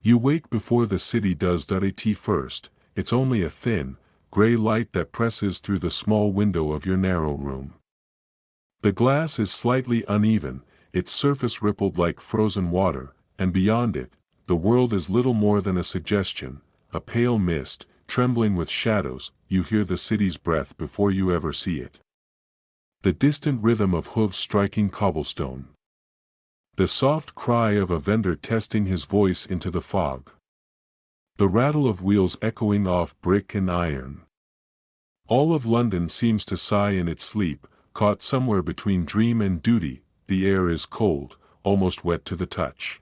You wake before the city does. At first, it's only a thin, gray light that presses through the small window of your narrow room. The glass is slightly uneven, its surface rippled like frozen water, and beyond it, the world is little more than a suggestion, a pale mist, trembling with shadows. You hear the city's breath before you ever see it. The distant rhythm of hooves striking cobblestone. The soft cry of a vendor testing his voice into the fog. The rattle of wheels echoing off brick and iron. All of London seems to sigh in its sleep, caught somewhere between dream and duty. The air is cold, almost wet to the touch.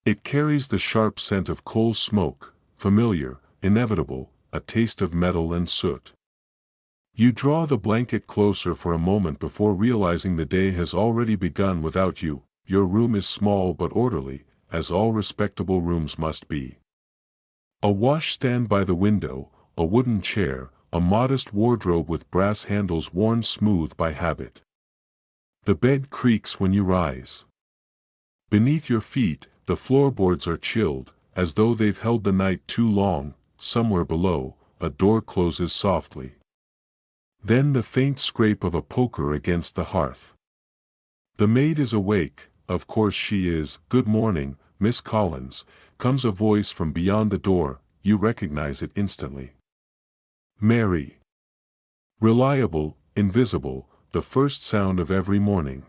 It carries the sharp scent of coal smoke, familiar, inevitable, a taste of metal and soot. You draw the blanket closer for a moment before realizing the day has already begun without you. Your room is small but orderly, as all respectable rooms must be. A washstand by the window, a wooden chair, a modest wardrobe with brass handles worn smooth by habit. The bed creaks when you rise. Beneath your feet, the floorboards are chilled, as though they've held the night too long. Somewhere below, a door closes softly. Then the faint scrape of a poker against the hearth. The maid is awake, of course she is. "Good morning, Miss Collins," comes a voice from beyond the door. You recognize it instantly. Mary. Reliable, invisible, the first sound of every morning.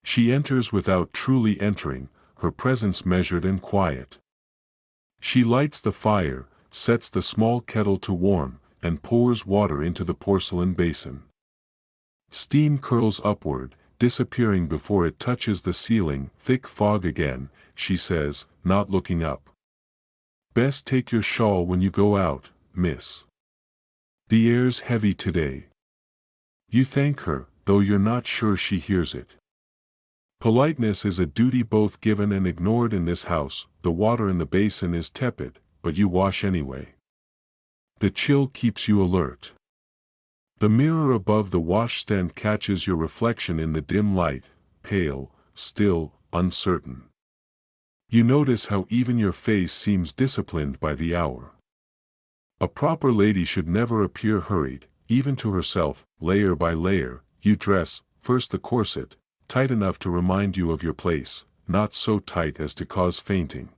She enters without truly entering, her presence measured and quiet. She lights the fire, sets the small kettle to warm, and pours water into the porcelain basin. Steam curls upward, disappearing before it touches the ceiling. "Thick fog again," she says, not looking up. "Best take your shawl when you go out, miss. The air's heavy today." You thank her, though you're not sure she hears it. Politeness is a duty both given and ignored in this house. The water in the basin is tepid, but you wash anyway. The chill keeps you alert. The mirror above the washstand catches your reflection in the dim light, pale, still, uncertain. You notice how even your face seems disciplined by the hour. A proper lady should never appear hurried, even to herself. Layer by layer, you dress, first the corset, tight enough to remind you of your place, not so tight as to cause fainting.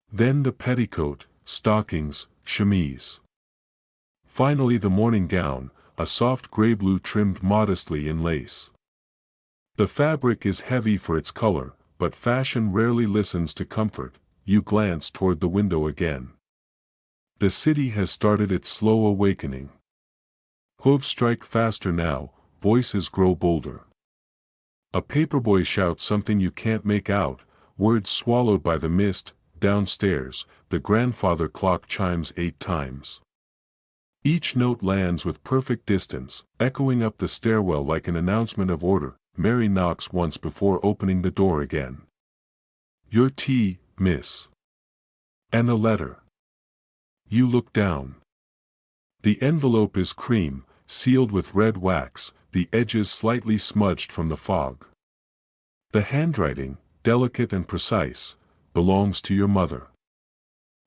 Then the petticoat, stockings, chemise. Finally the morning gown, a soft grey-blue trimmed modestly in lace. The fabric is heavy for its color, but fashion rarely listens to comfort. You glance toward the window again. The city has started its slow awakening. Hooves strike faster now, voices grow bolder. A paperboy shouts something you can't make out, words swallowed by the mist. Downstairs, the grandfather clock chimes 8 times. Each note lands with perfect distance, echoing up the stairwell like an announcement of order. Mary knocks once before opening the door again. "Your tea, miss." "And a letter." You look down. The envelope is cream, sealed with red wax, the edges slightly smudged from the fog. The handwriting, delicate and precise, belongs to your mother.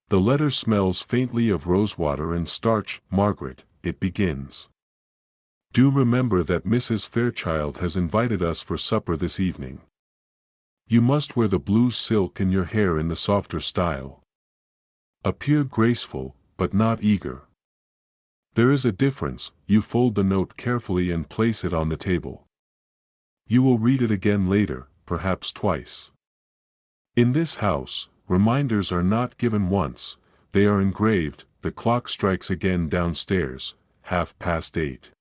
The letter smells faintly of rosewater and starch. "Margaret," it begins. "Do remember that Mrs. Fairchild has invited us for supper this evening. You must wear the blue silk and your hair in the softer style. Appear graceful, but not eager. There is a difference." You fold the note carefully and place it on the table. You will read it again later, perhaps twice. In this house, reminders are not given once, they are engraved. The clock strikes again downstairs, 8:30.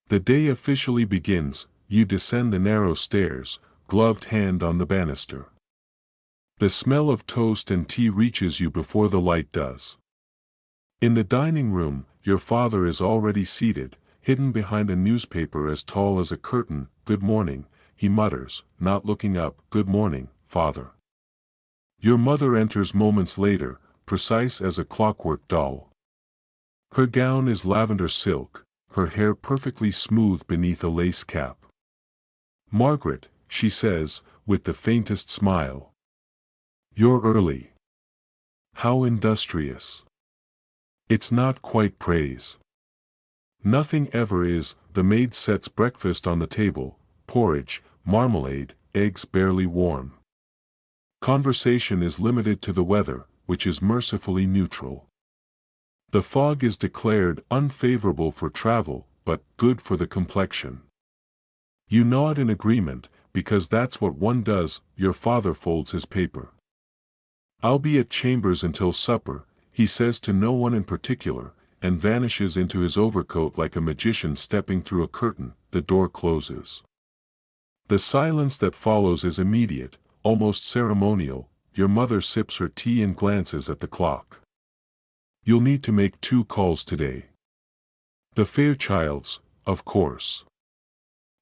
The day officially begins. You descend the narrow stairs, gloved hand on the banister. The smell of toast and tea reaches you before the light does. In the dining room, your father is already seated, hidden behind a newspaper as tall as a curtain. "Good morning," he mutters, not looking up. "Good morning, father." Your mother enters moments later, precise as a clockwork doll. Her gown is lavender silk, her hair perfectly smooth beneath a lace cap. "Margaret," she says, with the faintest smile. You're early. How industrious. It's not quite praise. Nothing ever is. The maid sets breakfast on the table, porridge, marmalade, eggs barely warm. Conversation is limited to the weather, which is mercifully neutral. The fog is declared unfavorable for travel, but good for the complexion. You nod in agreement, because that's what one does. Your father folds his paper. "I'll be at Chambers until supper," he says to no one in particular, and vanishes into his overcoat like a magician stepping through a curtain. The door closes. The silence that follows is immediate, almost ceremonial. Your mother sips her tea and glances at the clock. "You'll need to make 2 calls today. The Fairchilds, of course.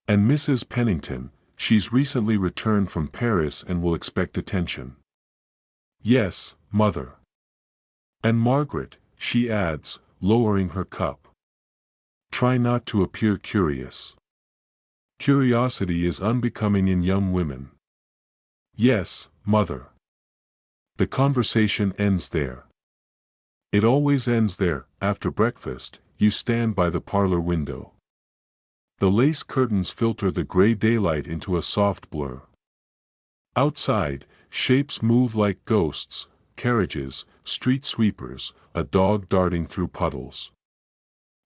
And Mrs. Pennington, she's recently returned from Paris and will expect attention." "Yes, mother." "And Margaret," she adds, lowering her cup. "Try not to appear curious. Curiosity is unbecoming in young women." "Yes, mother." The conversation ends there. It always ends there. After breakfast, you stand by the parlor window. The lace curtains filter the gray daylight into a soft blur. Outside, shapes move like ghosts: carriages, street sweepers, a dog darting through puddles.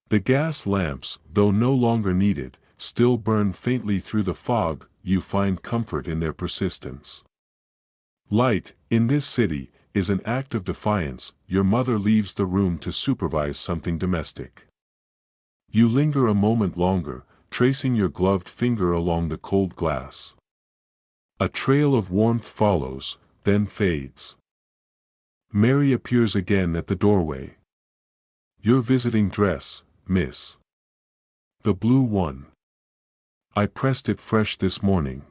The gas lamps, though no longer needed, still burn faintly through the fog. You find comfort in their persistence. Light, in this city, is an act of defiance. Your mother leaves the room to supervise something domestic. You linger a moment longer, tracing your gloved finger along the cold glass. A trail of warmth follows, then fades. Mary appears again at the doorway. "Your visiting dress, miss." "The blue one. I pressed it fresh this morning."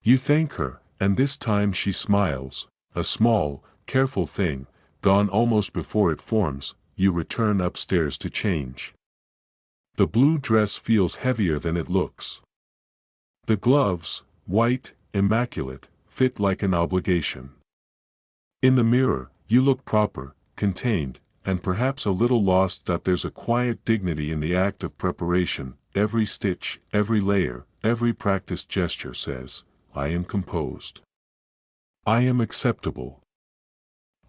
You thank her, and this time she smiles, a small, careful thing, gone almost before it forms. You return upstairs to change. The blue dress feels heavier than it looks. The gloves, white, immaculate, fit like an obligation. In the mirror, you look proper, contained, and perhaps a little lost. There's a quiet dignity in the act of preparation. Every stitch, every layer, every practiced gesture says, "I am composed. I am acceptable.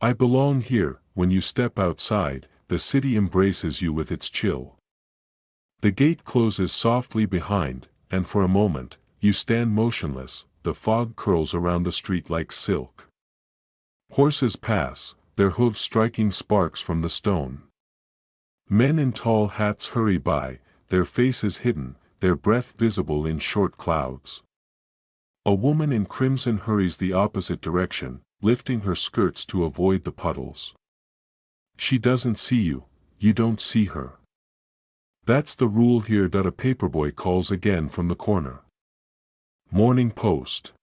I belong here." When you step outside, the city embraces you with its chill. The gate closes softly behind, and for a moment, you stand motionless. The fog curls around the street like silk. Horses pass, their hooves striking sparks from the stone. Men in tall hats hurry by, their faces hidden, their breath visible in short clouds. A woman in crimson hurries the opposite direction, lifting her skirts to avoid the puddles. She doesn't see you, you don't see her. That's the rule here. A paperboy calls again from the corner. Morning Post.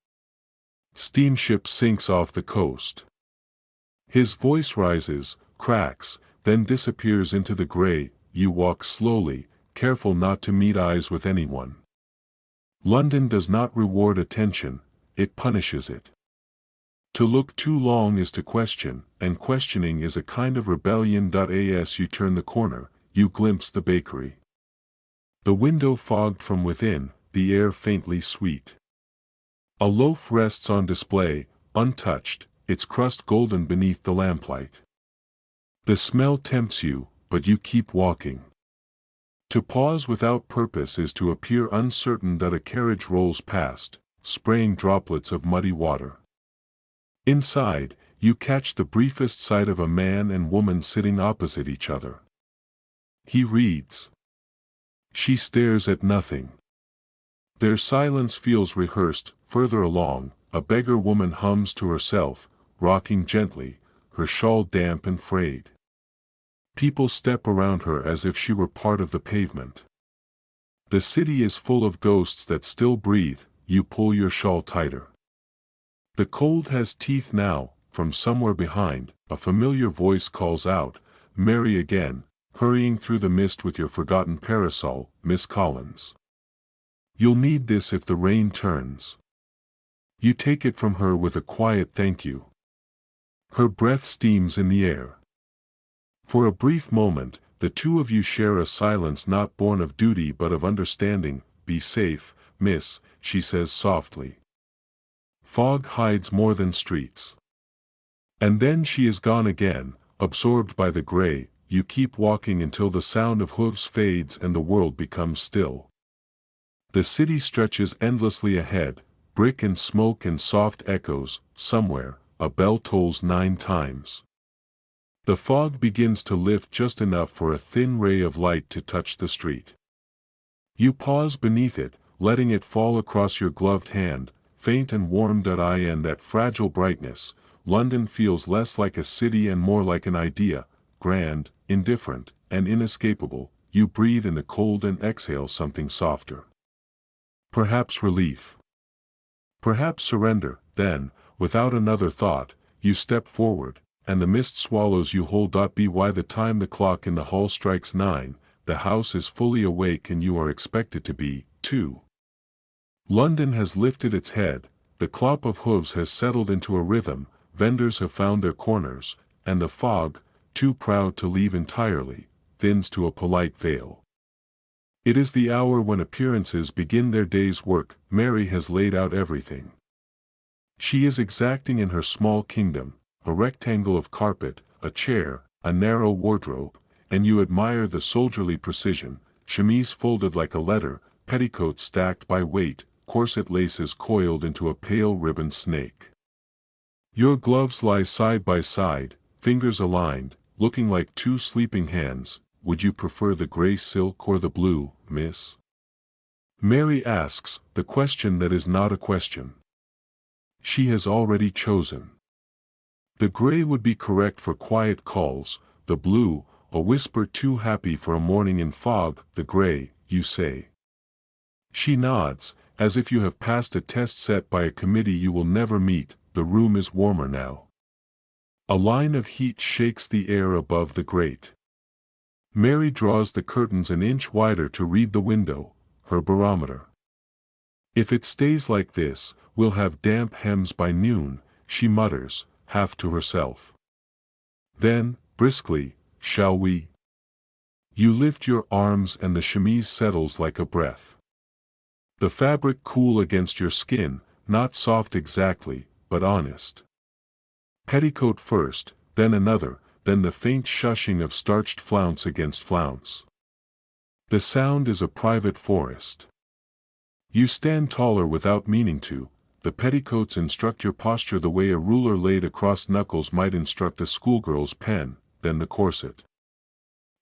Steamship sinks off the coast. His voice rises, cracks, then disappears into the gray. You walk slowly, careful not to meet eyes with anyone. London does not reward attention, it punishes it. To look too long is to question, and questioning is a kind of rebellion. As you turn the corner, you glimpse the bakery. The window fogged from within, the air faintly sweet. A loaf rests on display, untouched, its crust golden beneath the lamplight. The smell tempts you, but you keep walking. To pause without purpose is to appear uncertain. A carriage rolls past, spraying droplets of muddy water. Inside, you catch the briefest sight of a man and woman sitting opposite each other. He reads. She stares at nothing. Their silence feels rehearsed. Further along, a beggar woman hums to herself, rocking gently, her shawl damp and frayed. People step around her as if she were part of the pavement. The city is full of ghosts that still breathe. You pull your shawl tighter. The cold has teeth now. From somewhere behind, a familiar voice calls out, "Mary again," hurrying through the mist with your forgotten parasol, "Miss Collins. You'll need this if the rain turns." You take it from her with a quiet thank you. Her breath steams in the air. For a brief moment, the two of you share a silence not born of duty but of understanding. "Be safe, miss," she says softly. Fog hides more than streets. And then she is gone again, absorbed by the gray. You keep walking until the sound of hooves fades and the world becomes still. The city stretches endlessly ahead, brick and smoke and soft echoes. Somewhere, a bell tolls 9 times. The fog begins to lift just enough for a thin ray of light to touch the street. You pause beneath it, letting it fall across your gloved hand, faint and warm. In that fragile brightness, London feels less like a city and more like an idea, grand, indifferent, and inescapable. You breathe in the cold and exhale something softer. Perhaps relief. Perhaps surrender. Then, without another thought, you step forward, and the mist swallows you whole. By the time the clock in the hall strikes 9, the house is fully awake and you are expected to be, too. London has lifted its head, the clop of hooves has settled into a rhythm, vendors have found their corners, and the fog, too proud to leave entirely, thins to a polite veil. It is the hour when appearances begin their day's work. Mary has laid out everything. She is exacting in her small kingdom, a rectangle of carpet, a chair, a narrow wardrobe, and you admire the soldierly precision, chemise folded like a letter, petticoats stacked by weight, corset laces coiled into a pale ribbon snake. Your gloves lie side by side, fingers aligned, looking like 2 sleeping hands. "Would you prefer the gray silk or the blue, miss?" Mary asks, the question that is not a question. She has already chosen. The gray would be correct for quiet calls, the blue, a whisper too happy for a morning in fog. "The gray, you say." She nods, as if you have passed a test set by a committee you will never meet. The room is warmer now. A line of heat shakes the air above the grate. Mary draws the curtains an inch wider to read the window, her barometer. "If it stays like this, we'll have damp hems by noon," she mutters, half to herself. Then, briskly, "Shall we?" You lift your arms and the chemise settles like a breath. The fabric cool against your skin, not soft exactly, but honest. Petticoat first, then another, then the faint shushing of starched flounce against flounce. The sound is a private forest. You stand taller without meaning to. The petticoats instruct your posture the way a ruler laid across knuckles might instruct a schoolgirl's pen. Then the corset.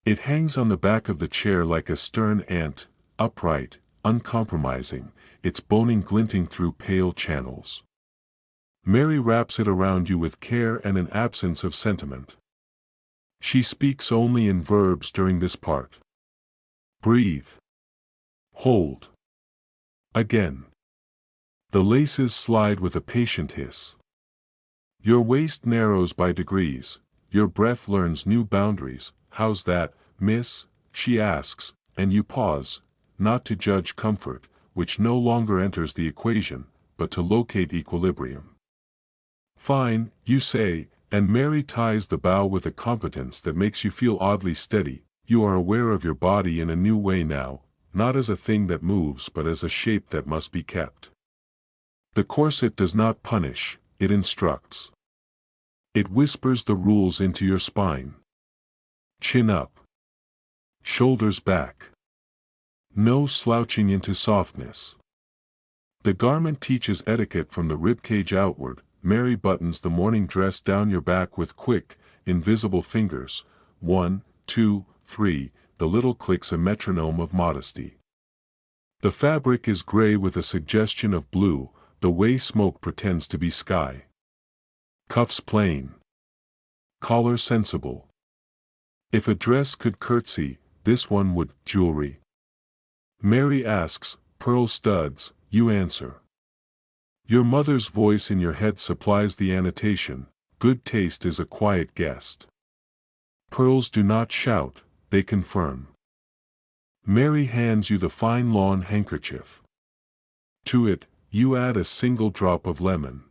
It hangs on the back of the chair like a stern ant, upright, uncompromising, its boning glinting through pale channels. Mary wraps it around you with care and an absence of sentiment. She speaks only in verbs during this part. Breathe. Hold. Again. The laces slide with a patient hiss. Your waist narrows by degrees, your breath learns new boundaries. "How's that, miss?" she asks, and you pause, not to judge comfort, which no longer enters the equation, but to locate equilibrium. "Fine," you say, and Mary ties the bow with a competence that makes you feel oddly steady. You are aware of your body in a new way now, not as a thing that moves but as a shape that must be kept. The corset does not punish, it instructs. It whispers the rules into your spine. Chin up. Shoulders back. No slouching into softness. The garment teaches etiquette from the ribcage outward. Mary buttons the morning dress down your back with quick, invisible fingers. 1, 2, 3, the little clicks a metronome of modesty. The fabric is gray with a suggestion of blue, the way smoke pretends to be sky. Cuffs plain. Collar sensible. If a dress could curtsy, this one would. Jewelry. Mary asks, "Pearl studs," you answer. Your mother's voice in your head supplies the annotation. Good taste is a quiet guest. Pearls do not shout, they confirm. Mary hands you the fine lawn handkerchief. To it, you add a single drop of lemon.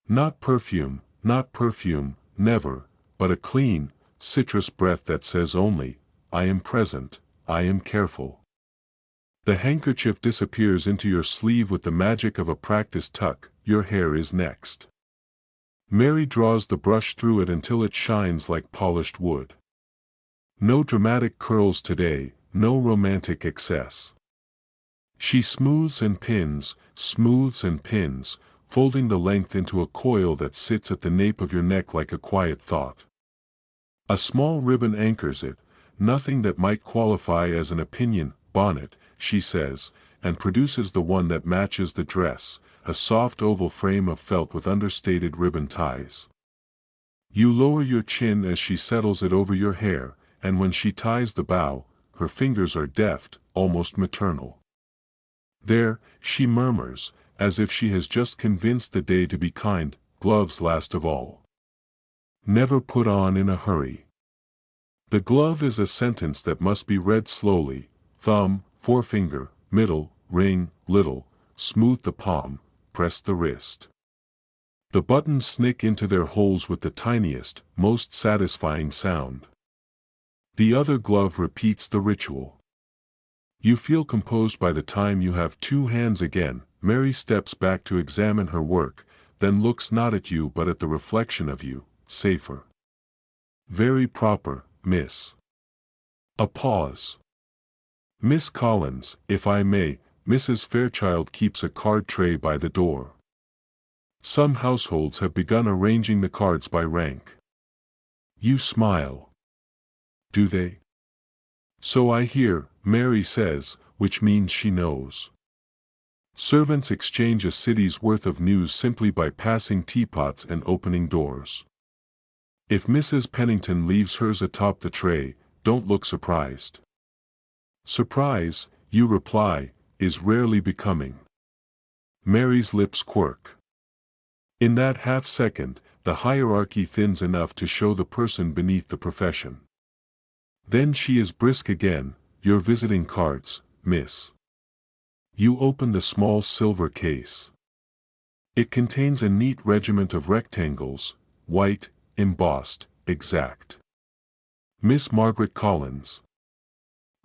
Not perfume, not perfume, never, but a clean, citrus breath that says only, I am present, I am careful. The handkerchief disappears into your sleeve with the magic of a practiced tuck. Your hair is next. Mary draws the brush through it until it shines like polished wood. No dramatic curls today, no romantic excess. She smooths and pins, folding the length into a coil that sits at the nape of your neck like a quiet thought. A small ribbon anchors it, nothing that might qualify as an opinion bonnet, she says, and produces the one that matches the dress, a soft oval frame of felt with understated ribbon ties. You lower your chin as she settles it over your hair, and when she ties the bow, her fingers are deft, almost maternal. There, she murmurs, as if she has just convinced the day to be kind, gloves last of all. Never put on in a hurry. The glove is a sentence that must be read slowly: thumb, forefinger, middle, ring, little, smooth the palm, press the wrist. The buttons snick into their holes with the tiniest, most satisfying sound. The other glove repeats the ritual. You feel composed by the time you have two hands again. Mary steps back to examine her work, then looks not at you but at the reflection of you, safer. Very proper, miss. A pause. Miss Collins, if I may. Mrs. Fairchild keeps a card tray by the door. Some households have begun arranging the cards by rank. You smile. Do they? So I hear, Mary says, which means she knows. Servants exchange a city's worth of news simply by passing teapots and opening doors. If Mrs. Pennington leaves hers atop the tray, don't look surprised. Surprise, you reply, is rarely becoming. Mary's lips quirk. In that half-second, the hierarchy thins enough to show the person beneath the profession. Then she is brisk again. Your visiting cards, miss. You open the small silver case. It contains a neat regiment of rectangles, white, embossed, exact. Miss Margaret Collins.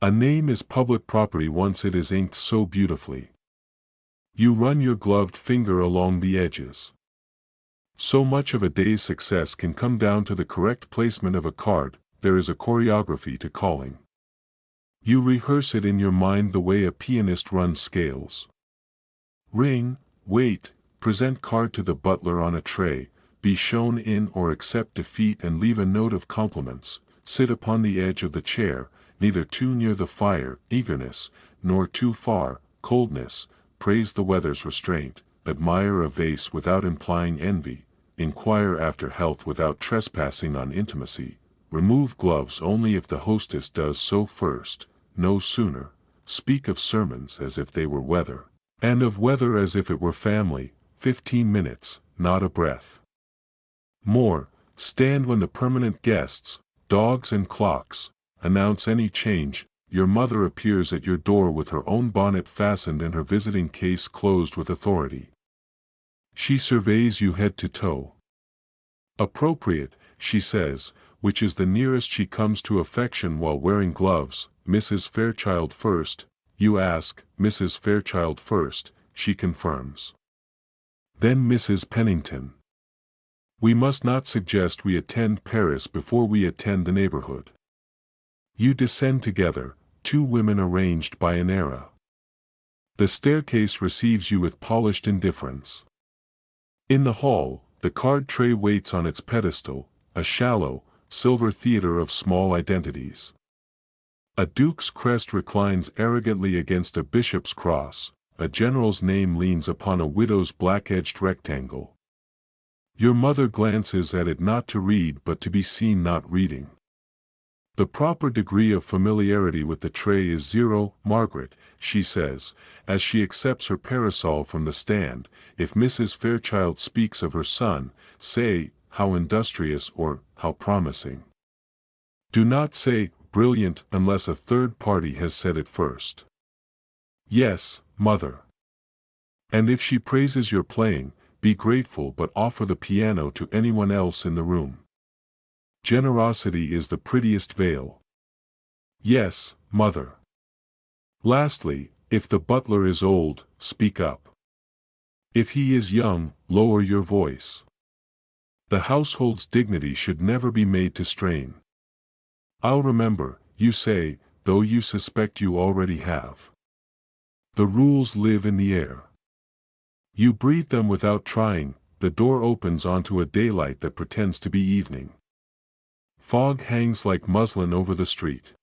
A name is public property once it is inked so beautifully. You run your gloved finger along the edges. So much of a day's success can come down to the correct placement of a card. There is a choreography to calling. You rehearse it in your mind the way a pianist runs scales. Ring, wait, present card to the butler on a tray, be shown in or accept defeat and leave a note of compliments, sit upon the edge of the chair, neither too near the fire, eagerness, nor too far, coldness, praise the weather's restraint, admire a vase without implying envy, inquire after health without trespassing on intimacy, remove gloves only if the hostess does so first, no sooner, speak of sermons as if they were weather, and of weather as if it were family, 15 minutes, not a breath. More, stand when the permanent guests, dogs and clocks, announce any change. Your mother appears at your door with her own bonnet fastened and her visiting case closed with authority. She surveys you head to toe. Appropriate, she says, which is the nearest she comes to affection while wearing gloves. Mrs. Fairchild first, you ask. Mrs. Fairchild first, she confirms. Then Mrs. Pennington. We must not suggest we attend Paris before we attend the neighborhood. You descend together, two women arranged by an era. The staircase receives you with polished indifference. In the hall, the card tray waits on its pedestal, a shallow, silver theater of small identities. A duke's crest reclines arrogantly against a bishop's cross, a general's name leans upon a widow's black-edged rectangle. Your mother glances at it not to read but to be seen not reading. The proper degree of familiarity with the tray is 0, Margaret, she says, as she accepts her parasol from the stand. If Mrs. Fairchild speaks of her son, say, how industrious or, how promising. Do not say, brilliant, unless a third party has said it first. Yes, mother. And if she praises your playing, be grateful but offer the piano to anyone else in the room. Generosity is the prettiest veil. Yes, mother. Lastly, if the butler is old, speak up. If he is young, lower your voice. The household's dignity should never be made to strain. I'll remember, you say, though you suspect you already have. The rules live in the air. You breathe them without trying, the door opens onto a daylight that pretends to be evening. Fog hangs like muslin over the street.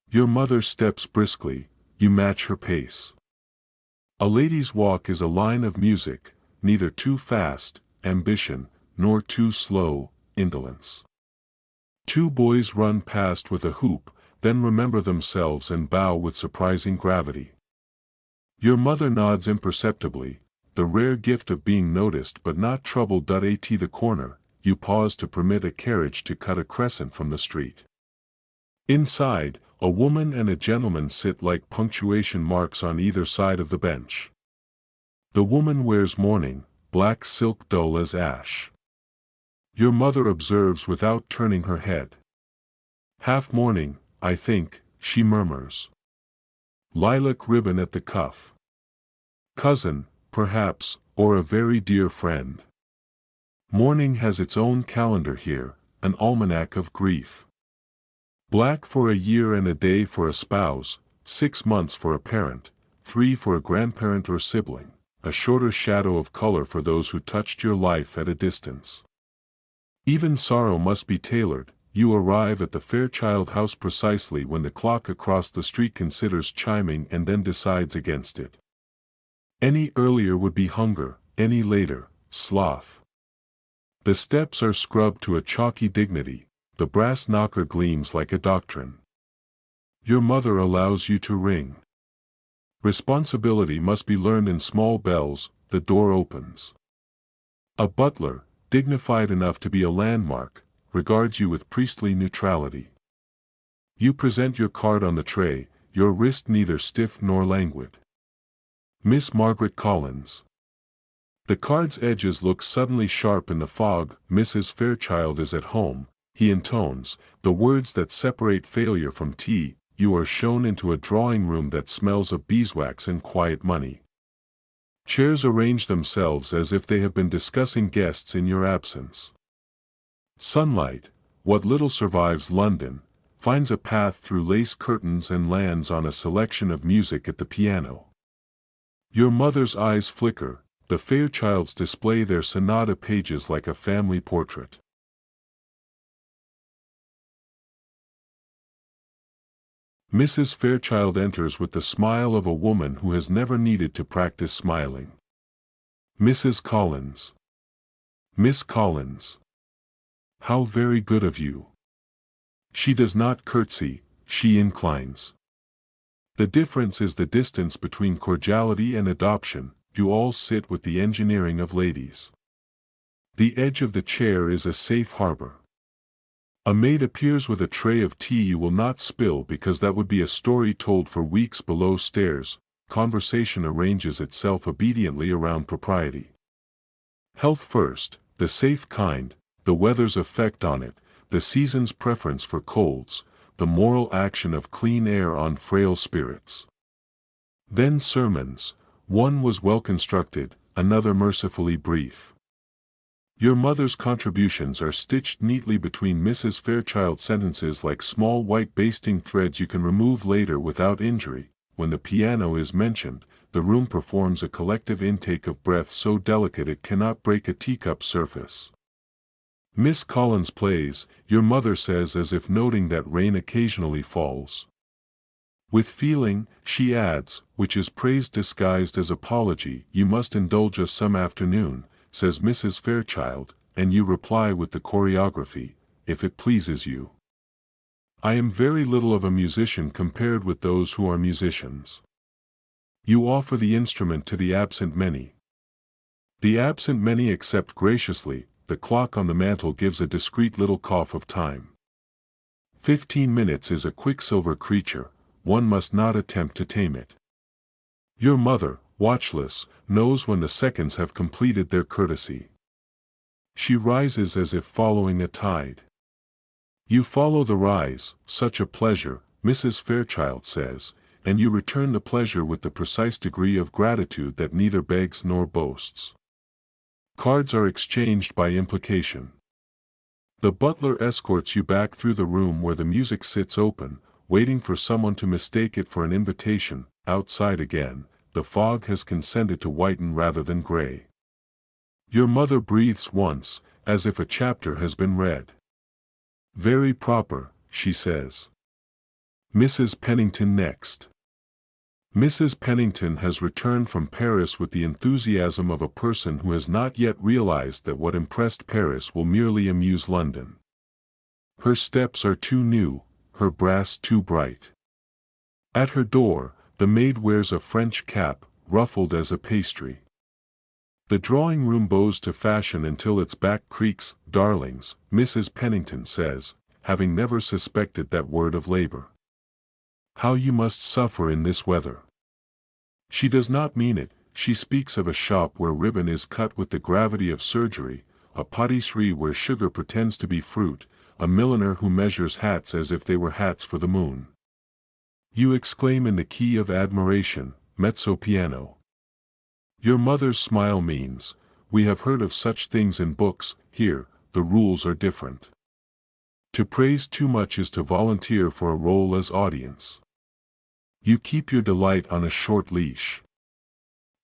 Your mother steps briskly, you match her pace. A lady's walk is a line of music, neither too fast, ambition, nor too slow, indolence. Two boys run past with a hoop, then remember themselves and bow with surprising gravity. Your mother nods imperceptibly, the rare gift of being noticed but not troubled. At the corner, you pause to permit a carriage to cut a crescent from the street. Inside, a woman and a gentleman sit like punctuation marks on either side of the bench. The woman wears mourning, black silk dull as ash. Your mother observes without turning her head. Half mourning, I think, she murmurs. Lilac ribbon at the cuff. Cousin, perhaps, or a very dear friend. Mourning has its own calendar here, an almanac of grief. Black for a year and a day for a spouse, 6 months for a parent, 3 for a grandparent or sibling, a shorter shadow of color for those who touched your life at a distance. Even sorrow must be tailored. You arrive at the Fairchild house precisely when the clock across the street considers chiming and then decides against it. Any earlier would be hunger, any later, sloth. The steps are scrubbed to a chalky dignity, the brass knocker gleams like a doctrine. Your mother allows you to ring. Responsibility must be learned in small bells. The door opens. A butler, dignified enough to be a landmark, regards you with priestly neutrality. You present your card on the tray, your wrist neither stiff nor languid. Miss Margaret Collins. The card's edges look suddenly sharp in the fog. Mrs. Fairchild is at home, he intones, the words that separate failure from tea. You are shown into a drawing room that smells of beeswax and quiet money. Chairs arrange themselves as if they have been discussing guests in your absence. Sunlight, what little survives London, finds a path through lace curtains and lands on a selection of music at the piano. Your mother's eyes flicker, the Fairchilds display their sonata pages like a family portrait. Mrs. Fairchild enters with the smile of a woman who has never needed to practice smiling. Mrs. Collins. Miss Collins. How very good of you. She does not curtsy, she inclines. The difference is the distance between cordiality and adoption. You all sit with the engineering of ladies. The edge of the chair is a safe harbor. A maid appears with a tray of tea you will not spill because that would be a story told for weeks below stairs. Conversation arranges itself obediently around propriety. Health first, the safe kind, the weather's effect on it, the season's preference for colds, the moral action of clean air on frail spirits. Then sermons, one was well constructed, another mercifully brief. Your mother's contributions are stitched neatly between Mrs. Fairchild's sentences like small white basting threads you can remove later without injury. When the piano is mentioned, the room performs a collective intake of breath so delicate it cannot break a teacup surface. Miss Collins plays, your mother says as if noting that rain occasionally falls. With feeling, she adds, which is praise disguised as apology. You must indulge us some afternoon, says Mrs. Fairchild, and you reply with the choreography, if it pleases you. I am very little of a musician compared with those who are musicians. You offer the instrument to the absent many. The absent many accept graciously. The clock on the mantel gives a discreet little cough of time. 15 minutes is a quicksilver creature, one must not attempt to tame it. Your mother, watchless, knows when the seconds have completed their courtesy. She rises as if following a tide. You follow the rise, such a pleasure, Mrs. Fairchild says, and you return the pleasure with the precise degree of gratitude that neither begs nor boasts. Cards are exchanged by implication. The butler escorts you back through the room where the music sits open, waiting for someone to mistake it for an invitation. Outside again, the fog has consented to whiten rather than gray. Your mother breathes once, as if a chapter has been read. Very proper, she says. Mrs. Pennington next. Mrs. Pennington has returned from Paris with the enthusiasm of a person who has not yet realized that what impressed Paris will merely amuse London. Her steps are too new, her brass too bright. At her door, the maid wears a French cap, ruffled as a pastry. The drawing-room bows to fashion until its back creaks. Darlings, Mrs. Pennington says, having never suspected that word of labor. How you must suffer in this weather. She does not mean it. She speaks of a shop where ribbon is cut with the gravity of surgery, a patisserie where sugar pretends to be fruit, a milliner who measures hats as if they were hats for the moon. You exclaim in the key of admiration, mezzo piano. Your mother's smile means, we have heard of such things in books. Here, the rules are different. To praise too much is to volunteer for a role as audience. You keep your delight on a short leash.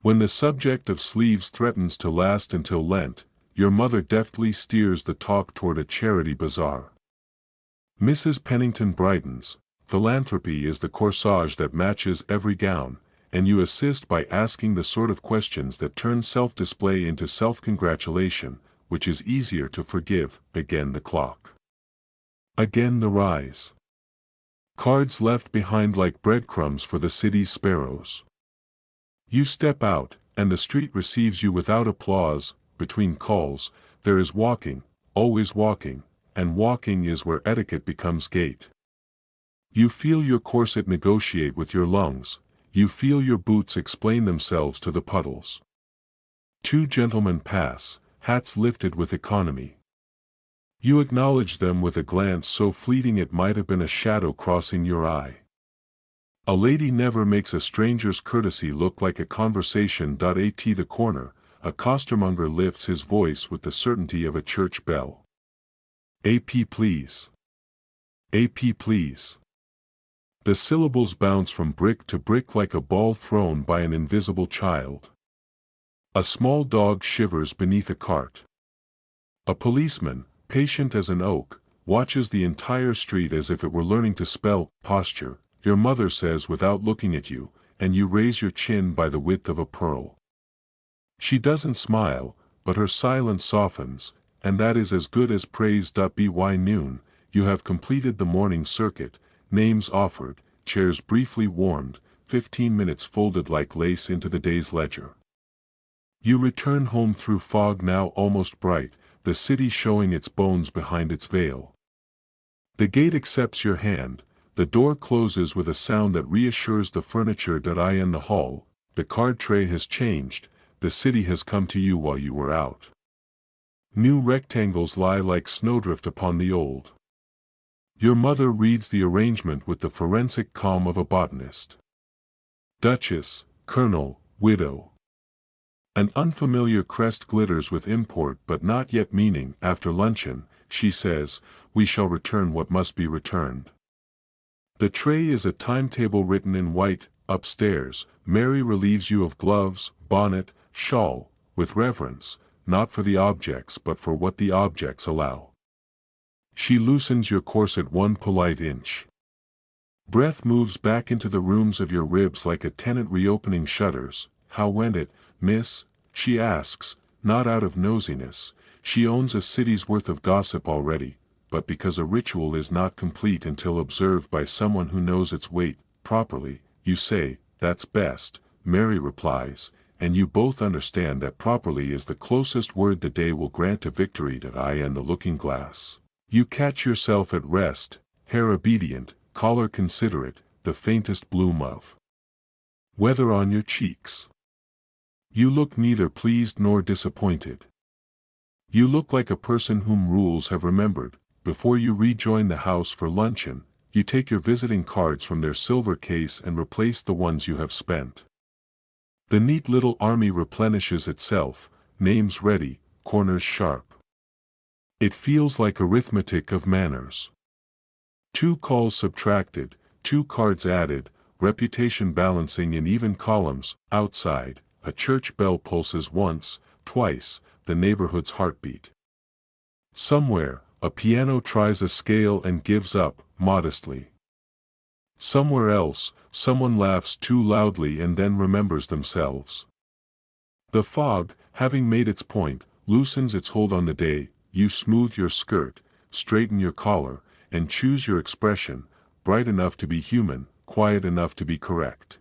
When the subject of sleeves threatens to last until Lent, your mother deftly steers the talk toward a charity bazaar. Mrs. Pennington brightens. Philanthropy is the corsage that matches every gown, and you assist by asking the sort of questions that turn self-display into self-congratulation, which is easier to forgive. Again the clock. Again the rise. Cards left behind like breadcrumbs for the city's sparrows. You step out, and the street receives you without applause. Between calls, there is walking, always walking, and walking is where etiquette becomes gait. You feel your corset negotiate with your lungs, you feel your boots explain themselves to the puddles. Two gentlemen pass, hats lifted with economy. You acknowledge them with a glance so fleeting it might have been a shadow crossing your eye. A lady never makes a stranger's courtesy look like a conversation. At the corner, a costermonger lifts his voice with the certainty of a church bell. AP please. AP please. The syllables bounce from brick to brick like a ball thrown by an invisible child. A small dog shivers beneath a cart. A policeman, patient as an oak, watches the entire street as if it were learning to spell. Posture, your mother says without looking at you, and you raise your chin by the width of a pearl. She doesn't smile, but her silence softens, and that is as good as praise. By noon, you have completed the morning circuit, names offered, chairs briefly warmed, 15 minutes folded like lace into the day's ledger. You return home through fog now almost bright, the city showing its bones behind its veil. The gate accepts your hand, the door closes with a sound that reassures the furniture. In the hall, the card tray has changed, the city has come to you while you were out. New rectangles lie like snowdrift upon the old. Your mother reads the arrangement with the forensic calm of a botanist. Duchess, Colonel, Widow. An unfamiliar crest glitters with import but not yet meaning. After luncheon, she says, we shall return what must be returned. The tray is a timetable written in white. Upstairs, Mary relieves you of gloves, bonnet, shawl, with reverence, not for the objects but for what the objects allow. She loosens your corset 1 polite inch. Breath moves back into the rooms of your ribs like a tenant reopening shutters. How went it, miss? She asks, not out of nosiness. She owns a city's worth of gossip already, but because a ritual is not complete until observed by someone who knows its weight properly. You say, that's best, Mary replies, and you both understand that properly is the closest word the day will grant to victory. And the looking glass. You catch yourself at rest, hair obedient, collar considerate, the faintest bloom of weather on your cheeks. You look neither pleased nor disappointed. You look like a person whom rules have remembered. Before you rejoin the house for luncheon, you take your visiting cards from their silver case and replace the ones you have spent. The neat little army replenishes itself, names ready, corners sharp. It feels like arithmetic of manners. 2 calls subtracted, 2 cards added, reputation balancing in even columns. Outside, a church bell pulses once, twice, the neighborhood's heartbeat. Somewhere, a piano tries a scale and gives up, modestly. Somewhere else, someone laughs too loudly and then remembers themselves. The fog, having made its point, loosens its hold on the day. You smooth your skirt, straighten your collar, and choose your expression, bright enough to be human, quiet enough to be correct.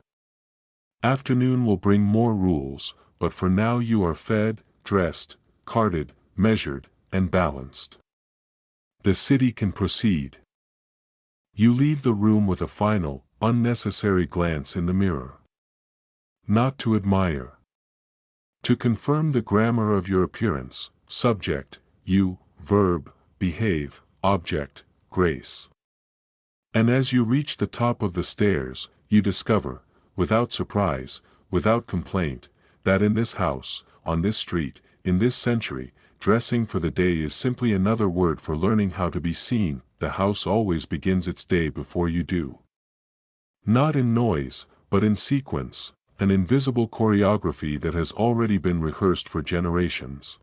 Afternoon will bring more rules, but for now you are fed, dressed, carded, measured, and balanced. The city can proceed. You leave the room with a final, unnecessary glance in the mirror. Not to admire. To confirm the grammar of your appearance. Subject, you, verb, behave, object, grace. And as you reach the top of the stairs, you discover, without surprise, without complaint, that in this house, on this street, in this century, dressing for the day is simply another word for learning how to be seen. The house always begins its day before you do. Not in noise, but in sequence, an invisible choreography that has already been rehearsed for generations.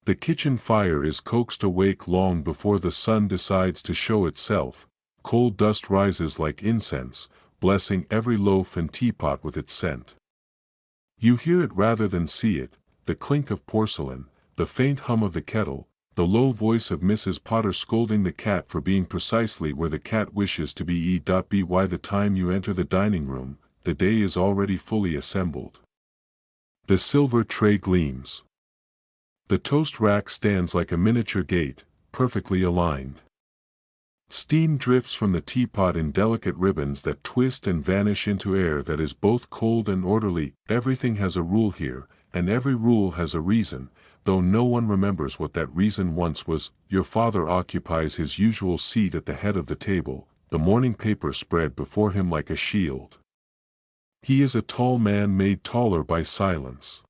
The kitchen fire is coaxed awake long before the sun decides to show itself. Cold dust rises like incense, blessing every loaf and teapot with its scent. You hear it rather than see it, the clink of porcelain, the faint hum of the kettle, the low voice of Mrs. Potter scolding the cat for being precisely where the cat wishes to be. By the time you enter the dining room, the day is already fully assembled. The silver tray gleams. The toast rack stands like a miniature gate, perfectly aligned. Steam drifts from the teapot in delicate ribbons that twist and vanish into air that is both cold and orderly. Everything has a rule here, and every rule has a reason, though no one remembers what that reason once was. Your father occupies his usual seat at the head of the table, the morning paper spread before him like a shield. He is a tall man made taller by silence.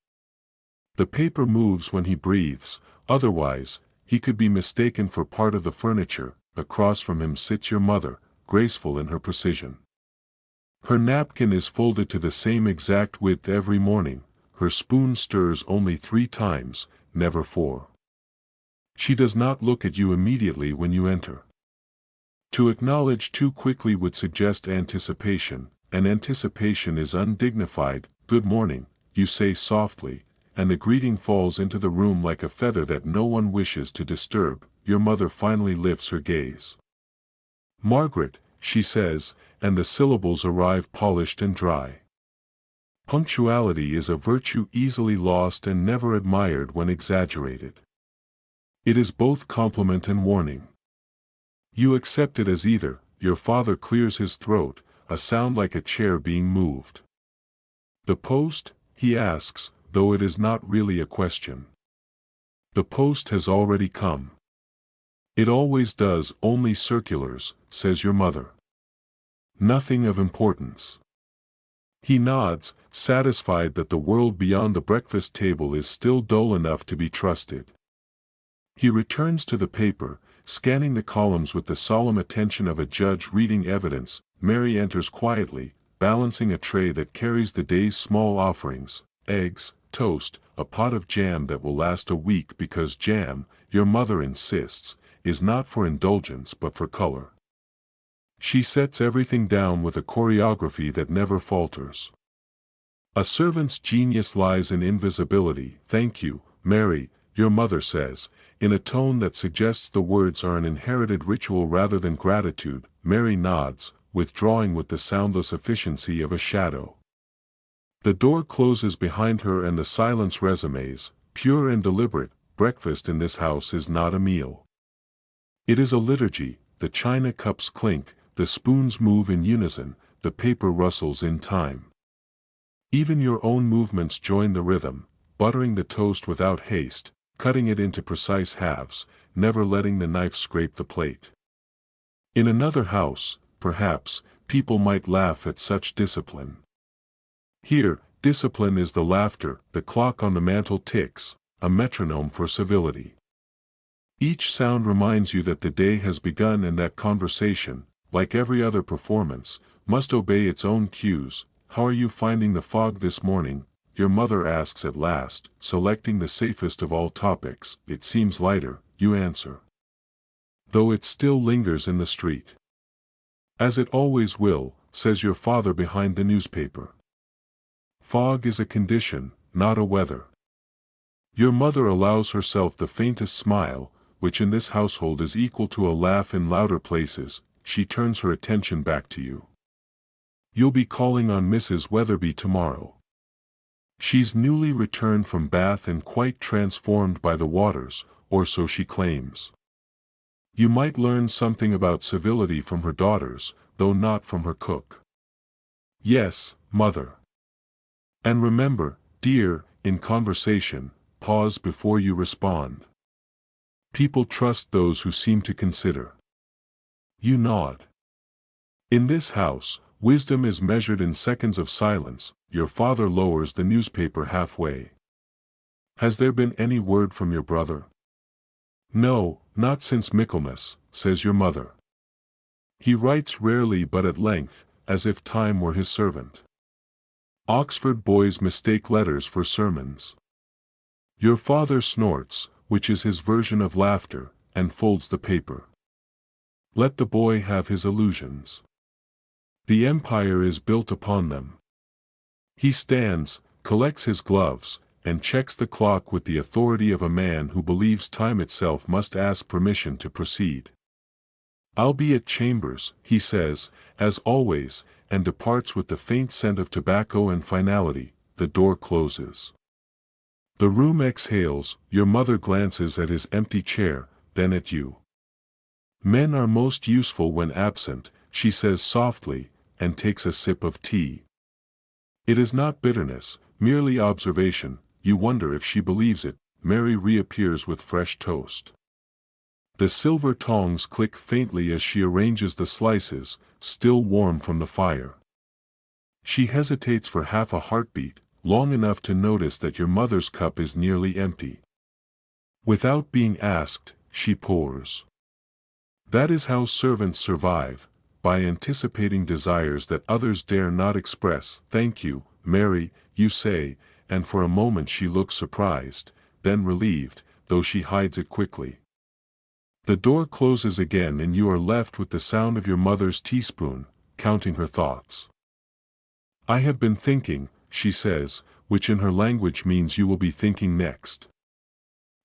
The paper moves when he breathes, otherwise, he could be mistaken for part of the furniture. Across from him sits your mother, graceful in her precision. Her napkin is folded to the same exact width every morning, her spoon stirs only 3 times, never 4. She does not look at you immediately when you enter. To acknowledge too quickly would suggest anticipation, and anticipation is undignified. Good morning, you say softly, and the greeting falls into the room like a feather that no one wishes to disturb. Your mother finally lifts her gaze. Margaret, she says, and the syllables arrive polished and dry. Punctuality is a virtue easily lost and never admired when exaggerated. It is both compliment and warning. You accept it as either. Your father clears his throat, a sound like a chair being moved. The post, he asks, though it is not really a question. The post has already come. It always does. Only circulars, says your mother. Nothing of importance. He nods, satisfied that the world beyond the breakfast table is still dull enough to be trusted. He returns to the paper, scanning the columns with the solemn attention of a judge reading evidence. Mary enters quietly, balancing a tray that carries the day's small offerings, eggs, toast, a pot of jam that will last a week because jam, your mother insists, is not for indulgence but for color. She sets everything down with a choreography that never falters. A servant's genius lies in invisibility. Thank you, Mary, your mother says, in a tone that suggests the words are an inherited ritual rather than gratitude. Mary nods, withdrawing with the soundless efficiency of a shadow. The door closes behind her and the silence resumes, pure and deliberate. Breakfast in this house is not a meal. It is a liturgy. The china cups clink, the spoons move in unison, the paper rustles in time. Even your own movements join the rhythm, buttering the toast without haste, cutting it into precise halves, never letting the knife scrape the plate. In another house, perhaps, people might laugh at such discipline. Here, discipline is the laughter, the clock on the mantel ticks, a metronome for civility. Each sound reminds you that the day has begun and that conversation, like every other performance, must obey its own cues. "How are you finding the fog this morning?" your mother asks at last, selecting the safest of all topics. "It seems lighter," you answer, though it still lingers in the street. "As it always will," says your father behind the newspaper. Fog is a condition, not a weather. Your mother allows herself the faintest smile, which in this household is equal to a laugh in louder places. She turns her attention back to you. "You'll be calling on Mrs. Weatherby tomorrow. She's newly returned from Bath and quite transformed by the waters, or so she claims. You might learn something about civility from her daughters, though not from her cook." "Yes, mother. And remember, dear, in conversation, pause before you respond. People trust those who seem to consider." You nod. In this house, wisdom is measured in seconds of silence. Your father lowers the newspaper halfway. "Has there been any word from your brother?" "No, not since Michaelmas," says your mother. "He writes rarely but at length, as if time were his servant. Oxford boys mistake letters for sermons." Your father snorts, which is his version of laughter, and folds the paper. Let the boy have his illusions. The empire is built upon them. He stands, collects his gloves, and checks the clock with the authority of a man who believes time itself must ask permission to proceed. "I'll be at Chambers," he says, as always, and departs with the faint scent of tobacco and finality. The door closes. The room exhales. Your mother glances at his empty chair, then at you. "Men are most useful when absent," she says softly, and takes a sip of tea. It is not bitterness, merely observation. You wonder if she believes it. Mary reappears with fresh toast. The silver tongs click faintly as she arranges the slices, still warm from the fire. She hesitates for half a heartbeat, long enough to notice that your mother's cup is nearly empty. Without being asked, she pours. That is how servants survive, by anticipating desires that others dare not express. "Thank you, Mary," you say, and for a moment she looks surprised, then relieved, though she hides it quickly. The door closes again and you are left with the sound of your mother's teaspoon, counting her thoughts. "I have been thinking," she says, which in her language means you will be thinking next.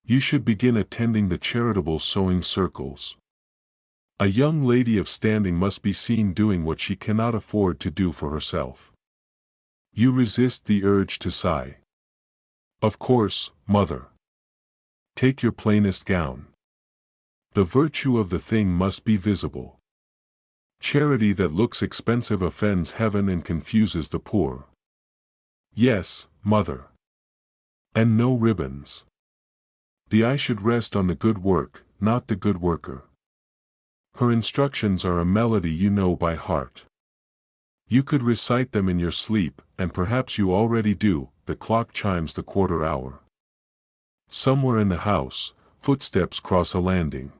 "You should begin attending the charitable sewing circles. A young lady of standing must be seen doing what she cannot afford to do for herself." You resist the urge to sigh. "Of course, mother. Take your plainest gown. The virtue of the thing must be visible. Charity that looks expensive offends heaven and confuses the poor." "Yes, mother. And no ribbons. The eye should rest on the good work, not the good worker." Her instructions are a melody you know by heart. You could recite them in your sleep, and perhaps you already do. The clock chimes the quarter hour. Somewhere in the house, footsteps cross a landing.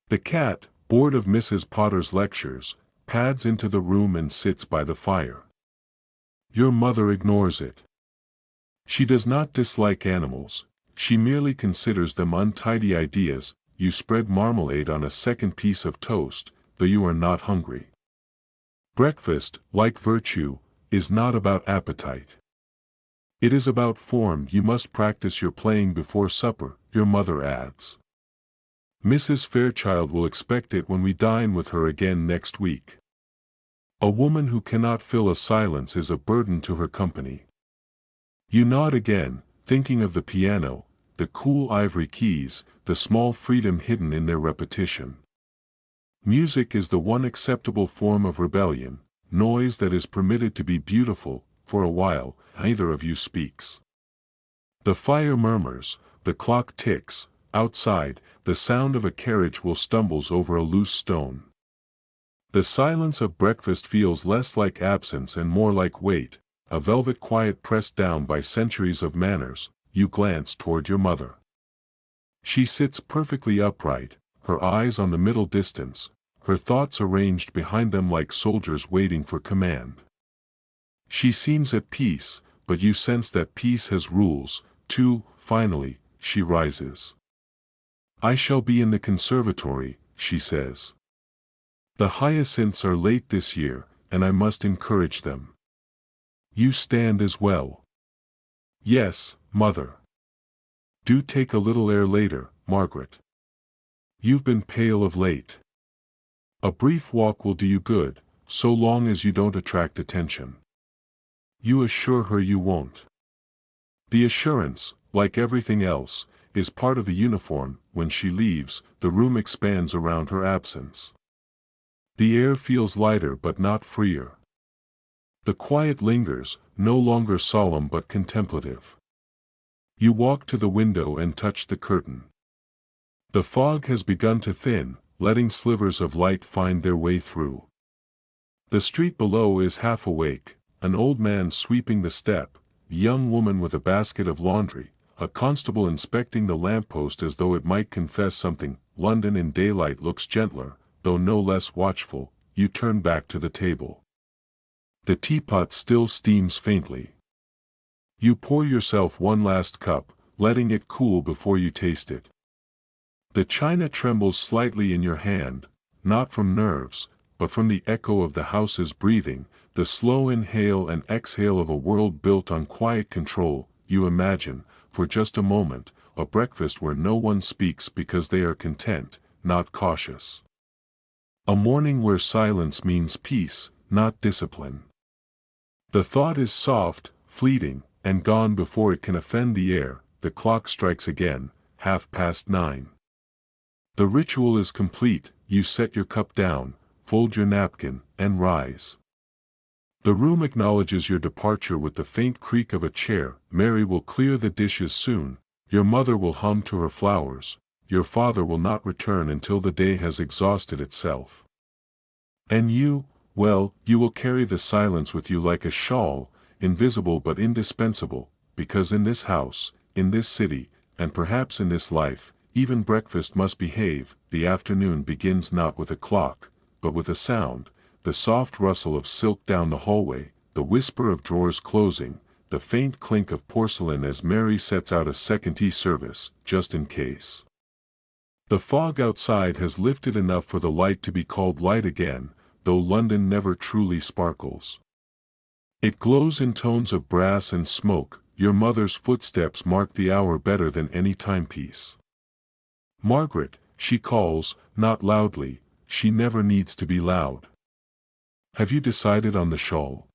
The cat, bored of Mrs. Potter's lectures, pads into the room and sits by the fire. Your mother ignores it. She does not dislike animals, she merely considers them untidy ideas. You spread marmalade on a second piece of toast, though you are not hungry. Breakfast, like virtue, is not about appetite. It is about form. "You must practice your playing before supper," your mother adds. "Mrs. Fairchild will expect it when we dine with her again next week. A woman who cannot fill a silence is a burden to her company." You nod again, thinking of the piano, the cool ivory keys, the small freedom hidden in their repetition. Music is the one acceptable form of rebellion, noise that is permitted to be beautiful, For a while, neither of you speaks. The fire murmurs, the clock ticks, outside, the sound of a carriage wheel stumbles over a loose stone. The silence of breakfast feels less like absence and more like weight, a velvet quiet pressed down by centuries of manners. You glance toward your mother. She sits perfectly upright, her eyes on the middle distance, her thoughts arranged behind them like soldiers waiting for command. She seems at peace, but you sense that peace has rules, too. Finally, she rises. "I shall be in the conservatory," she says. "The hyacinths are late this year, and I must encourage them." You stand as well. "Yes, mother. Do take a little air later, Margaret. You've been pale of late. A brief walk will do you good, so long as you don't attract attention." You assure her you won't. The assurance, like everything else, is part of the uniform. When she leaves, the room expands around her absence. The air feels lighter but not freer. The quiet lingers, no longer solemn but contemplative. You walk to the window and touch the curtain. The fog has begun to thin, letting slivers of light find their way through. The street below is half awake, an old man sweeping the step, a young woman with a basket of laundry, a constable inspecting the lamppost as though it might confess something. London in daylight looks gentler, though no less watchful. You turn back to the table. The teapot still steams faintly. You pour yourself one last cup, letting it cool before you taste it. The china trembles slightly in your hand, not from nerves, but from the echo of the house's breathing, the slow inhale and exhale of a world built on quiet control. You imagine, for just a moment, a breakfast where no one speaks because they are content, not cautious. A morning where silence means peace, not discipline. The thought is soft, fleeting, and gone before it can offend the air. The clock strikes again, 9:30. The ritual is complete. You set your cup down, fold your napkin, and rise. The room acknowledges your departure with the faint creak of a chair. Mary will clear the dishes soon, your mother will hum to her flowers, your father will not return until the day has exhausted itself. And you, well, you will carry the silence with you like a shawl, invisible but indispensable, because in this house, in this city, and perhaps in this life, even breakfast must behave. The afternoon begins not with a clock, but with a sound, the soft rustle of silk down the hallway, the whisper of drawers closing, the faint clink of porcelain as Mary sets out a second tea service, just in case. The fog outside has lifted enough for the light to be called light again, though London never truly sparkles. It glows in tones of brass and smoke. Your mother's footsteps mark the hour better than any timepiece. "Margaret," she calls, not loudly. She never needs to be loud. "Have you decided on the shawl?"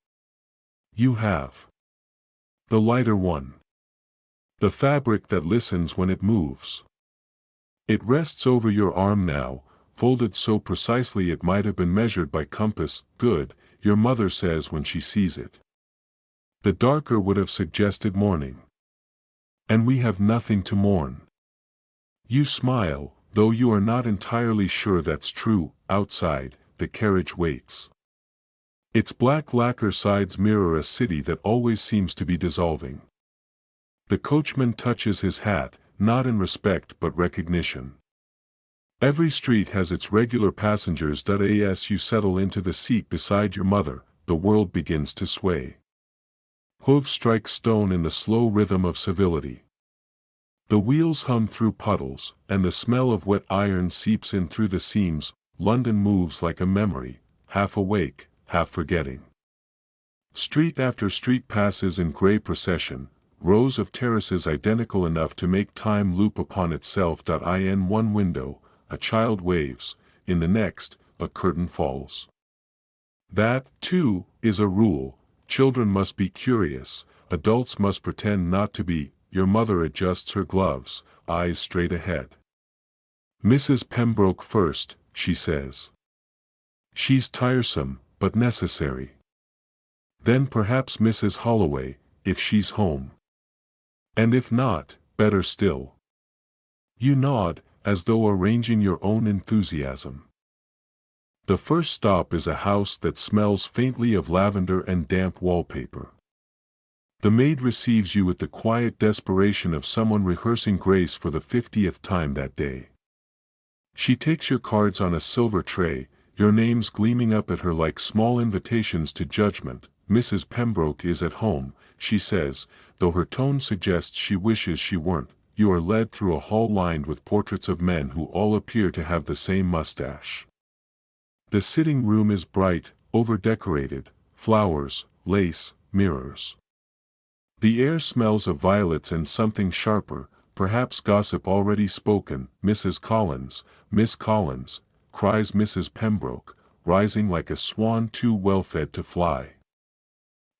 You have. The lighter one. The fabric that listens when it moves. It rests over your arm now, folded so precisely it might have been measured by compass. "Good," your mother says when she sees it. "The darker would have suggested mourning. And we have nothing to mourn." You smile, though you are not entirely sure that's true. Outside, the carriage waits. Its black lacquer sides mirror a city that always seems to be dissolving. The coachman touches his hat, not in respect but recognition. Every street has its regular passengers. As you settle into the seat beside your mother, the world begins to sway. Hooves strike stone in the slow rhythm of civility. The wheels hum through puddles, and the smell of wet iron seeps in through the seams. London moves like a memory, half awake, half forgetting. Street after street passes in grey procession, rows of terraces identical enough to make time loop upon itself. In one window, a child waves, in the next, a curtain falls. That, too, is a rule. Children must be curious, adults must pretend not to be. Your mother adjusts her gloves, eyes straight ahead. "Mrs. Pembroke first," she says. "She's tiresome, but necessary." Then perhaps Mrs. Holloway, if she's home. And if not, better still. You nod, as though arranging your own enthusiasm. The first stop is a house that smells faintly of lavender and damp wallpaper. The maid receives you with the quiet desperation of someone rehearsing grace for the 50th time that day. She takes your cards on a silver tray, your names gleaming up at her like small invitations to judgment. Mrs. Pembroke is at home, she says, though her tone suggests she wishes she weren't. You are led through a hall lined with portraits of men who all appear to have the same mustache. The sitting room is bright, over-decorated, flowers, lace, mirrors. The air smells of violets and something sharper, perhaps gossip already spoken. Mrs. Collins, Miss Collins, cries Mrs. Pembroke, rising like a swan too well fed to fly.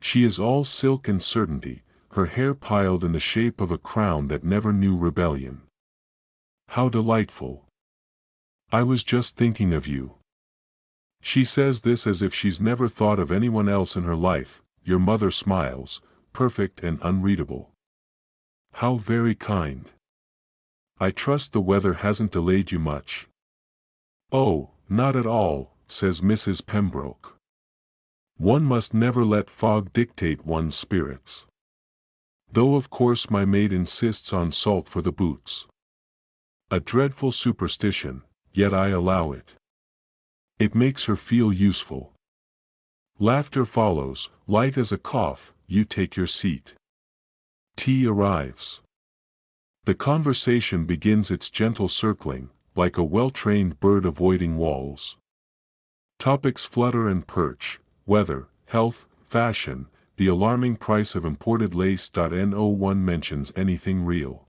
She is all silk and certainty, her hair piled in the shape of a crown that never knew rebellion. How delightful! I was just thinking of you. She says this as if she's never thought of anyone else in her life. Your mother smiles, perfect and unreadable. How very kind. I trust the weather hasn't delayed you much. Oh, not at all, says Mrs. Pembroke. One must never let fog dictate one's spirits. Though of course my maid insists on salt for the boots. A dreadful superstition, yet I allow it. It makes her feel useful. Laughter follows, light as a cough. You take your seat. Tea arrives. The conversation begins its gentle circling, like a well-trained bird avoiding walls. Topics flutter and perch: weather, health, fashion, the alarming price of imported lace. No one mentions anything real.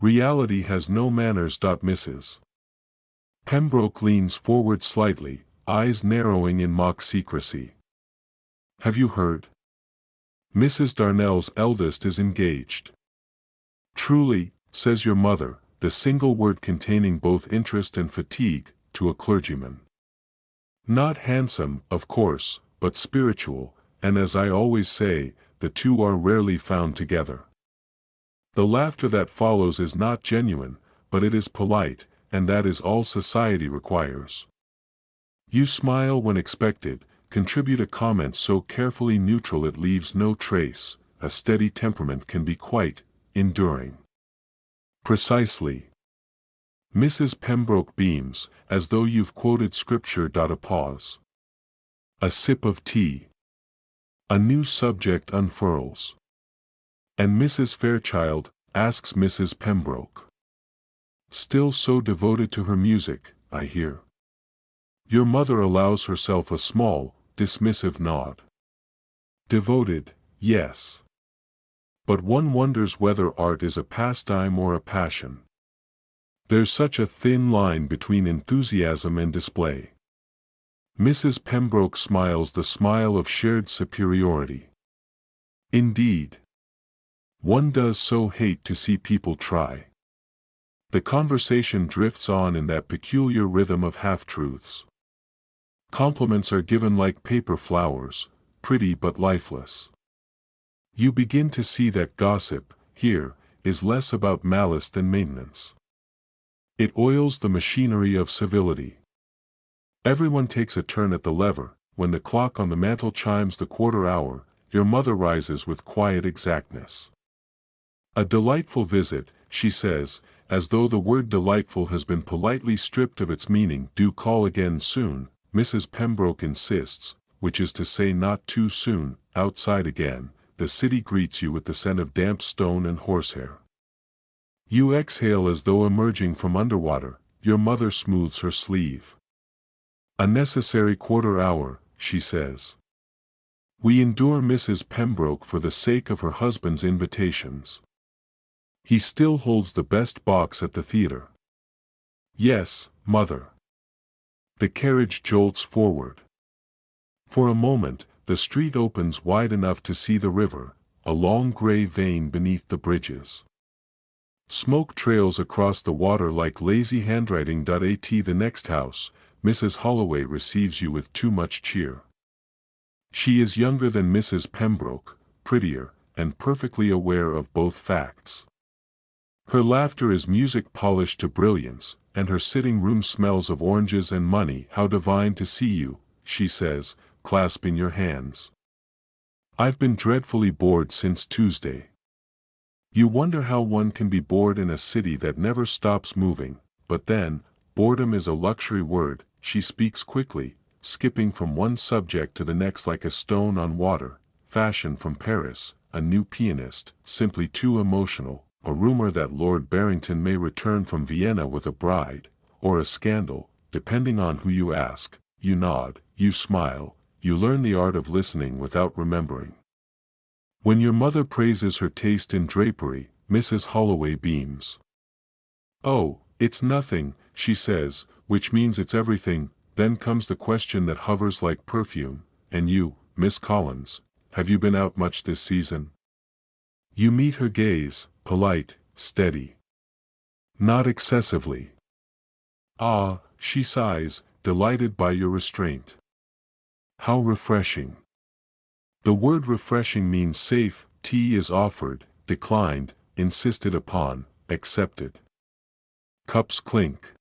Reality has no manners. Mrs. Pembroke leans forward slightly, eyes narrowing in mock secrecy. Have you heard? Mrs. Darnell's eldest is engaged. Truly, says your mother, the single word containing both interest and fatigue, to a clergyman. Not handsome, of course, but spiritual, and as I always say, the two are rarely found together. The laughter that follows is not genuine, but it is polite, and that is all society requires. You smile when expected, contribute a comment so carefully neutral it leaves no trace. A steady temperament can be quite enduring. Precisely. Mrs. Pembroke beams, as though you've quoted scripture. A pause. A sip of tea. A new subject unfurls. And Mrs. Fairchild, asks Mrs. Pembroke. Still so devoted to her music, I hear. Your mother allows herself a small, dismissive nod. Devoted, yes. But one wonders whether art is a pastime or a passion. There's such a thin line between enthusiasm and display. Mrs. Pembroke smiles the smile of shared superiority. Indeed. One does so hate to see people try. The conversation drifts on in that peculiar rhythm of half-truths. Compliments are given like paper flowers, pretty but lifeless. You begin to see that gossip, here, is less about malice than maintenance. It oils the machinery of civility. Everyone takes a turn at the lever. When the clock on the mantel chimes the quarter hour, your mother rises with quiet exactness. A delightful visit, she says, as though the word delightful has been politely stripped of its meaning. Do call again soon, Mrs. Pembroke insists, which is to say not too soon. Outside again, the city greets you with the scent of damp stone and horsehair. You exhale as though emerging from underwater. Your mother smooths her sleeve. A necessary quarter hour, she says. We endure Mrs. Pembroke for the sake of her husband's invitations. He still holds the best box at the theater. Yes, mother. The carriage jolts forward. For a moment, the street opens wide enough to see the river, a long gray vein beneath the bridges. Smoke trails across the water like lazy handwriting. The next house, Mrs. Holloway receives you with too much cheer. She is younger than Mrs. Pembroke, prettier, and perfectly aware of both facts. Her laughter is music polished to brilliance, and her sitting room smells of oranges and money. How divine to see you, she says, clasping your hands. I've been dreadfully bored since Tuesday. You wonder how one can be bored in a city that never stops moving, but then, boredom is a luxury word. She speaks quickly, skipping from one subject to the next like a stone on water. Fashion from Paris, a new pianist, simply too emotional, a rumor that Lord Barrington may return from Vienna with a bride, or a scandal, depending on who you ask. You nod, you smile, you learn the art of listening without remembering. When your mother praises her taste in drapery, Mrs. Holloway beams. "Oh, it's nothing," she says, which means it's everything. Then comes the question that hovers like perfume. "And you, Miss Collins, have you been out much this season?" You meet her gaze, polite, steady. "Not excessively." "Ah," she sighs, delighted by your restraint. "How refreshing." The word refreshing means safe. Tea is offered, declined, insisted upon, accepted. Cups clink.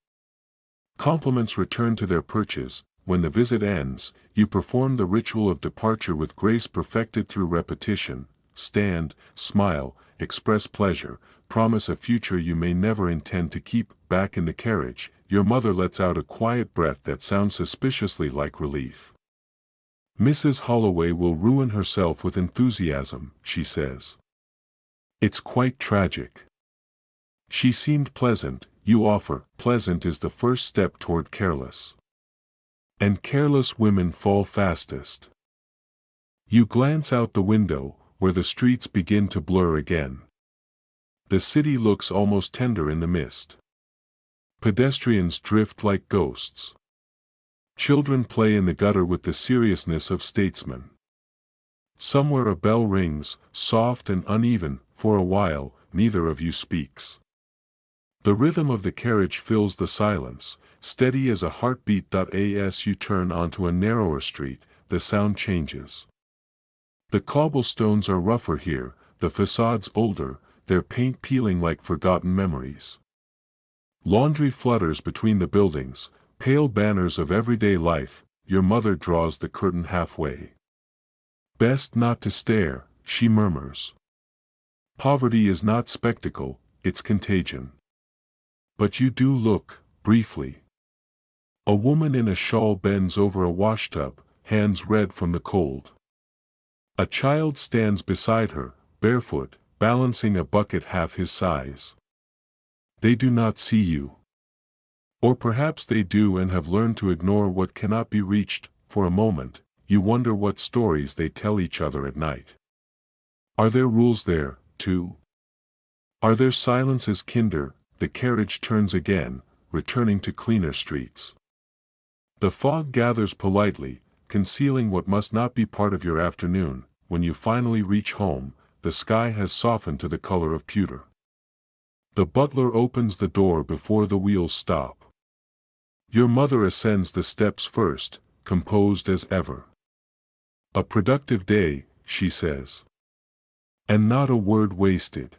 Compliments return to their perches. When the visit ends, you perform the ritual of departure with grace perfected through repetition. Stand, smile, express pleasure, promise a future you may never intend to keep. Back in the carriage, your mother lets out a quiet breath that sounds suspiciously like relief. "Mrs. Holloway will ruin herself with enthusiasm," she says. "It's quite tragic." She seemed pleasant, you offer. Pleasant is the first step toward careless. And careless women fall fastest. You glance out the window, where the streets begin to blur again. The city looks almost tender in the mist. Pedestrians drift like ghosts. Children play in the gutter with the seriousness of statesmen. Somewhere a bell rings, soft and uneven. For a while, neither of you speaks. The rhythm of the carriage fills the silence, steady as a heartbeat. As you turn onto a narrower street, the sound changes. The cobblestones are rougher here, the facades older, their paint peeling like forgotten memories. Laundry flutters between the buildings, pale banners of everyday life. Your mother draws the curtain halfway. "Best not to stare," she murmurs. Poverty is not spectacle, it's contagion. But you do look, briefly. A woman in a shawl bends over a washtub, hands red from the cold. A child stands beside her, barefoot, balancing a bucket half his size. They do not see you. Or perhaps they do and have learned to ignore what cannot be reached. For a moment, you wonder what stories they tell each other at night. Are there rules there, too? Are there silences kinder? The carriage turns again, returning to cleaner streets. The fog gathers politely, concealing what must not be part of your afternoon. When you finally reach home, the sky has softened to the color of pewter. The butler opens the door before the wheels stop. Your mother ascends the steps first, composed as ever. "A productive day," she says. And not a word wasted.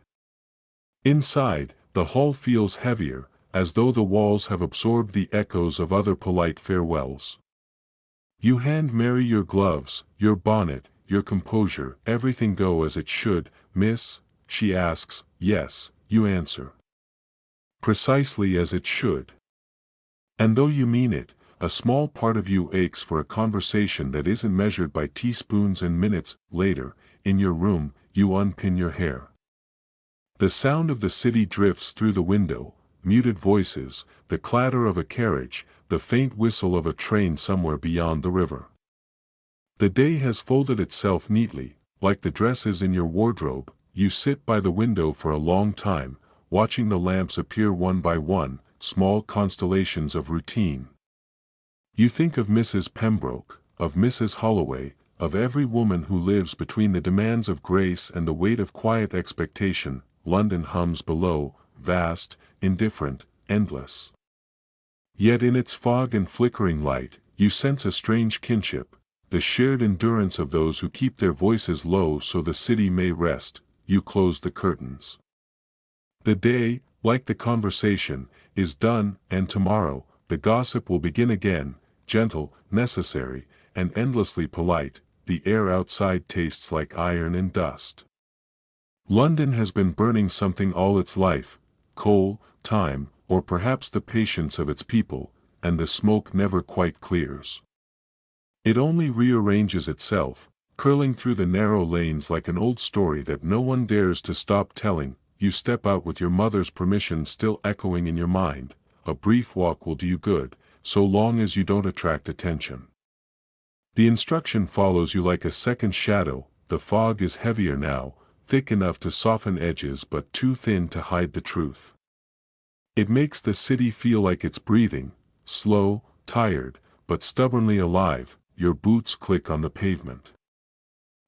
Inside, the hall feels heavier, as though the walls have absorbed the echoes of other polite farewells. You hand Mary your gloves, your bonnet, your composure. "Everything go as it should, miss?" she asks. "Yes," you answer. "Precisely as it should." And though you mean it, a small part of you aches for a conversation that isn't measured by teaspoons and minutes. Later, in your room, you unpin your hair. The sound of the city drifts through the window, muted voices, the clatter of a carriage, the faint whistle of a train somewhere beyond the river. The day has folded itself neatly, like the dresses in your wardrobe. You sit by the window for a long time, watching the lamps appear one by one, small constellations of routine. You think of Mrs. Pembroke, of Mrs. Holloway, of every woman who lives between the demands of grace and the weight of quiet expectation. London hums below, vast, indifferent, endless. Yet in its fog and flickering light, you sense a strange kinship, the shared endurance of those who keep their voices low so the city may rest. You close the curtains. The day, like the conversation, is done, and tomorrow, the gossip will begin again, gentle, necessary, and endlessly polite. The air outside tastes like iron and dust. London has been burning something all its life: coal, time, or perhaps the patience of its people, and the smoke never quite clears. It only rearranges itself, curling through the narrow lanes like an old story that no one dares to stop telling. You step out with your mother's permission still echoing in your mind. A brief walk will do you good, so long as you don't attract attention. The instruction follows you like a second shadow. The fog is heavier now, thick enough to soften edges but too thin to hide the truth. It makes the city feel like it's breathing, slow, tired, but stubbornly alive. Your boots click on the pavement.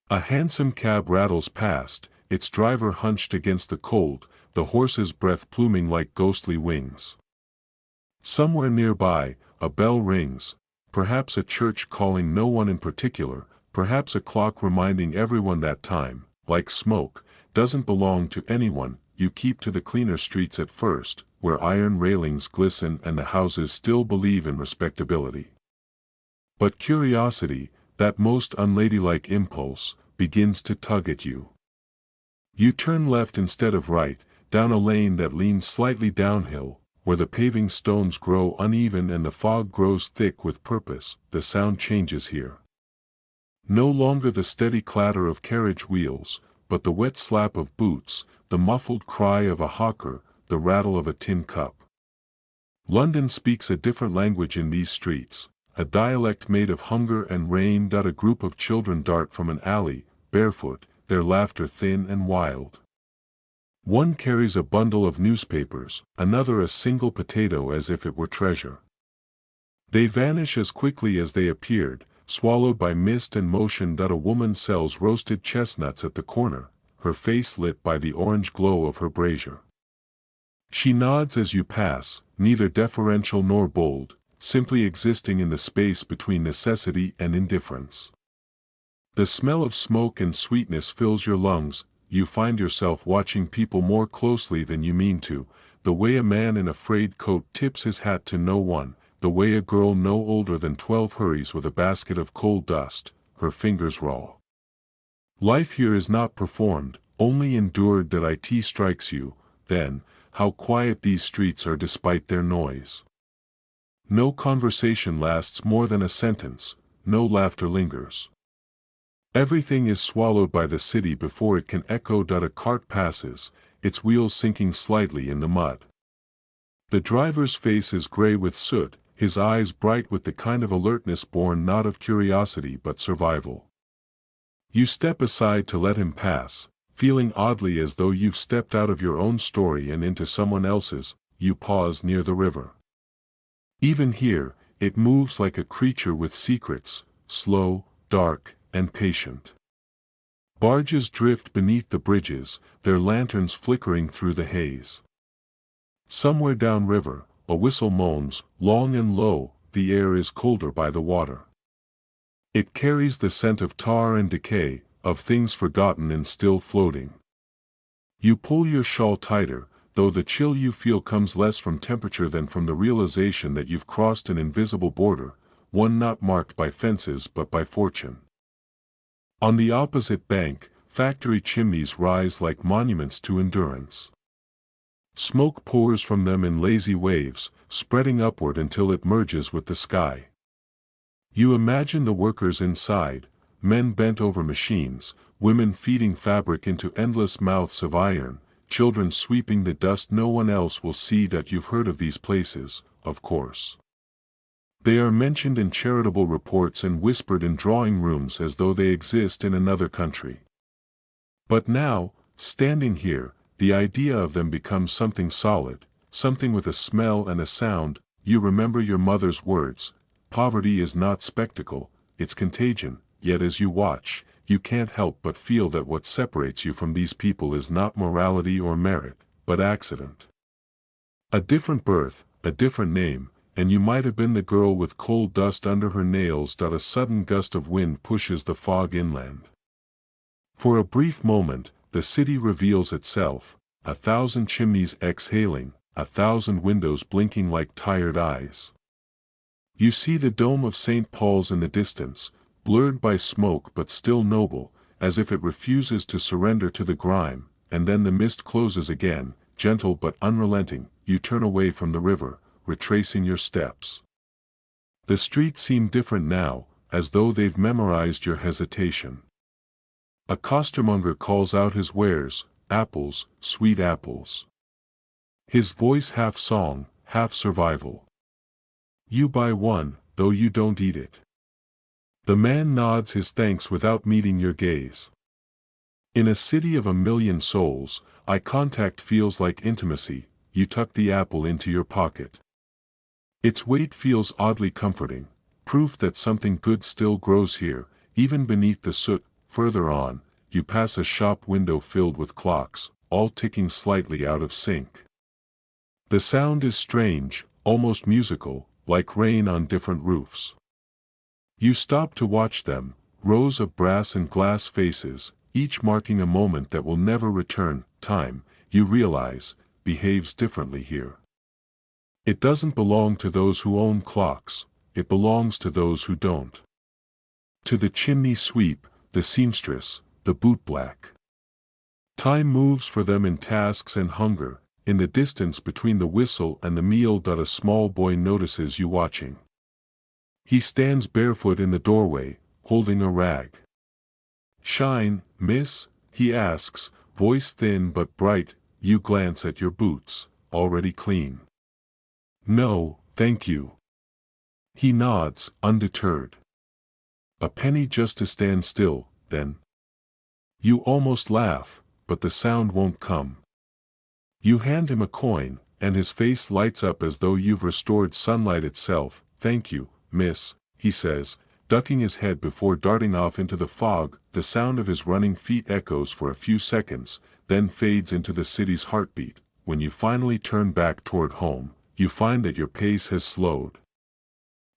A hansom cab rattles past, its driver hunched against the cold, the horse's breath pluming like ghostly wings. Somewhere nearby, a bell rings, perhaps a church calling no one in particular, perhaps a clock reminding everyone that time, like smoke, doesn't belong to anyone. You keep to the cleaner streets at first, where iron railings glisten and the houses still believe in respectability. But curiosity, that most unladylike impulse, begins to tug at you. You turn left instead of right, down a lane that leans slightly downhill, where the paving stones grow uneven and the fog grows thick with purpose. The sound changes here. No longer the steady clatter of carriage wheels, but the wet slap of boots, the muffled cry of a hawker, the rattle of a tin cup. London speaks a different language in these streets, a dialect made of hunger and rain. A group of children dart from an alley, barefoot, their laughter thin and wild. One carries a bundle of newspapers, another a single potato as if it were treasure. They vanish as quickly as they appeared, swallowed by mist and motion. A woman sells roasted chestnuts at the corner, her face lit by the orange glow of her brazier. She nods as you pass, neither deferential nor bold, simply existing in the space between necessity and indifference. The smell of smoke and sweetness fills your lungs. You find yourself watching people more closely than you mean to, the way a man in a frayed coat tips his hat to no one, the way a girl no older than 12 hurries with a basket of coal dust, her fingers raw. Life here is not performed, only endured. It strikes you, then, how quiet these streets are despite their noise. No conversation lasts more than a sentence, no laughter lingers. Everything is swallowed by the city before it can echo. A cart passes, its wheels sinking slightly in the mud. The driver's face is gray with soot, his eyes bright with the kind of alertness born not of curiosity but survival. You step aside to let him pass, feeling oddly as though you've stepped out of your own story and into someone else's. You pause near the river. Even here, it moves like a creature with secrets, slow, dark, and patient. Barges drift beneath the bridges, their lanterns flickering through the haze. Somewhere downriver, a whistle moans, long and low. The air is colder by the water. It carries the scent of tar and decay, of things forgotten and still floating. You pull your shawl tighter, though the chill you feel comes less from temperature than from the realization that you've crossed an invisible border, one not marked by fences but by fortune. On the opposite bank, factory chimneys rise like monuments to endurance. Smoke pours from them in lazy waves, spreading upward until it merges with the sky. You imagine the workers inside, men bent over machines, women feeding fabric into endless mouths of iron, children sweeping the dust. No one else will see that. You've heard of these places, of course. They are mentioned in charitable reports and whispered in drawing rooms as though they exist in another country. But now, standing here, the idea of them becomes something solid, something with a smell and a sound. You remember your mother's words: poverty is not spectacle, it's contagion. Yet as you watch, you can't help but feel that what separates you from these people is not morality or merit, but accident. A different birth, a different name, and you might have been the girl with coal dust under her nails. A sudden gust of wind pushes the fog inland. For a brief moment, the city reveals itself, 1,000 chimneys exhaling, 1,000 windows blinking like tired eyes. You see the dome of St. Paul's in the distance, blurred by smoke but still noble, as if it refuses to surrender to the grime, and then the mist closes again, gentle but unrelenting. You turn away from the river, retracing your steps. The streets seem different now, as though they've memorized your hesitation. A costermonger calls out his wares, apples, sweet apples. His voice half song, half survival. You buy one, though you don't eat it. The man nods his thanks without meeting your gaze. In a city of 1,000,000 souls, eye contact feels like intimacy. You tuck the apple into your pocket. Its weight feels oddly comforting, proof that something good still grows here, even beneath the soot. Further on, you pass a shop window filled with clocks, all ticking slightly out of sync. The sound is strange, almost musical, like rain on different roofs. You stop to watch them, rows of brass and glass faces, each marking a moment that will never return. Time, you realize, behaves differently here. It doesn't belong to those who own clocks, it belongs to those who don't. To the chimney sweep, the seamstress, the bootblack. Time moves for them in tasks and hunger. In the distance between the whistle and the meal. A small boy notices you watching. He stands barefoot in the doorway, holding a rag. "Shine, miss?" he asks, voice thin but bright. You glance at your boots, already clean. "No, thank you." He nods, undeterred. "A penny just to stand still, then." You almost laugh, but the sound won't come. You hand him a coin, and his face lights up as though you've restored sunlight itself. "Thank you, miss," he says, ducking his head before darting off into the fog. The sound of his running feet echoes for a few seconds, then fades into the city's heartbeat. When you finally turn back toward home, you find that your pace has slowed.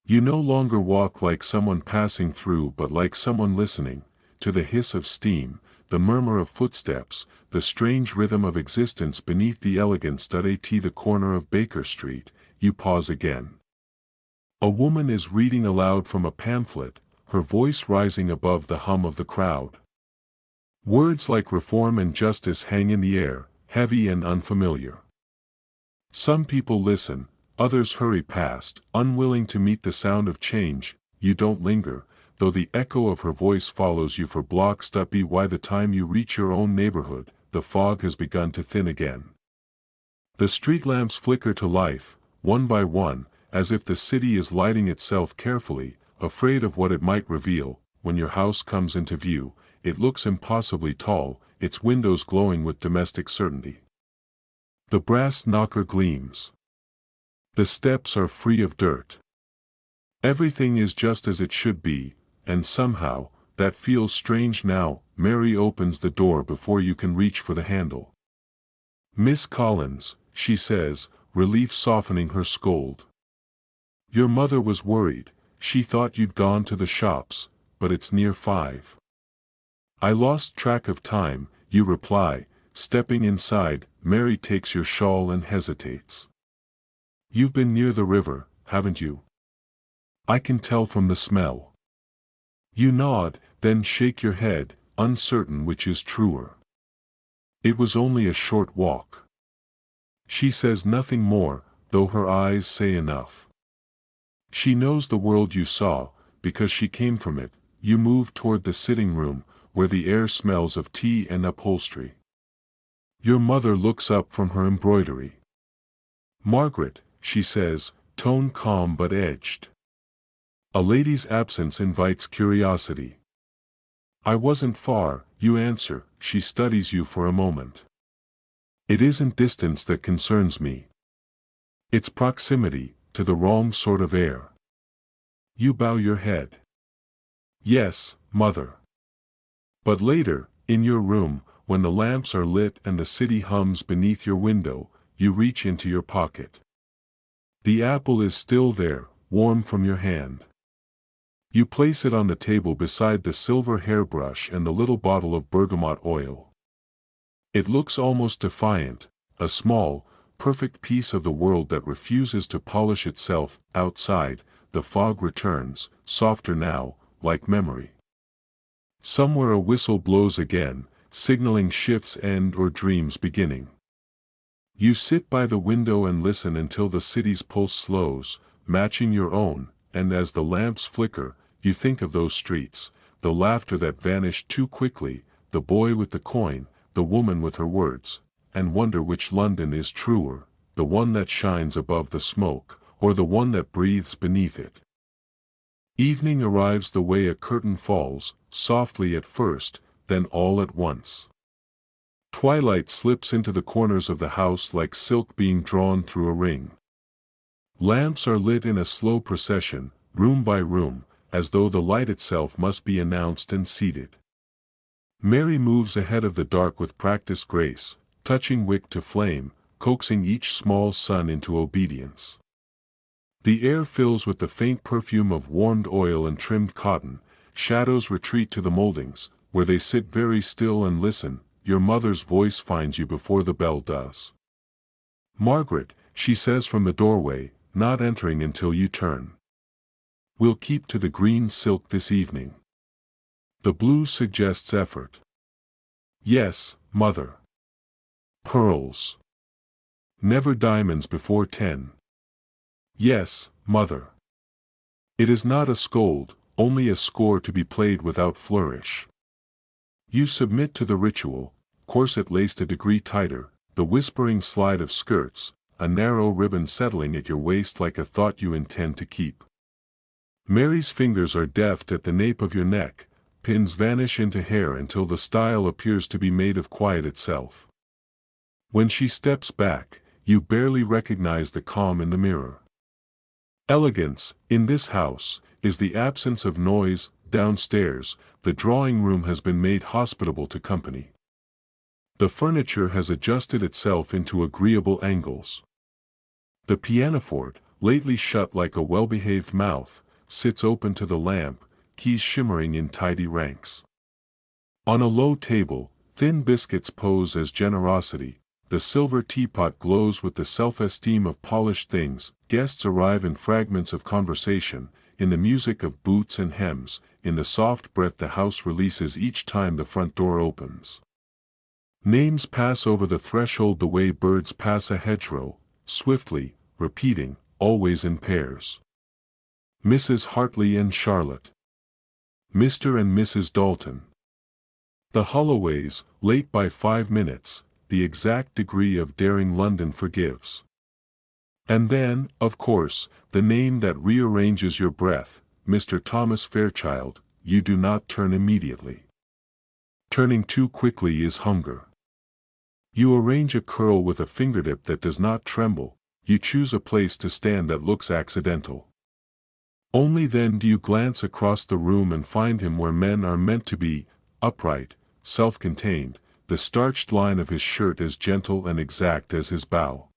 You no longer walk like someone passing through but like someone listening, to the hiss of steam, the murmur of footsteps, the strange rhythm of existence beneath the elegance. At the corner of Baker Street, you pause again. A woman is reading aloud from a pamphlet, her voice rising above the hum of the crowd. Words like reform and justice hang in the air, heavy and unfamiliar. Some people listen, others hurry past, unwilling to meet the sound of change. You don't linger, though the echo of her voice follows you for blocks. By the time you reach your own neighborhood, the fog has begun to thin again. The street lamps flicker to life, one by one, as if the city is lighting itself carefully, afraid of what it might reveal. When your house comes into view, it looks impossibly tall, its windows glowing with domestic certainty. The brass knocker gleams. The steps are free of dirt. Everything is just as it should be, and somehow, that feels strange now. Mary opens the door before you can reach for the handle. "Miss Collins," she says, relief softening her scold. "Your mother was worried, she thought you'd gone to the shops, but it's near 5. "I lost track of time," you reply, stepping inside. Mary takes your shawl and hesitates. "You've been near the river, haven't you? I can tell from the smell." You nod, then shake your head, uncertain which is truer. "It was only a short walk." She says nothing more, though her eyes say enough. She knows the world you saw, because she came from it. You move toward the sitting room, where the air smells of tea and upholstery. Your mother looks up from her embroidery. "Margaret," she says, tone calm but edged. A lady's absence invites curiosity. "I wasn't far," you answer. She studies you for a moment. "It isn't distance that concerns me. It's proximity, to the wrong sort of air." You bow your head. "Yes, mother." But later, in your room, when the lamps are lit and the city hums beneath your window, you reach into your pocket. The apple is still there, warm from your hand. You place it on the table beside the silver hairbrush and the little bottle of bergamot oil. It looks almost defiant, a small, perfect piece of the world that refuses to polish itself. Outside, the fog returns, softer now, like memory. Somewhere a whistle blows again, signaling shift's end or dream's beginning. You sit by the window and listen until the city's pulse slows, matching your own, and as the lamps flicker, you think of those streets, the laughter that vanished too quickly, the boy with the coin, the woman with her words, and wonder which London is truer, the one that shines above the smoke, or the one that breathes beneath it. Evening arrives the way a curtain falls, softly at first, then all at once. Twilight slips into the corners of the house like silk being drawn through a ring. Lamps are lit in a slow procession, room by room, as though the light itself must be announced and seated. Mary moves ahead of the dark with practiced grace, touching wick to flame, coaxing each small son into obedience. The air fills with the faint perfume of warmed oil and trimmed cotton. Shadows retreat to the moldings, where they sit very still and listen. Your mother's voice finds you before the bell does. "Margaret," she says from the doorway, not entering until you turn. "We'll keep to the green silk this evening." The blue suggests effort. "Yes, mother." "Pearls." "Never diamonds before 10. "Yes, mother." It is not a scold, only a score to be played without flourish. You submit to the ritual, corset laced a degree tighter, the whispering slide of skirts, a narrow ribbon settling at your waist like a thought you intend to keep. Mary's fingers are deft at the nape of your neck, pins vanish into hair until the style appears to be made of quiet itself. When she steps back, you barely recognize the calm in the mirror. Elegance, in this house, is the absence of noise. Downstairs, the drawing room has been made hospitable to company. The furniture has adjusted itself into agreeable angles. The pianoforte, lately shut like a well-behaved mouth, sits open to the lamp, keys shimmering in tidy ranks. On a low table, thin biscuits pose as generosity, the silver teapot glows with the self-esteem of polished things. Guests arrive in fragments of conversation, in the music of boots and hems, in the soft breath the house releases each time the front door opens. Names pass over the threshold the way birds pass a hedgerow, swiftly, repeating, always in pairs. Mrs. Hartley and Charlotte. Mr. and Mrs. Dalton. The Holloways, late by 5 minutes, the exact degree of daring London forgives. And then, of course, the name that rearranges your breath, Mr. Thomas Fairchild. You do not turn immediately. Turning too quickly is hunger. You arrange a curl with a fingertip that does not tremble, you choose a place to stand that looks accidental. Only then do you glance across the room and find him where men are meant to be, upright, self-contained, the starched line of his shirt as gentle and exact as his bow.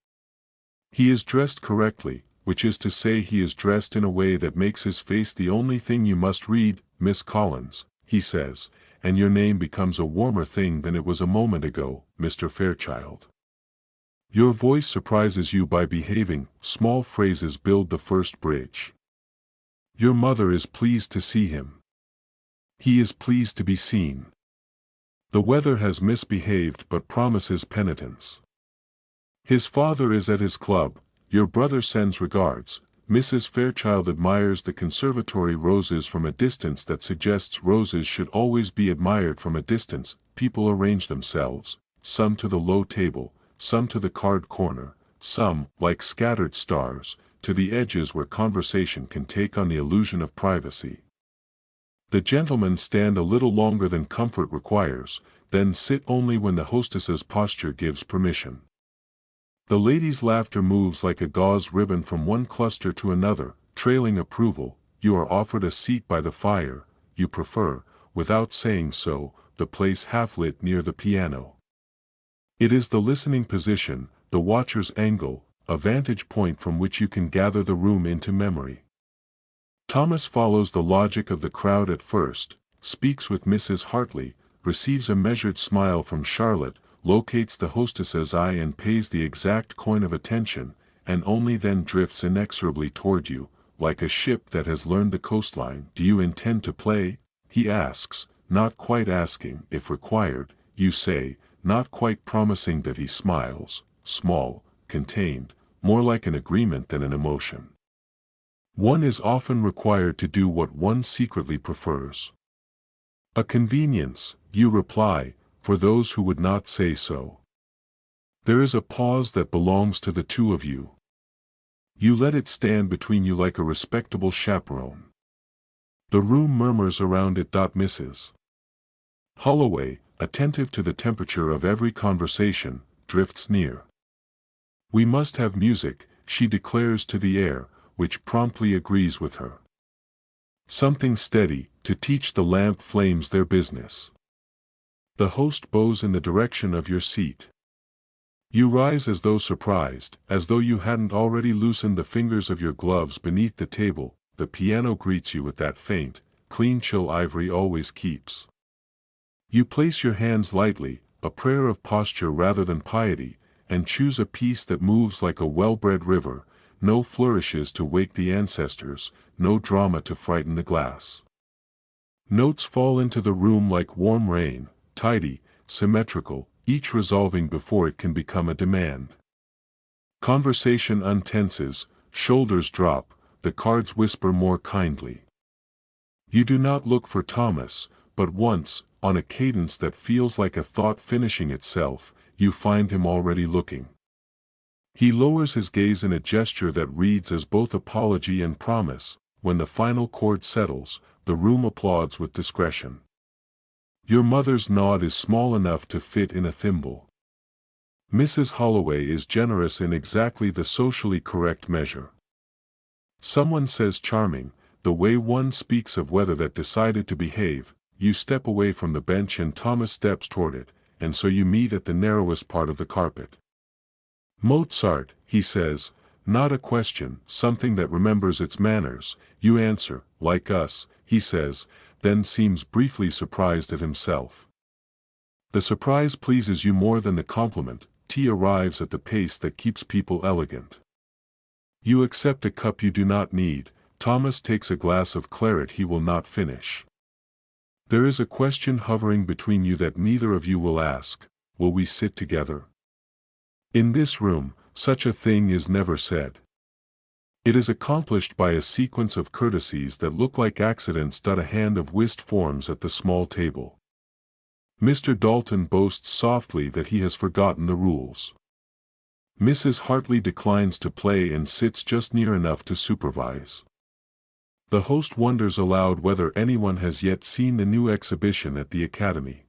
He is dressed correctly, which is to say he is dressed in a way that makes his face the only thing you must read. "Miss Collins," he says, and your name becomes a warmer thing than it was a moment ago, "Mr. Fairchild." Your voice surprises you by behaving. Small phrases build the first bridge. Your mother is pleased to see him. He is pleased to be seen. The weather has misbehaved but promises penitence. His father is at his club. Your brother sends regards. Mrs. Fairchild admires the conservatory roses from a distance that suggests roses should always be admired from a distance. People arrange themselves, some to the low table, some to the card corner, some, like scattered stars, to the edges where conversation can take on the illusion of privacy. The gentlemen stand a little longer than comfort requires, then sit only when the hostess's posture gives permission. The ladies' laughter moves like a gauze ribbon from one cluster to another, trailing approval. You are offered a seat by the fire. You prefer, without saying so, the place half lit near the piano. It is the listening position, the watcher's angle, a vantage point from which you can gather the room into memory. Thomas follows the logic of the crowd at first, speaks with Mrs. Hartley, receives a measured smile from Charlotte, locates the hostess's eye and pays the exact coin of attention, and only then drifts inexorably toward you, like a ship that has learned the coastline. "Do you intend to play?" he asks, not quite asking if required, you say, not quite promising that he smiles, small, contained, more like an agreement than an emotion. One is often required to do what one secretly prefers. A convenience, you reply, for those who would not say so. There is a pause that belongs to the two of you. You let it stand between you like a respectable chaperone. The room murmurs around it. Mrs. Holloway, attentive to the temperature of every conversation, drifts near. "We must have music," she declares to the air, which promptly agrees with her. "Something steady, to teach the lamp flames their business." The host bows in the direction of your seat. You rise as though surprised, as though you hadn't already loosened the fingers of your gloves beneath the table. The piano greets you with that faint, clean chill ivory always keeps. You place your hands lightly, a prayer of posture rather than piety, and choose a piece that moves like a well-bred river, no flourishes to wake the ancestors, no drama to frighten the glass. Notes fall into the room like warm rain, tidy, symmetrical, each resolving before it can become a demand. Conversation untenses, shoulders drop, the cards whisper more kindly. You do not look for Thomas, but once, on a cadence that feels like a thought finishing itself, you find him already looking. He lowers his gaze in a gesture that reads as both apology and promise. When the final chord settles, the room applauds with discretion. Your mother's nod is small enough to fit in a thimble. Mrs. Holloway is generous in exactly the socially correct measure. Someone says charming, the way one speaks of weather that decided to behave. You step away from the bench and Thomas steps toward it, and so you meet at the narrowest part of the carpet. "Mozart," he says, not a question, something that remembers its manners. You answer, "Like us," he says, then seems briefly surprised at himself. The surprise pleases you more than the compliment. Tea arrives at the pace that keeps people elegant. You accept a cup you do not need. Thomas takes a glass of claret he will not finish. There is a question hovering between you that neither of you will ask: will we sit together? In this room, such a thing is never said. It is accomplished by a sequence of courtesies that look like accidents. A hand of whist forms at the small table. Mr. Dalton boasts softly that he has forgotten the rules. Mrs. Hartley declines to play and sits just near enough to supervise. The host wonders aloud whether anyone has yet seen the new exhibition at the Academy.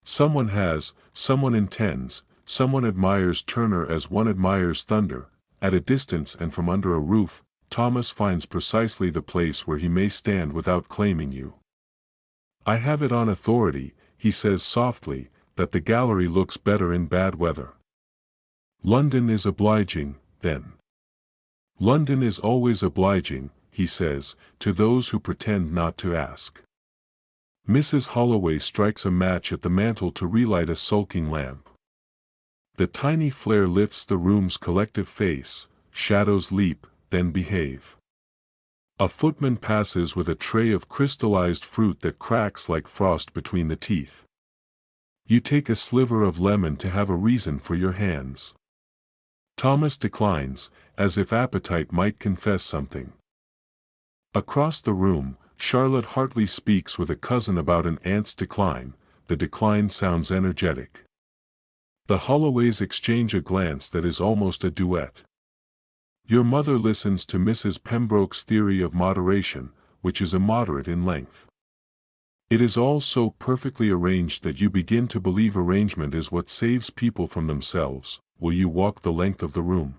Someone has, someone intends, someone admires Turner as one admires thunder. At a distance and from under a roof, Thomas finds precisely the place where he may stand without claiming you. "I have it on authority," he says softly, "that the gallery looks better in bad weather." "London is obliging, then." "London is always obliging," he says, "to those who pretend not to ask." Mrs. Holloway strikes a match at the mantel to relight a sulking lamp. The tiny flare lifts the room's collective face. Shadows leap, then behave. A footman passes with a tray of crystallized fruit that cracks like frost between the teeth. You take a sliver of lemon to have a reason for your hands. Thomas declines, as if appetite might confess something. Across the room, Charlotte Hartley speaks with a cousin about an aunt's decline. The decline sounds energetic. The Holloways exchange a glance that is almost a duet. Your mother listens to Mrs. Pembroke's theory of moderation, which is immoderate in length. It is all so perfectly arranged that you begin to believe arrangement is what saves people from themselves. Will you walk the length of the room?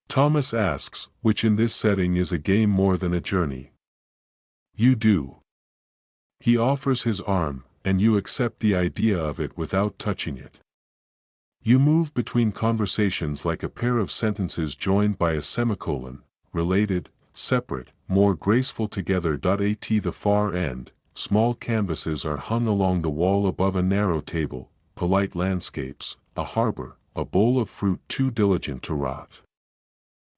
Thomas asks, which in this setting is a game more than a journey. You do. He offers his arm, and you accept the idea of it without touching it. You move between conversations like a pair of sentences joined by a semicolon, related, separate, more graceful together. At the far end, small canvases are hung along the wall above a narrow table, polite landscapes, a harbor, a bowl of fruit too diligent to rot.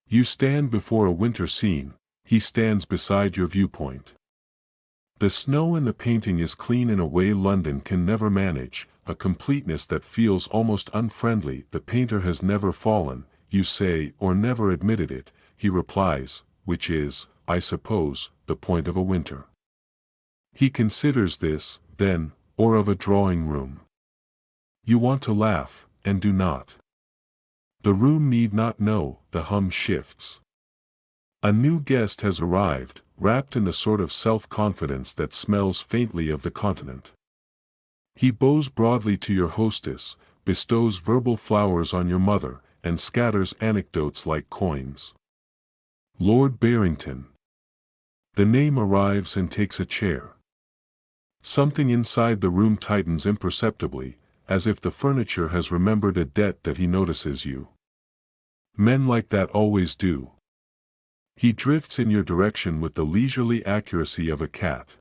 You stand before a winter scene, he stands beside your viewpoint. The snow in the painting is clean in a way London can never manage, a completeness that feels almost unfriendly. The painter has never fallen, you say, or never admitted it, he replies, which is, I suppose, the point of a winter. He considers this, then, or of a drawing room. You want to laugh, and do not. The room need not know, the hum shifts. A new guest has arrived, wrapped in the sort of self-confidence that smells faintly of the continent. He bows broadly to your hostess, bestows verbal flowers on your mother, and scatters anecdotes like coins. Lord Barrington. The name arrives and takes a chair. Something inside the room tightens imperceptibly, as if the furniture has remembered a debt that he notices you. Men like that always do. He drifts in your direction with the leisurely accuracy of a cat.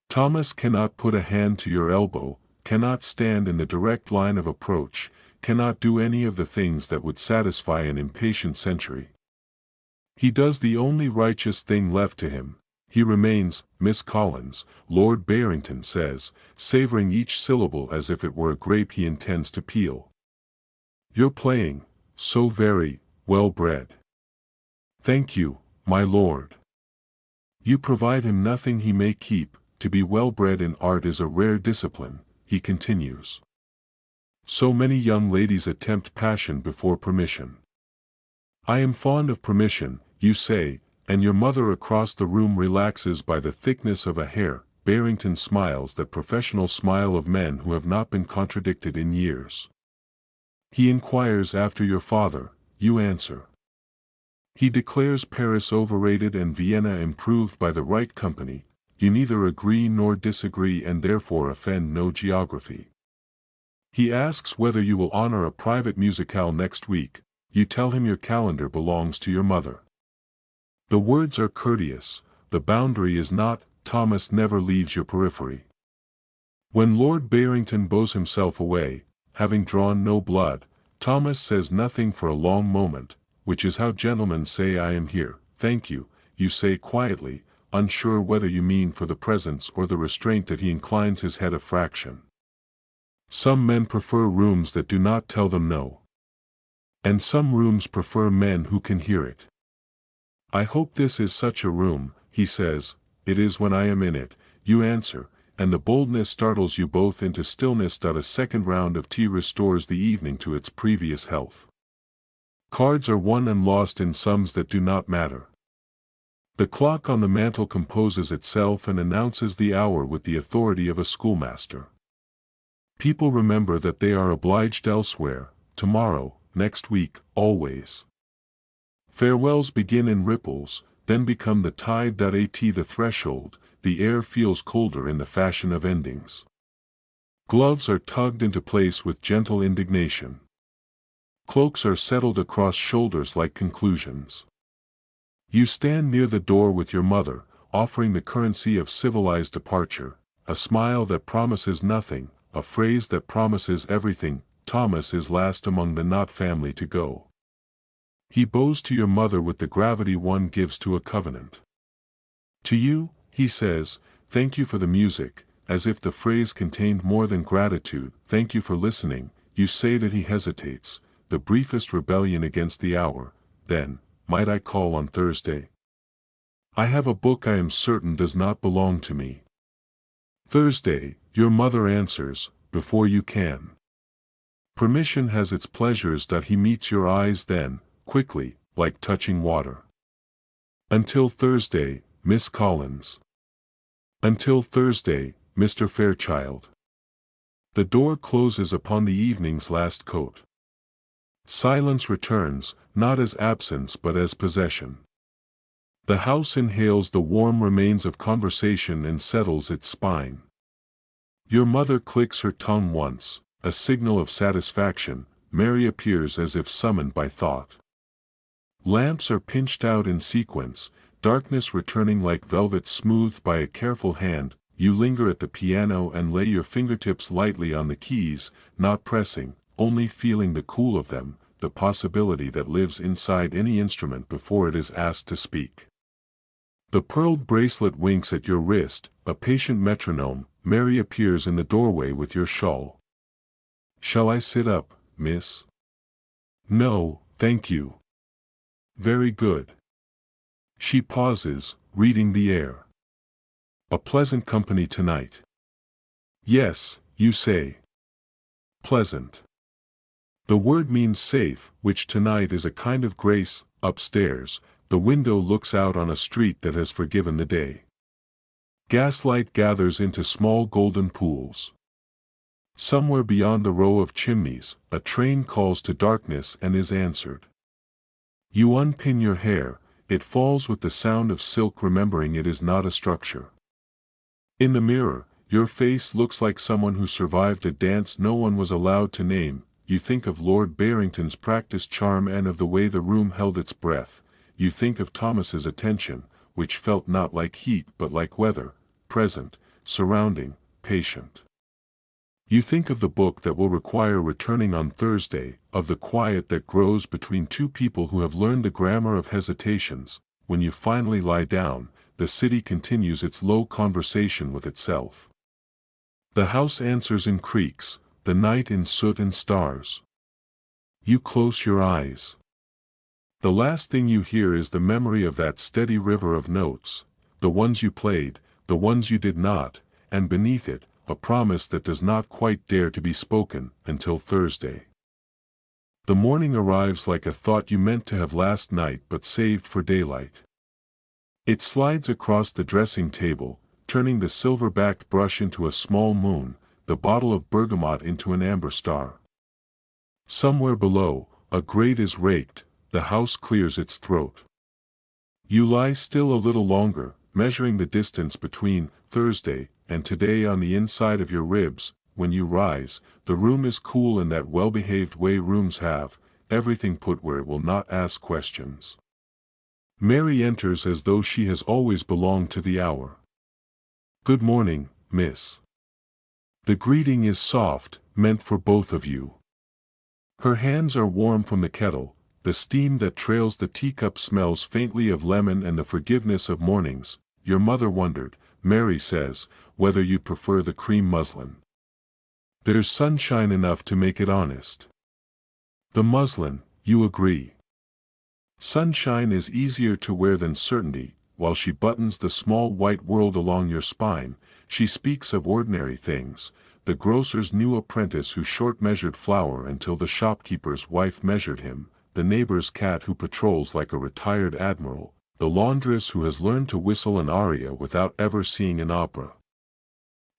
Thomas cannot put a hand to your elbow, cannot stand in the direct line of approach, cannot do any of the things that would satisfy an impatient century. He does the only righteous thing left to him. He remains, Miss Collins, Lord Barrington says, savoring each syllable as if it were a grape he intends to peel. You're playing, so very, well bred. Thank you, my lord. You provide him nothing he may keep. To be well-bred in art is a rare discipline, he continues. So many young ladies attempt passion before permission. I am fond of permission, you say, and your mother across the room relaxes by the thickness of a hair. Barrington smiles that professional smile of men who have not been contradicted in years. He inquires after your father, you answer. He declares Paris overrated and Vienna improved by the right company. You neither agree nor disagree and therefore offend no geography. He asks whether you will honor a private musicale next week. You tell him your calendar belongs to your mother. The words are courteous, the boundary is not. Thomas never leaves your periphery. When Lord Barrington bows himself away, having drawn no blood, Thomas says nothing for a long moment, which is how gentlemen say I am here, thank you, you say quietly, unsure whether you mean for the presence or the restraint that he inclines his head a fraction. Some men prefer rooms that do not tell them no. And some rooms prefer men who can hear it. I hope this is such a room, he says. It is when I am in it, you answer, and the boldness startles you both into stillness. A second round of tea restores the evening to its previous health. Cards are won and lost in sums that do not matter. The clock on the mantel composes itself and announces the hour with the authority of a schoolmaster. People remember that they are obliged elsewhere, tomorrow, next week, always. Farewells begin in ripples, then become the tide. At the threshold, the air feels colder in the fashion of endings. Gloves are tugged into place with gentle indignation. Cloaks are settled across shoulders like conclusions. You stand near the door with your mother, offering the currency of civilized departure, a smile that promises nothing, a phrase that promises everything. Thomas is last among the not family to go. He bows to your mother with the gravity one gives to a covenant. To you, he says, thank you for the music, as if the phrase contained more than gratitude. Thank you for listening. You say that he hesitates, the briefest rebellion against the hour. Then, might I call on Thursday? I have a book I am certain does not belong to me. Thursday, your mother answers, before you can. Permission has its pleasures. He meets your eyes then, quickly, like touching water. Until Thursday, Miss Collins. Until Thursday, Mr. Fairchild. The door closes upon the evening's last coat. Silence returns, not as absence but as possession. The house inhales the warm remains of conversation and settles its spine. Your mother clicks her tongue once, a signal of satisfaction, Mary appears as if summoned by thought. Lamps are pinched out in sequence, darkness returning like velvet smoothed by a careful hand. You linger at the piano and lay your fingertips lightly on the keys, not pressing, only feeling the cool of them, the possibility that lives inside any instrument before it is asked to speak. The pearled bracelet winks at your wrist, a patient metronome. Mary appears in the doorway with your shawl. "Shall I sit up, miss?" "No, thank you." "Very good." She pauses, reading the air. "A pleasant company tonight." "Yes, you say. Pleasant." The word means safe, which tonight is a kind of grace. Upstairs, the window looks out on a street that has forgiven the day. Gaslight gathers into small golden pools. Somewhere beyond the row of chimneys, a train calls to darkness and is answered. You unpin your hair, it falls with the sound of silk, remembering it is not a structure. In the mirror, your face looks like someone who survived a dance no one was allowed to name. You think of Lord Barrington's practiced charm and of the way the room held its breath. You think of Thomas's attention, which felt not like heat but like weather, present, surrounding, patient. You think of the book that will require returning on Thursday, of the quiet that grows between two people who have learned the grammar of hesitations. When you finally lie down, the city continues its low conversation with itself. The house answers in creaks, the night in soot and stars. You close your eyes. The last thing you hear is the memory of that steady river of notes, the ones you played, the ones you did not, and beneath it, a promise that does not quite dare to be spoken until Thursday. The morning arrives like a thought you meant to have last night but saved for daylight. It slides across the dressing table, turning the silver-backed brush into a small moon, the bottle of bergamot into an amber star. Somewhere below, a grate is raked, the house clears its throat. You lie still a little longer, measuring the distance between Thursday and today on the inside of your ribs. When you rise, the room is cool in that well-behaved way rooms have, everything put where it will not ask questions. Mary enters as though she has always belonged to the hour. "Good morning, miss." The greeting is soft, meant for both of you. Her hands are warm from the kettle, the steam that trails the teacup smells faintly of lemon and the forgiveness of mornings. Your mother wondered, Mary says, whether you prefer the cream muslin. There's sunshine enough to make it honest. The muslin, you agree. Sunshine is easier to wear than certainty. While she buttons the small white world along your spine, she speaks of ordinary things, the grocer's new apprentice who short-measured flour until the shopkeeper's wife measured him, the neighbor's cat who patrols like a retired admiral, the laundress who has learned to whistle an aria without ever seeing an opera.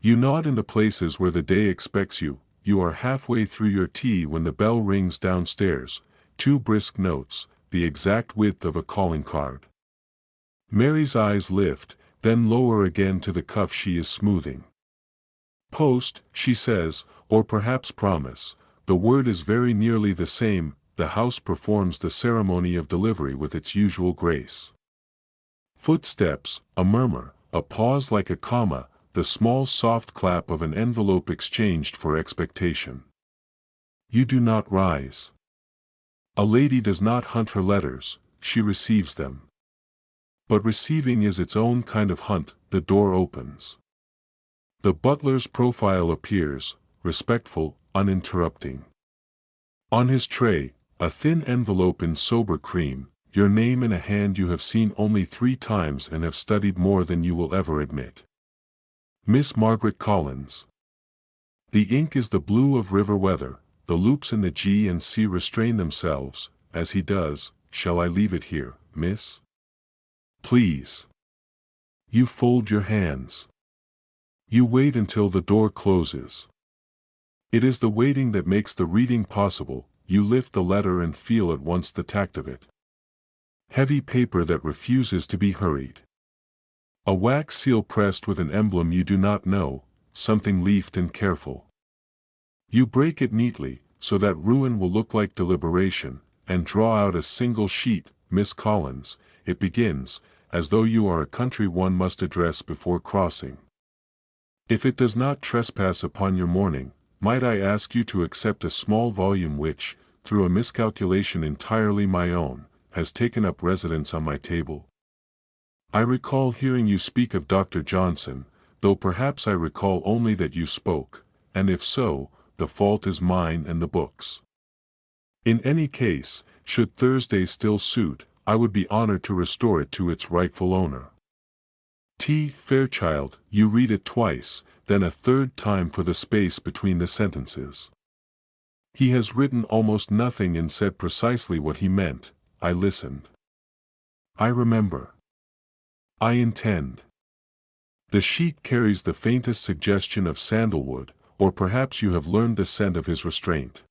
You nod in the places where the day expects you. You are halfway through your tea when the bell rings downstairs, 2 brisk notes, the exact width of a calling card. Mary's eyes lift, then lower again to the cuff she is smoothing. Post, she says, or perhaps promise. The word is very nearly the same. The house performs the ceremony of delivery with its usual grace. Footsteps, a murmur, a pause like a comma, the small soft clap of an envelope exchanged for expectation. You do not rise. A lady does not hunt her letters, she receives them. But receiving is its own kind of hunt. The door opens. The butler's profile appears, respectful, uninterrupting. On his tray, a thin envelope in sober cream, your name in a hand you have seen only 3 times and have studied more than you will ever admit. Miss Margaret Collins. The ink is the blue of river weather, the loops in the G and C restrain themselves, as he does. Shall I leave it here, miss? Please. You fold your hands. You wait until the door closes. It is the waiting that makes the reading possible. You lift the letter and feel at once the tact of it. Heavy paper that refuses to be hurried. A wax seal pressed with an emblem you do not know, something leafed and careful. You break it neatly, so that ruin will look like deliberation, and draw out a single sheet. Miss Collins, it begins, as though you are a country one must address before crossing. If it does not trespass upon your morning, might I ask you to accept a small volume which, through a miscalculation entirely my own, has taken up residence on my table? I recall hearing you speak of Dr. Johnson, though perhaps I recall only that you spoke, and if so, the fault is mine and the book's. In any case, should Thursday still suit, I would be honored to restore it to its rightful owner. T. Fairchild, you read it twice, then a third time for the space between the sentences. He has written almost nothing and said precisely what he meant. I listened. I remember. I intend. The sheet carries the faintest suggestion of sandalwood, or perhaps you have learned the scent of his restraint.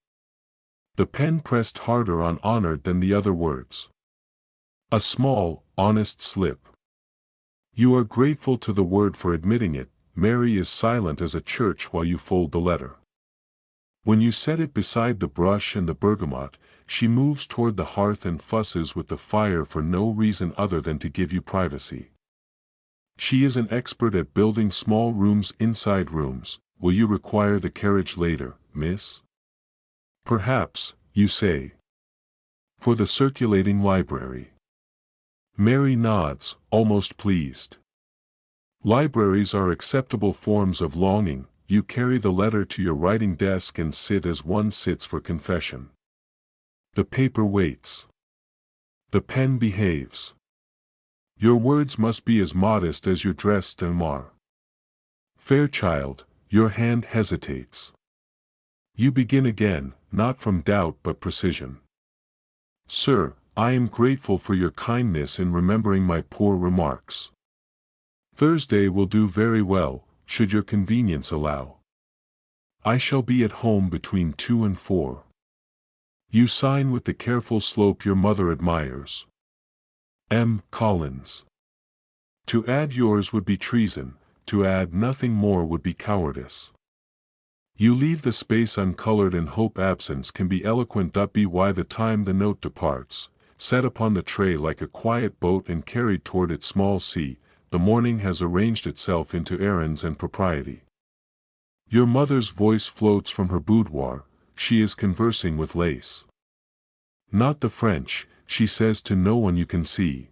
The pen pressed harder on honored than the other words. A small, honest slip. You are grateful to the word for admitting it. Mary is silent as a church while you fold the letter. When you set it beside the brush and the bergamot, she moves toward the hearth and fusses with the fire for no reason other than to give you privacy. She is an expert at building small rooms inside rooms. Will you require the carriage later, miss? Perhaps, you say. For the circulating library. Mary nods, almost pleased. Libraries are acceptable forms of longing. You carry the letter to your writing desk and sit as one sits for confession. The paper waits. The pen behaves. Your words must be as modest as your dress demeure. Fairchild, your hand hesitates. You begin again, not from doubt but precision. Sir, I am grateful for your kindness in remembering my poor remarks. Thursday will do very well, should your convenience allow. I shall be at home between 2 and 4. You sign with the careful slope your mother admires. M. Collins. To add yours would be treason, to add nothing more would be cowardice. You leave the space uncolored and hope absence can be eloquent. By the time the note departs, set upon the tray like a quiet boat and carried toward its small sea, the morning has arranged itself into errands and propriety. Your mother's voice floats from her boudoir, she is conversing with lace. Not the French, she says to no one you can see.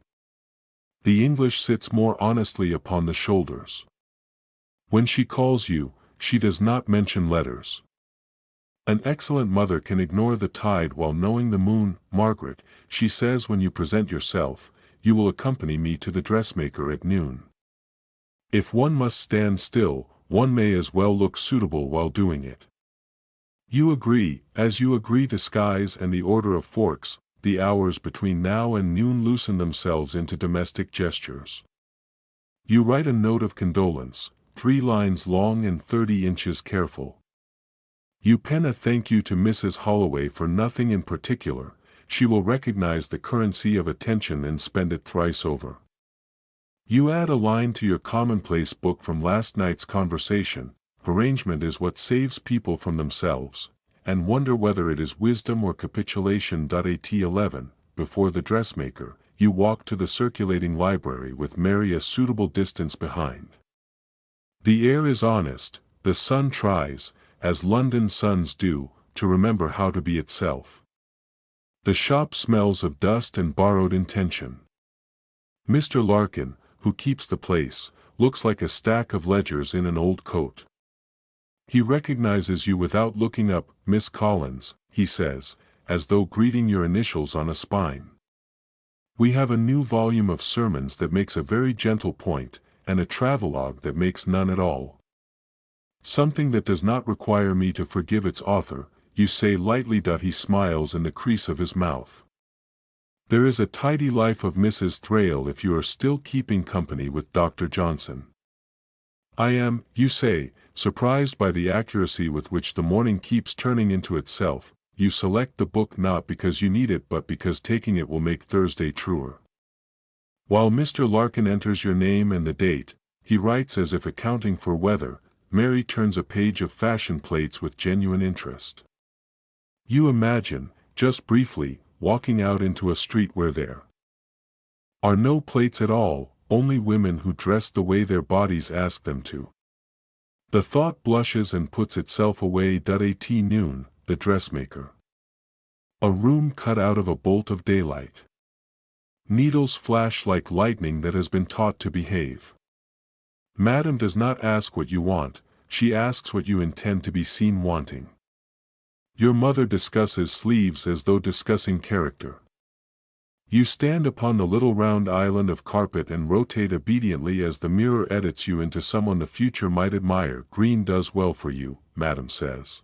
The English sits more honestly upon the shoulders. When she calls you, she does not mention letters. An excellent mother can ignore the tide while knowing the moon. Margaret, she says when you present yourself, you will accompany me to the dressmaker at noon. If one must stand still, one may as well look suitable while doing it. You agree, as you agree to skies and the order of forks. The hours between now and noon loosen themselves into domestic gestures. You write a note of condolence, 3 lines long and 30 inches careful. You pen a thank you to Mrs. Holloway for nothing in particular. She will recognize the currency of attention and spend it thrice over. You add a line to your commonplace book from last night's conversation. Arrangement is what saves people from themselves, and wonder whether it is wisdom or capitulation. At 11, before the dressmaker, you walk to the circulating library with Mary a suitable distance behind. The air is honest, the sun tries, as London suns do, to remember how to be itself. The shop smells of dust and borrowed intention. Mr. Larkin, who keeps the place, looks like a stack of ledgers in an old coat. He recognizes you without looking up. Miss Collins, he says, as though greeting your initials on a spine. We have a new volume of sermons that makes a very gentle point, and a travelogue that makes none at all. Something that does not require me to forgive its author, you say lightly. He smiles in the crease of his mouth. There is a tidy life of Mrs. Thrale if you are still keeping company with Dr. Johnson. I am, you say, surprised by the accuracy with which the morning keeps turning into itself. You select the book not because you need it but because taking it will make Thursday truer. While Mr. Larkin enters your name and the date, he writes as if accounting for weather. Mary turns a page of fashion plates with genuine interest. You imagine, just briefly, walking out into a street where there are no plates at all, only women who dress the way their bodies ask them to. The thought blushes and puts itself away. At noon, the dressmaker. A room cut out of a bolt of daylight. Needles flash like lightning that has been taught to behave. Madam does not ask what you want, she asks what you intend to be seen wanting. Your mother discusses sleeves as though discussing character. You stand upon the little round island of carpet and rotate obediently as the mirror edits you into someone the future might admire. Green does well for you, Madam says.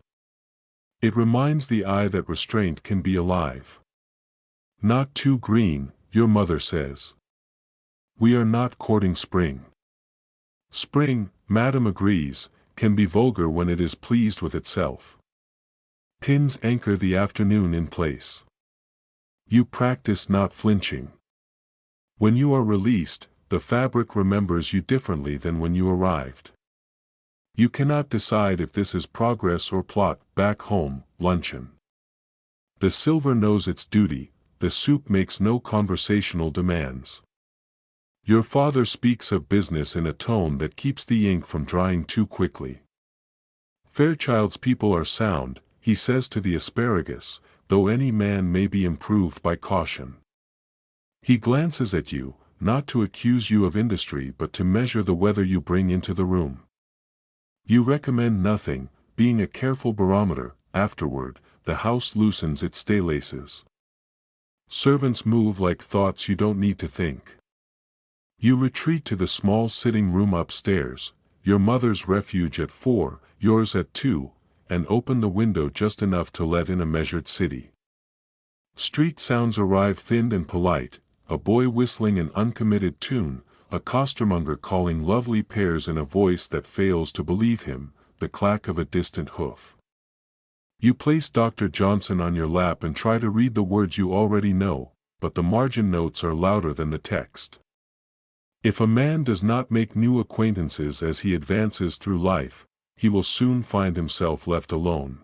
It reminds the eye that restraint can be alive. Not too green, your mother says. We are not courting spring. Spring, Madam agrees, can be vulgar when it is pleased with itself. Pins anchor the afternoon in place. You practice not flinching. When you are released, the fabric remembers you differently than when you arrived. You cannot decide if this is progress or plot. Back home, luncheon. The silver knows its duty, the soup makes no conversational demands. Your father speaks of business in a tone that keeps the ink from drying too quickly. Fairchild's people are sound, he says to the asparagus, though any man may be improved by caution. He glances at you, not to accuse you of industry but to measure the weather you bring into the room. You recommend nothing, being a careful barometer. Afterward, the house loosens its staylaces. Servants move like thoughts you don't need to think. You retreat to the small sitting room upstairs, your mother's refuge at 4, yours at 2, and open the window just enough to let in a measured city. Street sounds arrive thinned and polite, a boy whistling an uncommitted tune, a costermonger calling lovely pears in a voice that fails to believe him, the clack of a distant hoof. You place Dr. Johnson on your lap and try to read the words you already know, but the margin notes are louder than the text. If a man does not make new acquaintances as he advances through life, he will soon find himself left alone.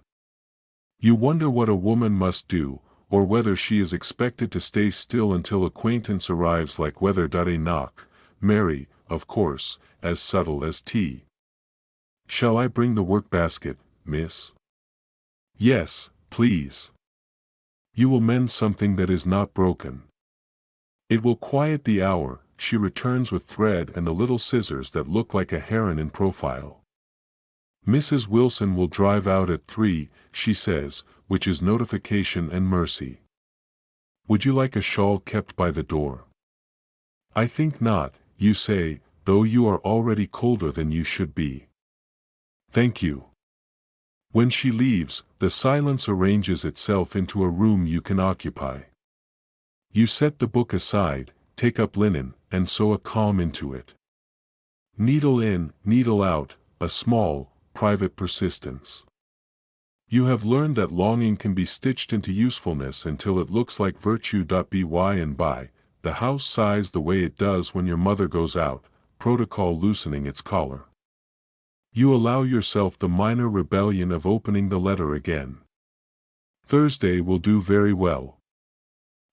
You wonder what a woman must do, or whether she is expected to stay still until acquaintance arrives like weather. A knock, Mary, of course, as subtle as tea. Shall I bring the work-basket, miss? Yes, please. You will mend something that is not broken. It will quiet the hour. She returns with thread and the little scissors that look like a heron in profile. Mrs. Wilson will drive out at 3, she says, which is notification and mercy. Would you like a shawl kept by the door? I think not, you say, though you are already colder than you should be. Thank you. When she leaves, the silence arranges itself into a room you can occupy. You set the book aside, take up linen, and sew a calm into it. Needle in, needle out, a small, private persistence. You have learned that longing can be stitched into usefulness until it looks like virtue. By and by, the house sighs the way it does when your mother goes out, protocol loosening its collar. You allow yourself the minor rebellion of opening the letter again. Thursday will do very well.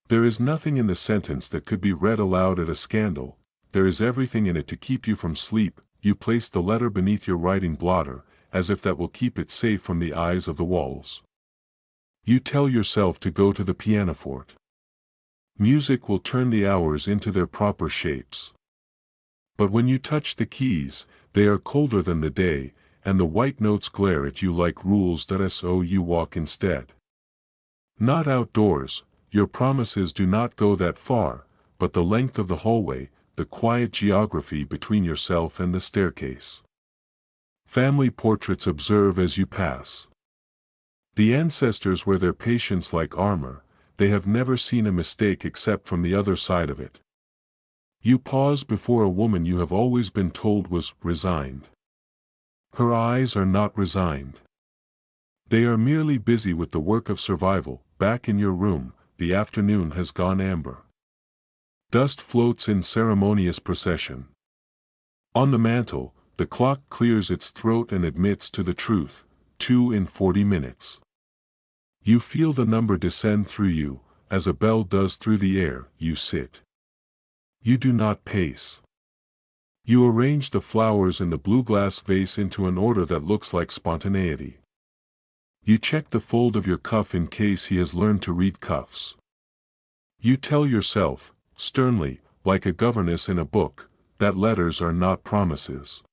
There is nothing in the sentence that could be read aloud at a scandal, there is everything in it to keep you from sleep. You place the letter beneath your writing blotter, as if that will keep it safe from the eyes of the walls. You tell yourself to go to the pianoforte. Music will turn the hours into their proper shapes. But when you touch the keys, they are colder than the day, and the white notes glare at you like rules. So you walk instead. Not outdoors, your promises do not go that far, but the length of the hallway, the quiet geography between yourself and the staircase. Family portraits observe as you pass. The ancestors wear their patience like armor, they have never seen a mistake except from the other side of it. You pause before a woman you have always been told was resigned. Her eyes are not resigned. They are merely busy with the work of survival. Back in your room, the afternoon has gone amber. Dust floats in ceremonious procession. On the mantel, the clock clears its throat and admits to the truth, 2 in 40 minutes. You feel the number descend through you, as a bell does through the air. You sit. You do not pace. You arrange the flowers in the blue glass vase into an order that looks like spontaneity. You check the fold of your cuff in case he has learned to read cuffs. You tell yourself, sternly, like a governess in a book, that letters are not promises.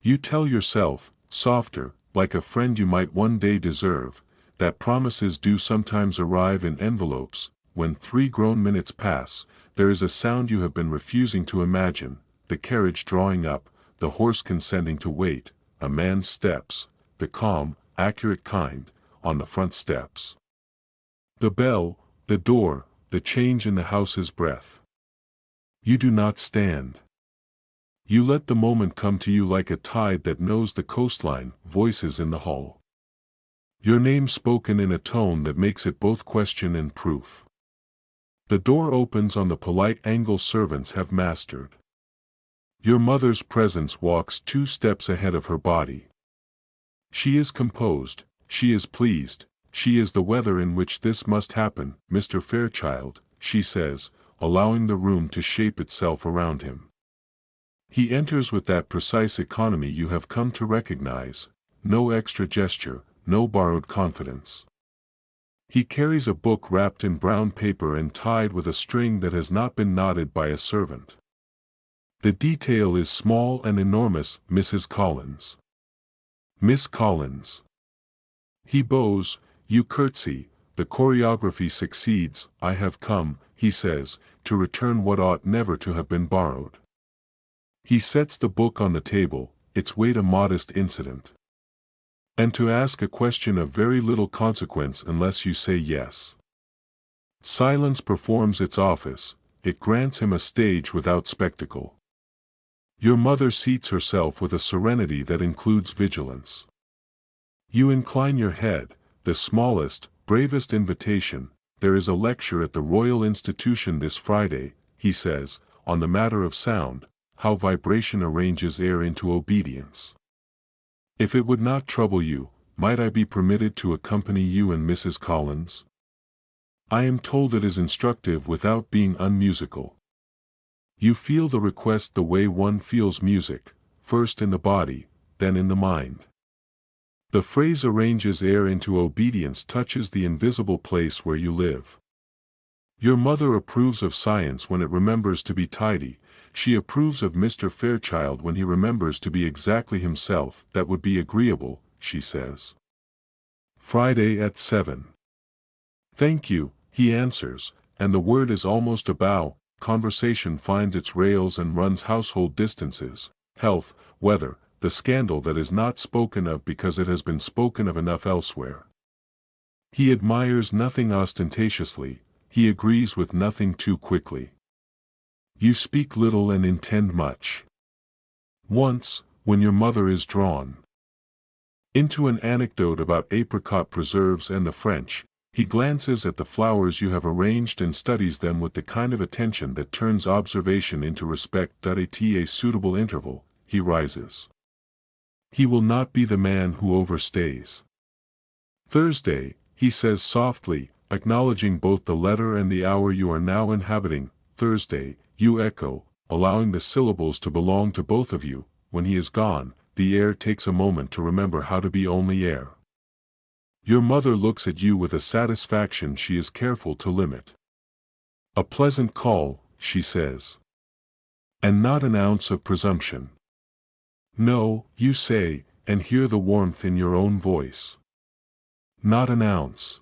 You tell yourself, softer, like a friend you might one day deserve, that promises do sometimes arrive in envelopes. When 3 grown minutes pass, there is a sound you have been refusing to imagine, the carriage drawing up, the horse consenting to wait, a man's steps, the calm, accurate kind, on the front steps. The bell, the door, the change in the house's breath. You do not stand. You let the moment come to you like a tide that knows the coastline. Voices in the hall. Your name spoken in a tone that makes it both question and proof. The door opens on the polite angle servants have mastered. Your mother's presence walks 2 steps ahead of her body. She is composed, she is pleased, she is the weather in which this must happen. Mr. Fairchild, she says, allowing the room to shape itself around him. He enters with that precise economy you have come to recognize, no extra gesture, no borrowed confidence. He carries a book wrapped in brown paper and tied with a string that has not been knotted by a servant. The detail is small and enormous. Mrs. Collins. Miss Collins. He bows, you curtsy, the choreography succeeds. I have come, he says, to return what ought never to have been borrowed. He sets the book on the table, its weight a modest incident. And to ask a question of very little consequence unless you say yes. Silence performs its office, it grants him a stage without spectacle. Your mother seats herself with a serenity that includes vigilance. You incline your head, the smallest, bravest invitation. There is a lecture at the Royal Institution this Friday, he says, on the matter of sound, how vibration arranges air into obedience. If it would not trouble you, might I be permitted to accompany you and Mrs. Collins? I am told it is instructive without being unmusical. You feel the request the way one feels music, first in the body, then in the mind. The phrase arranges air into obedience touches the invisible place where you live. Your mother approves of science when it remembers to be tidy. She approves of Mr. Fairchild when he remembers to be exactly himself. That would be agreeable, she says. Friday at 7. Thank you, he answers, and the word is almost a bow. Conversation finds its rails and runs household distances, health, weather, the scandal that is not spoken of because it has been spoken of enough elsewhere. He admires nothing ostentatiously, he agrees with nothing too quickly. You speak little and intend much. Once, when your mother is drawn into an anecdote about apricot preserves and the French, he glances at the flowers you have arranged and studies them with the kind of attention that turns observation into respect. At a suitable interval, he rises. He will not be the man who overstays. Thursday, he says softly, acknowledging both the letter and the hour you are now inhabiting. Thursday, you echo, allowing the syllables to belong to both of you. When he is gone, the air takes a moment to remember how to be only air. Your mother looks at you with a satisfaction she is careful to limit. A pleasant call, she says. And not an ounce of presumption. No, you say, and hear the warmth in your own voice. Not an ounce.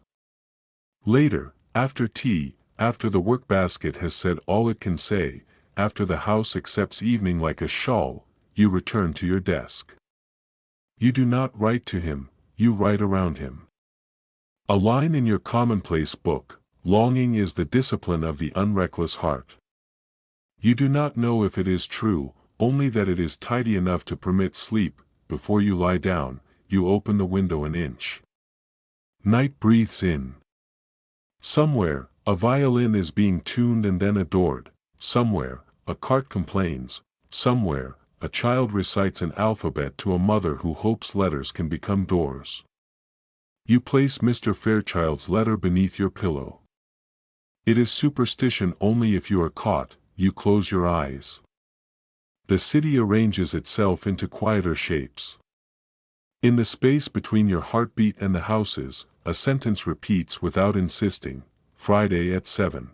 Later, after tea, after the work-basket has said all it can say, after the house accepts evening like a shawl, you return to your desk. You do not write to him, you write around him. A line in your commonplace book, longing is the discipline of the unreckless heart. You do not know if it is true, only that it is tidy enough to permit sleep. Before you lie down, you open the window an inch. Night breathes in. Somewhere, a violin is being tuned and then adored. Somewhere, a cart complains. Somewhere, a child recites an alphabet to a mother who hopes letters can become doors. You place Mr. Fairchild's letter beneath your pillow. It is superstition only if you are caught, you close your eyes. The city arranges itself into quieter shapes. In the space between your heartbeat and the houses, a sentence repeats without insisting, Friday at 7.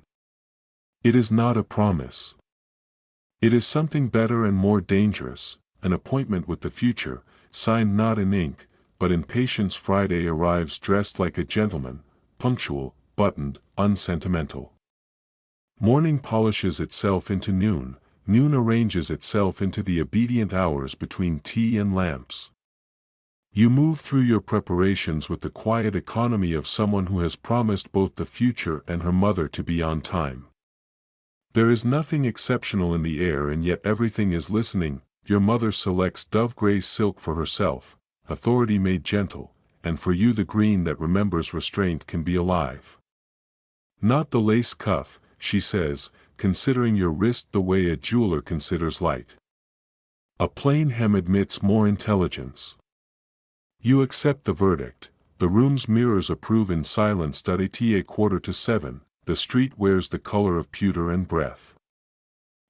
It is not a promise. It is something better and more dangerous, an appointment with the future, signed not in ink, but in patience. Friday arrives dressed like a gentleman, punctual, buttoned, unsentimental. Morning polishes itself into noon, noon arranges itself into the obedient hours between tea and lamps. You move through your preparations with the quiet economy of someone who has promised both the future and her mother to be on time. There is nothing exceptional in the air and yet everything is listening. Your mother selects dove-gray silk for herself, authority made gentle, and for you the green that remembers restraint can be alive. Not the lace cuff, she says, considering your wrist the way a jeweler considers light. A plain hem admits more intelligence. You accept the verdict. The room's mirrors approve in silence. At 7:15, the street wears the color of pewter and breath.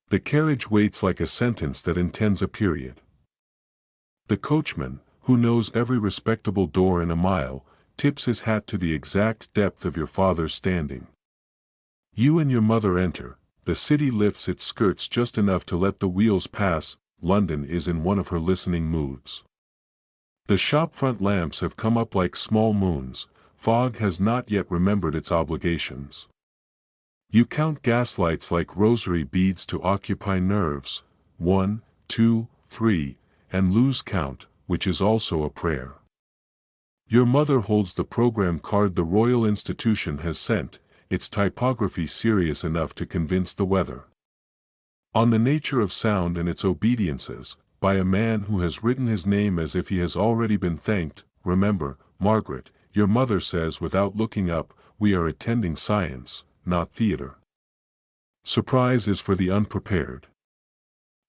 The carriage waits like a sentence that intends a period. The coachman, who knows every respectable door in a mile, tips his hat to the exact depth of your father's standing. You and your mother enter. The city lifts its skirts just enough to let the wheels pass. London is in one of her listening moods. The shop front lamps have come up like small moons. Fog has not yet remembered its obligations. You count gaslights like rosary beads to occupy nerves, 1, 2, 3, and lose count, which is also a prayer. Your mother holds the program card the Royal Institution has sent, its typography serious enough to convince the weather. On the nature of sound and its obediences, by a man who has written his name as if he has already been thanked. Remember, Margaret, your mother says without looking up, we are attending science, not theater. Surprise is for the unprepared.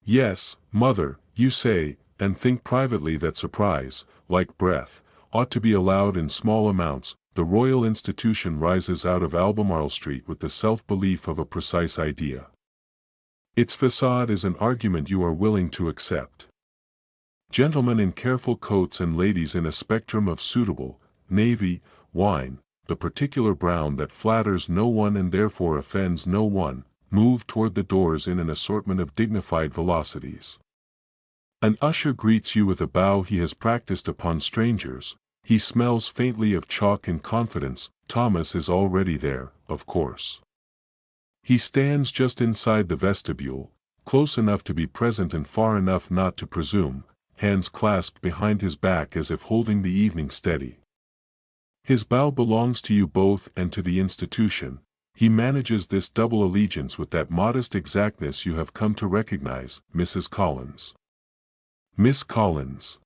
Yes, mother, you say, and think privately that surprise, like breath, ought to be allowed in small amounts. The Royal Institution rises out of Albemarle Street with the self-belief of a precise idea. Its facade is an argument you are willing to accept. Gentlemen in careful coats and ladies in a spectrum of suitable, navy, wine, the particular brown that flatters no one and therefore offends no one, move toward the doors in an assortment of dignified velocities. An usher greets you with a bow he has practiced upon strangers. He smells faintly of chalk and confidence. Thomas is already there, of course. He stands just inside the vestibule, close enough to be present and far enough not to presume, hands clasped behind his back as if holding the evening steady. His bow belongs to you both and to the institution. He manages this double allegiance with that modest exactness you have come to recognize, Mrs. Collins. Miss Collins.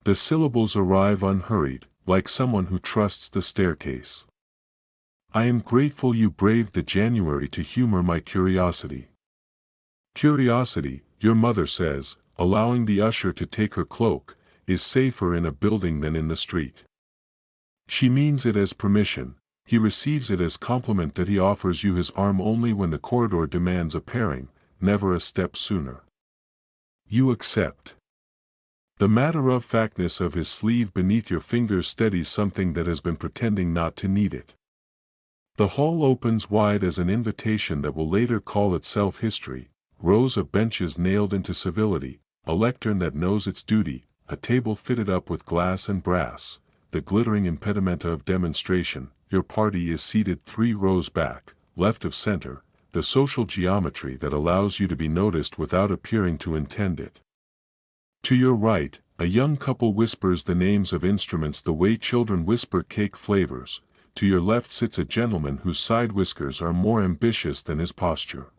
The syllables arrive unhurried, like someone who trusts the staircase. I am grateful you braved the January to humor my curiosity. Curiosity, your mother says, allowing the usher to take her cloak, is safer in a building than in the street. She means it as permission. He receives it as compliment that he offers you his arm only when the corridor demands a pairing, never a step sooner. You accept. The matter-of-factness of his sleeve beneath your fingers steadies something that has been pretending not to need it. The hall opens wide as an invitation that will later call itself history, rows of benches nailed into civility, a lectern that knows its duty, a table fitted up with glass and brass, the glittering impedimenta of demonstration. Your party is seated 3 rows back, left of center, the social geometry that allows you to be noticed without appearing to intend it. To your right, a young couple whispers the names of instruments the way children whisper cake flavors. To your left sits a gentleman whose side whiskers are more ambitious than his posture.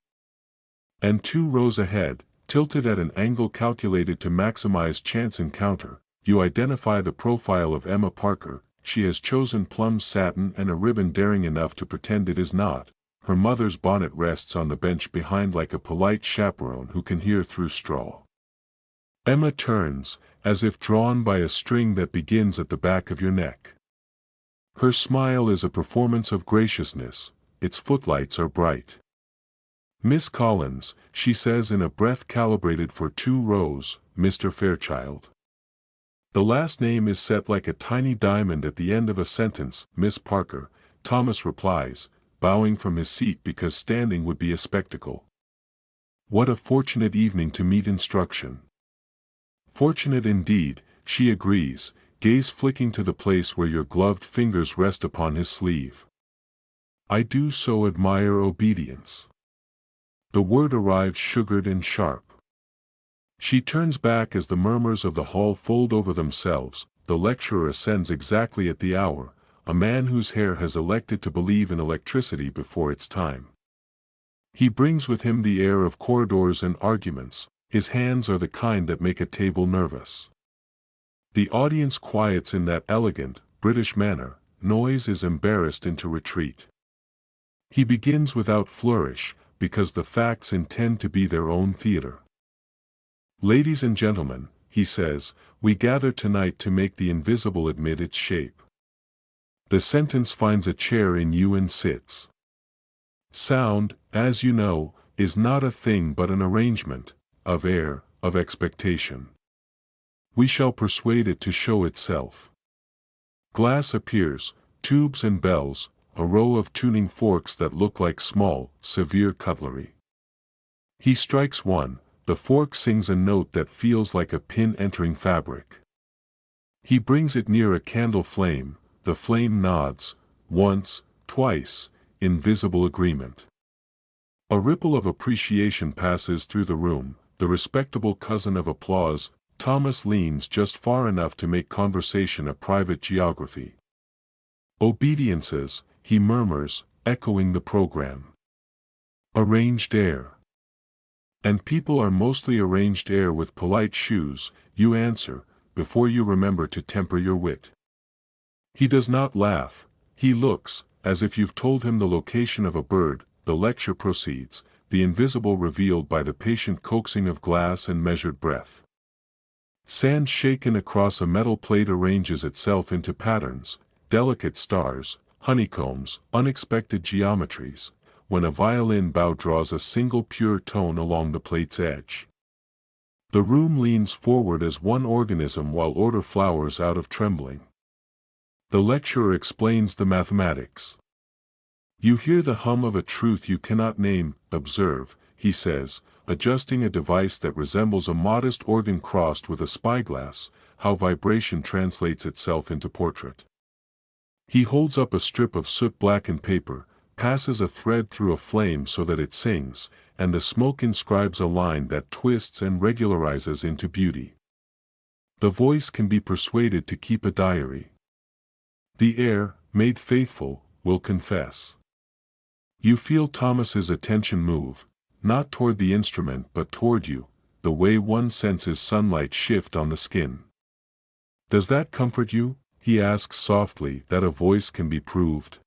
And 2 rows ahead, tilted at an angle calculated to maximize chance encounter, you identify the profile of Emma Parker. She has chosen plum satin and a ribbon daring enough to pretend it is not. Her mother's bonnet rests on the bench behind like a polite chaperone who can hear through straw. Emma turns, as if drawn by a string that begins at the back of your neck. Her smile is a performance of graciousness, its footlights are bright. "Miss Collins," she says in a breath calibrated for 2 rows, "Mr. Fairchild." The last name is set like a tiny diamond at the end of a sentence. "Miss Parker," Thomas replies, bowing from his seat because standing would be a spectacle. "What a fortunate evening to meet instruction." "Fortunate indeed," she agrees, gaze flicking to the place where your gloved fingers rest upon his sleeve. "I do so admire obedience." The word arrives sugared and sharp. She turns back as the murmurs of the hall fold over themselves. The lecturer ascends exactly at the hour, a man whose hair has elected to believe in electricity before its time. He brings with him the air of corridors and arguments. His hands are the kind that make a table nervous. The audience quiets in that elegant, British manner. Noise is embarrassed into retreat. He begins without flourish, because the facts intend to be their own theater. "Ladies and gentlemen," he says, "we gather tonight to make the invisible admit its shape." The sentence finds a chair in you and sits. Sound, as you know, is not a thing but an arrangement, of air, of expectation. We shall persuade it to show itself. Glass appears, tubes and bells, a row of tuning forks that look like small, severe cutlery. He strikes one. The fork sings a note that feels like a pin entering fabric. He brings it near a candle flame, the flame nods, once, twice, in visible agreement. A ripple of appreciation passes through the room, the respectable cousin of applause. Thomas leans just far enough to make conversation a private geography. "Obediences," he murmurs, echoing the program. "Arranged air. And people are mostly arranged air with polite shoes," you answer, before you remember to temper your wit. He does not laugh. He looks, as if you've told him the location of a bird. The lecture proceeds, the invisible revealed by the patient coaxing of glass and measured breath. Sand shaken across a metal plate arranges itself into patterns, delicate stars, honeycombs, unexpected geometries, when a violin bow draws a single pure tone along the plate's edge. The room leans forward as one organism while order flowers out of trembling. The lecturer explains the mathematics. "You hear the hum of a truth you cannot name. Observe," he says, adjusting a device that resembles a modest organ crossed with a spyglass, "how vibration translates itself into portrait." He holds up a strip of soot-blackened paper, passes a thread through a flame so that it sings, and the smoke inscribes a line that twists and regularizes into beauty. The voice can be persuaded to keep a diary. The air, made faithful, will confess. You feel Thomas's attention move, not toward the instrument but toward you, the way one senses sunlight shift on the skin. "Does that comfort you?" he asks softly. "That a voice can be proved?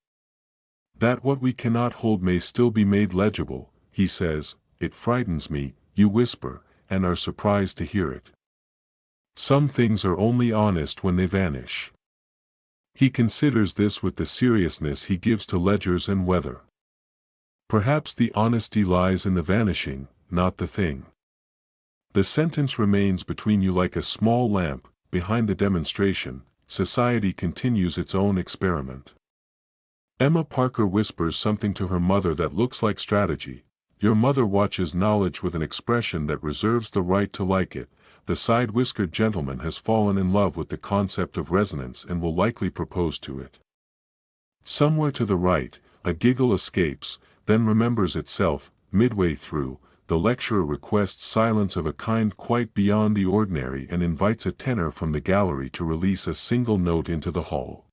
That what we cannot hold may still be made legible," he says. "It frightens me," you whisper, and are surprised to hear it. Some things are only honest when they vanish. He considers this with the seriousness he gives to ledgers and weather. Perhaps the honesty lies in the vanishing, not the thing. The sentence remains between you like a small lamp. Behind the demonstration, society continues its own experiment. Emma Parker whispers something to her mother that looks like strategy. Your mother watches knowledge with an expression that reserves the right to like it. The side-whiskered gentleman has fallen in love with the concept of resonance and will likely propose to it. Somewhere to the right, a giggle escapes, then remembers itself. Midway through, the lecturer requests silence of a kind quite beyond the ordinary and invites a tenor from the gallery to release a single note into the hall.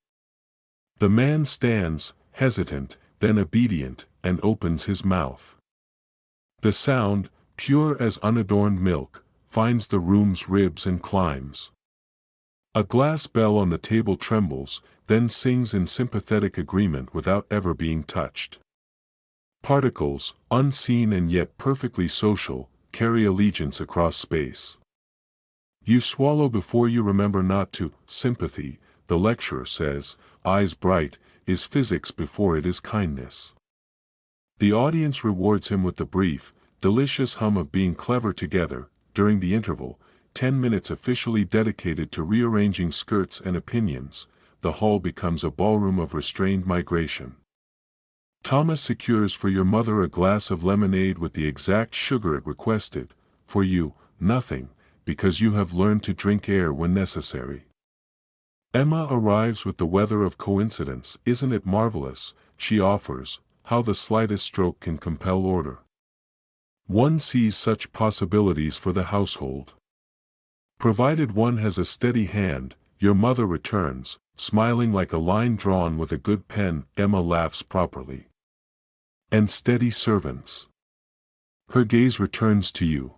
The man stands, hesitant, then obedient, and opens his mouth. The sound, pure as unadorned milk, finds the room's ribs and climbs. A glass bell on the table trembles, then sings in sympathetic agreement without ever being touched. Particles, unseen and yet perfectly social, carry allegiance across space. You swallow before you remember not to. Sympathy, the lecturer says, eyes bright, is physics before it is kindness. The audience rewards him with the brief, delicious hum of being clever together. During the interval, 10 minutes officially dedicated to rearranging skirts and opinions, the hall becomes a ballroom of restrained migration. Thomas secures for your mother a glass of lemonade with the exact sugar it requested. For you, nothing, because you have learned to drink air when necessary. Emma arrives with the weather of coincidence. Isn't it marvelous, she offers, how the slightest stroke can compel order. One sees such possibilities for the household. Provided one has a steady hand, your mother returns, smiling like a line drawn with a good pen. Emma laughs properly. And steady servants. Her gaze returns to you.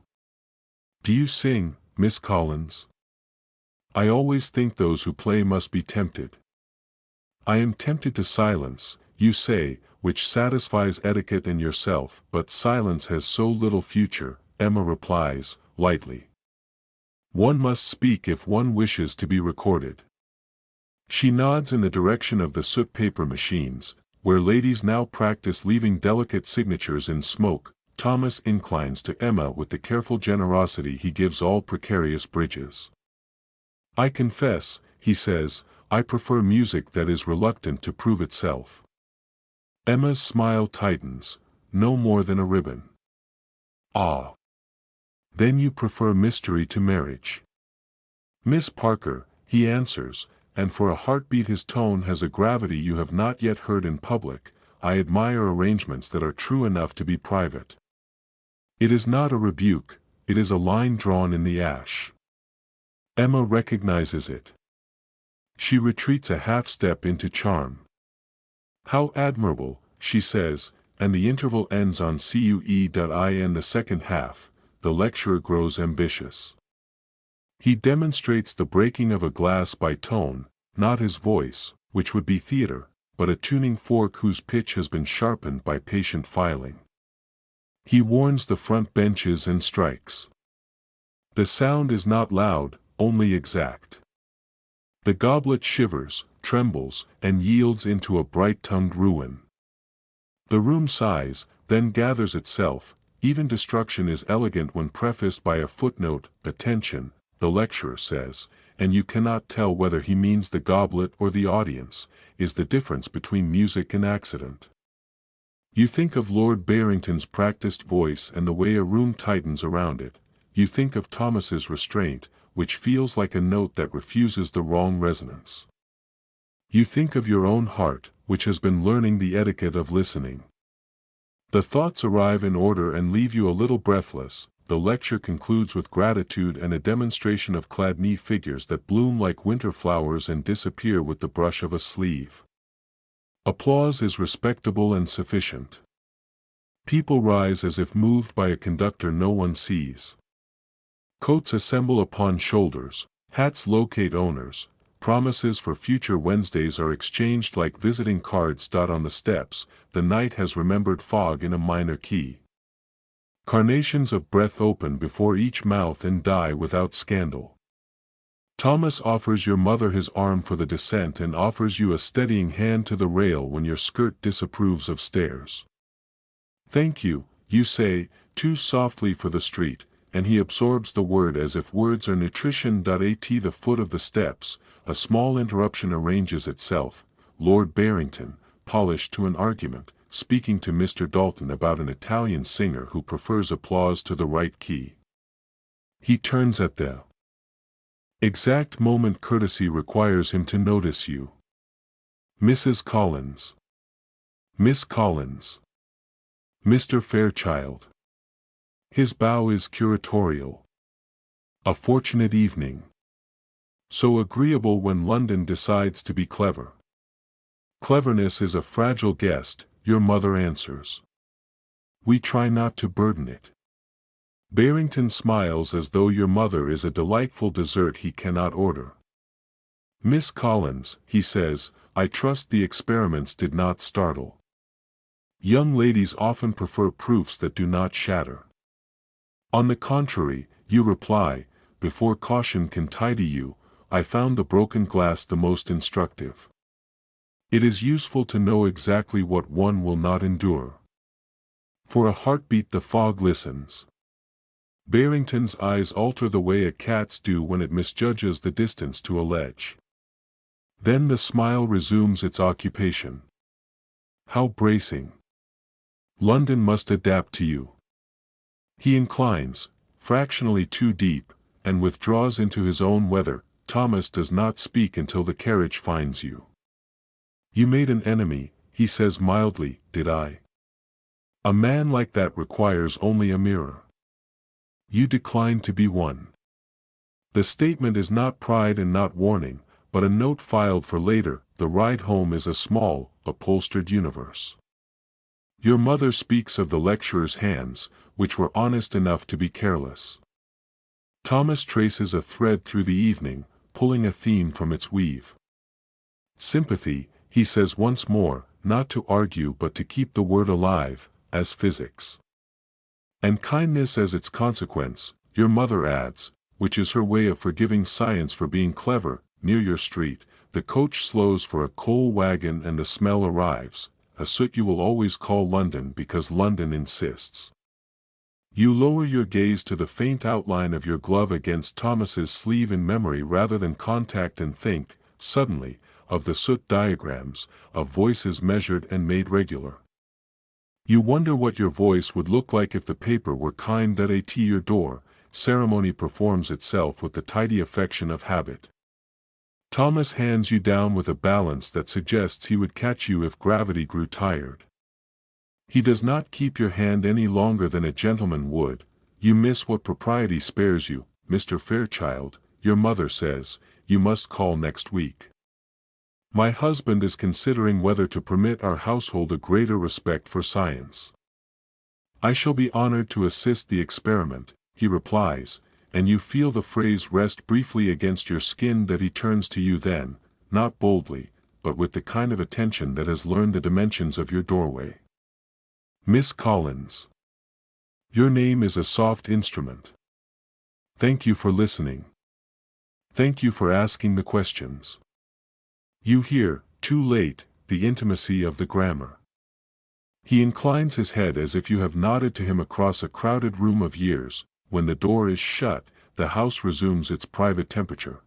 Do you sing, Miss Collins? I always think those who play must be tempted. I am tempted to silence, you say, which satisfies etiquette and yourself, but silence has so little future, Emma replies, lightly. One must speak if one wishes to be recorded. She nods in the direction of the soot paper machines, where ladies now practice leaving delicate signatures in smoke. Thomas inclines to Emma with the careful generosity he gives all precarious bridges. I confess, he says, I prefer music that is reluctant to prove itself. Emma's smile tightens, no more than a ribbon. Ah. Then you prefer mystery to marriage. Miss Parker, he answers, and for a heartbeat his tone has a gravity you have not yet heard in public. I admire arrangements that are true enough to be private. It is not a rebuke, it is a line drawn in the ash. Emma recognizes it. She retreats a half step into charm. How admirable, she says, and the interval ends on CUE.in the second half. The lecturer grows ambitious. He demonstrates the breaking of a glass by tone, not his voice, which would be theater, but a tuning fork whose pitch has been sharpened by patient filing. He warns the front benches and strikes. The sound is not loud, only exact. The goblet shivers, trembles, and yields into a bright-tongued ruin. The room sighs, then gathers itself. Even destruction is elegant when prefaced by a footnote. Attention, the lecturer says, and you cannot tell whether he means the goblet or the audience, is the difference between music and accident. You think of Lord Barrington's practiced voice and the way a room tightens around it. You think of Thomas's restraint, which feels like a note that refuses the wrong resonance. You think of your own heart, which has been learning the etiquette of listening. The thoughts arrive in order and leave you a little breathless. The lecture concludes with gratitude and a demonstration of clad knee figures that bloom like winter flowers and disappear with the brush of a sleeve. Applause is respectable and sufficient. People rise as if moved by a conductor no one sees. Coats assemble upon shoulders, hats locate owners, promises for future Wednesdays are exchanged like visiting cards. On the steps, the night has remembered fog in a minor key. Carnations of breath open before each mouth and die without scandal. Thomas offers your mother his arm for the descent and offers you a steadying hand to the rail when your skirt disapproves of stairs. Thank you, you say, too softly for the street, and he absorbs the word as if words are nutrition. At the foot of the steps, a small interruption arranges itself. Lord Barrington, polished to an argument, speaking to Mr. Dalton about an Italian singer who prefers applause to the right key. He turns at the exact moment courtesy requires him to notice you. Mrs. Collins. Miss Collins. Mr. Fairchild. His bow is curatorial. A fortunate evening. So agreeable when London decides to be clever. Cleverness is a fragile guest, your mother answers. We try not to burden it. Barrington smiles as though your mother is a delightful dessert he cannot order. Miss Collins, he says, I trust the experiments did not startle. Young ladies often prefer proofs that do not shatter. On the contrary, you reply, before caution can tidy you, I found the broken glass the most instructive. It is useful to know exactly what one will not endure. For a heartbeat the fog listens. Barrington's eyes alter the way a cat's do when it misjudges the distance to a ledge. Then the smile resumes its occupation. How bracing. London must adapt to you. He inclines, fractionally too deep, and withdraws into his own weather. Thomas does not speak until the carriage finds you. You made an enemy, he says mildly, did I? A man like that requires only a mirror. You declined to be one. The statement is not pride and not warning, but a note filed for later. The ride home is a small, upholstered universe. Your mother speaks of the lecturer's hands, which were honest enough to be careless. Thomas traces a thread through the evening, pulling a theme from its weave. Sympathy, he says once more, not to argue but to keep the word alive, as physics. And kindness as its consequence, your mother adds, which is her way of forgiving science for being clever. Near your street, the coach slows for a coal wagon and the smell arrives, a soot you will always call London because London insists. You lower your gaze to the faint outline of your glove against Thomas's sleeve in memory rather than contact and think, suddenly, of the soot diagrams, of voices measured and made regular. You wonder what your voice would look like if the paper were kind. At your door, ceremony performs itself with the tidy affection of habit. Thomas hands you down with a balance that suggests he would catch you if gravity grew tired. He does not keep your hand any longer than a gentleman would. You miss what propriety spares you, Mr. Fairchild. Your mother says, you must call next week. My husband is considering whether to permit our household a greater respect for science. I shall be honored to assist the experiment, he replies, and you feel the phrase rest briefly against your skin. That he turns to you then, not boldly, but with the kind of attention that has learned the dimensions of your doorway. Miss Collins. Your name is a soft instrument. Thank you for listening. Thank you for asking the questions. You hear, too late, the intimacy of the grammar. He inclines his head as if you have nodded to him across a crowded room of years. When the door is shut, the house resumes its private temperature.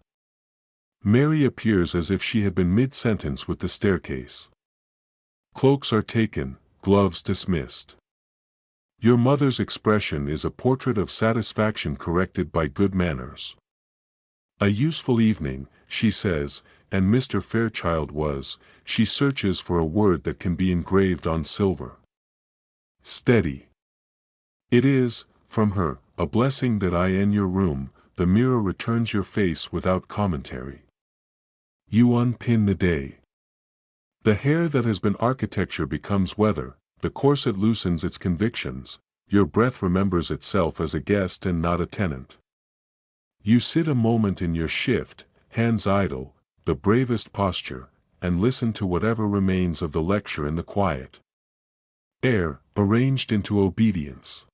Mary appears as if she had been mid-sentence with the staircase. Cloaks are taken, gloves dismissed. Your mother's expression is a portrait of satisfaction corrected by good manners. A useful evening, she says, and Mr. Fairchild was. She searches for a word that can be engraved on silver. Steady. It is, from her, a blessing that I in your room. The mirror returns your face without commentary. You unpin the day. The hair that has been architecture becomes weather, the corset loosens its convictions, your breath remembers itself as a guest and not a tenant. You sit a moment in your shift, hands idle, the bravest posture, and listen to whatever remains of the lecture in the quiet air, arranged into obedience.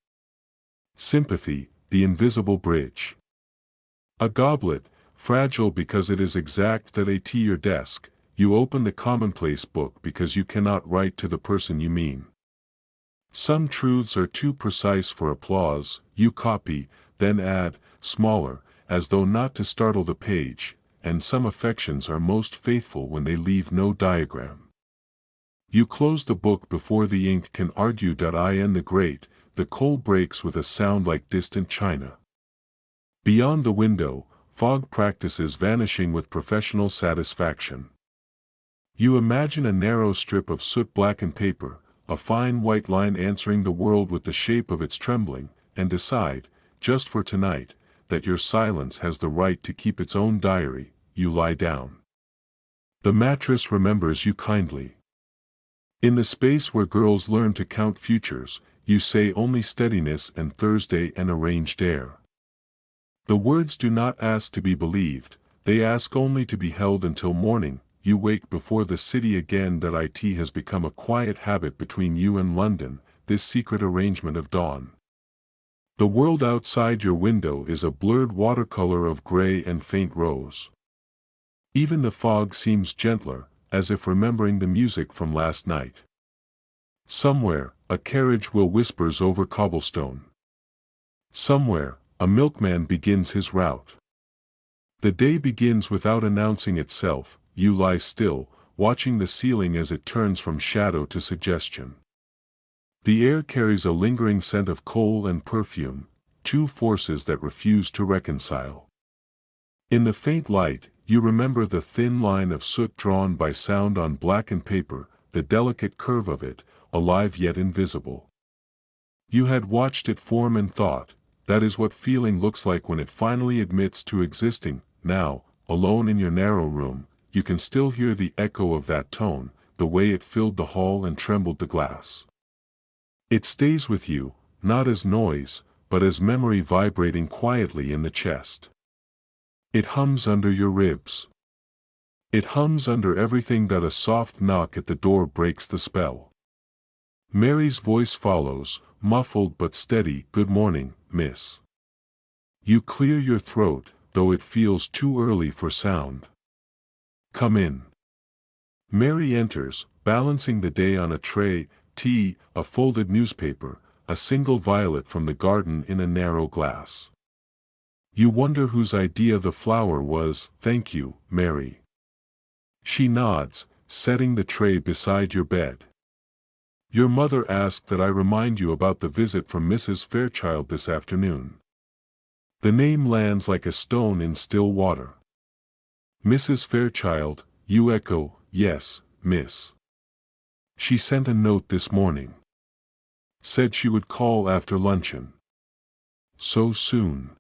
Sympathy, the invisible bridge. A goblet, fragile because it is exact. At your desk, you open the commonplace book because you cannot write to the person you mean. Some truths are too precise for applause. You copy, then add, smaller, as though not to startle the page, and some affections are most faithful when they leave no diagram. You close the book before the ink can argue. In the grate, the coal breaks with a sound like distant china. Beyond the window, fog practices vanishing with professional satisfaction. You imagine a narrow strip of soot-blackened paper, a fine white line answering the world with the shape of its trembling, and decide, just for tonight, that your silence has the right to keep its own diary. You lie down. The mattress remembers you kindly. In the space where girls learn to count futures, you say only steadiness and Thursday and arranged air. The words do not ask to be believed, they ask only to be held until morning. You wake before the city again. It has become a quiet habit between you and London, this secret arrangement of dawn. The world outside your window is a blurred watercolor of gray and faint rose. Even the fog seems gentler, as if remembering the music from last night. Somewhere, a carriage wheel whispers over cobblestone. Somewhere, a milkman begins his route. The day begins without announcing itself. You lie still, watching the ceiling as it turns from shadow to suggestion. The air carries a lingering scent of coal and perfume, two forces that refuse to reconcile. In the faint light, you remember the thin line of soot drawn by sound on blackened paper, the delicate curve of it, alive yet invisible. You had watched it form and thought, that is what feeling looks like when it finally admits to existing. Now, alone in your narrow room, you can still hear the echo of that tone, the way it filled the hall and trembled the glass. It stays with you, not as noise, but as memory vibrating quietly in the chest. It hums under your ribs. It hums under everything that a soft knock at the door breaks the spell. Mary's voice follows, muffled but steady. "Good morning, miss." You clear your throat, though it feels too early for sound. "Come in." Mary enters, balancing the day on a tray, tea, a folded newspaper, a single violet from the garden in a narrow glass. You wonder whose idea the flower was. "Thank you, Mary." She nods, setting the tray beside your bed. "Your mother asked that I remind you about the visit from Mrs. Fairchild this afternoon." The name lands like a stone in still water. "Mrs. Fairchild," you echo. "Yes, miss. She sent a note this morning. Said she would call after luncheon." "So soon?"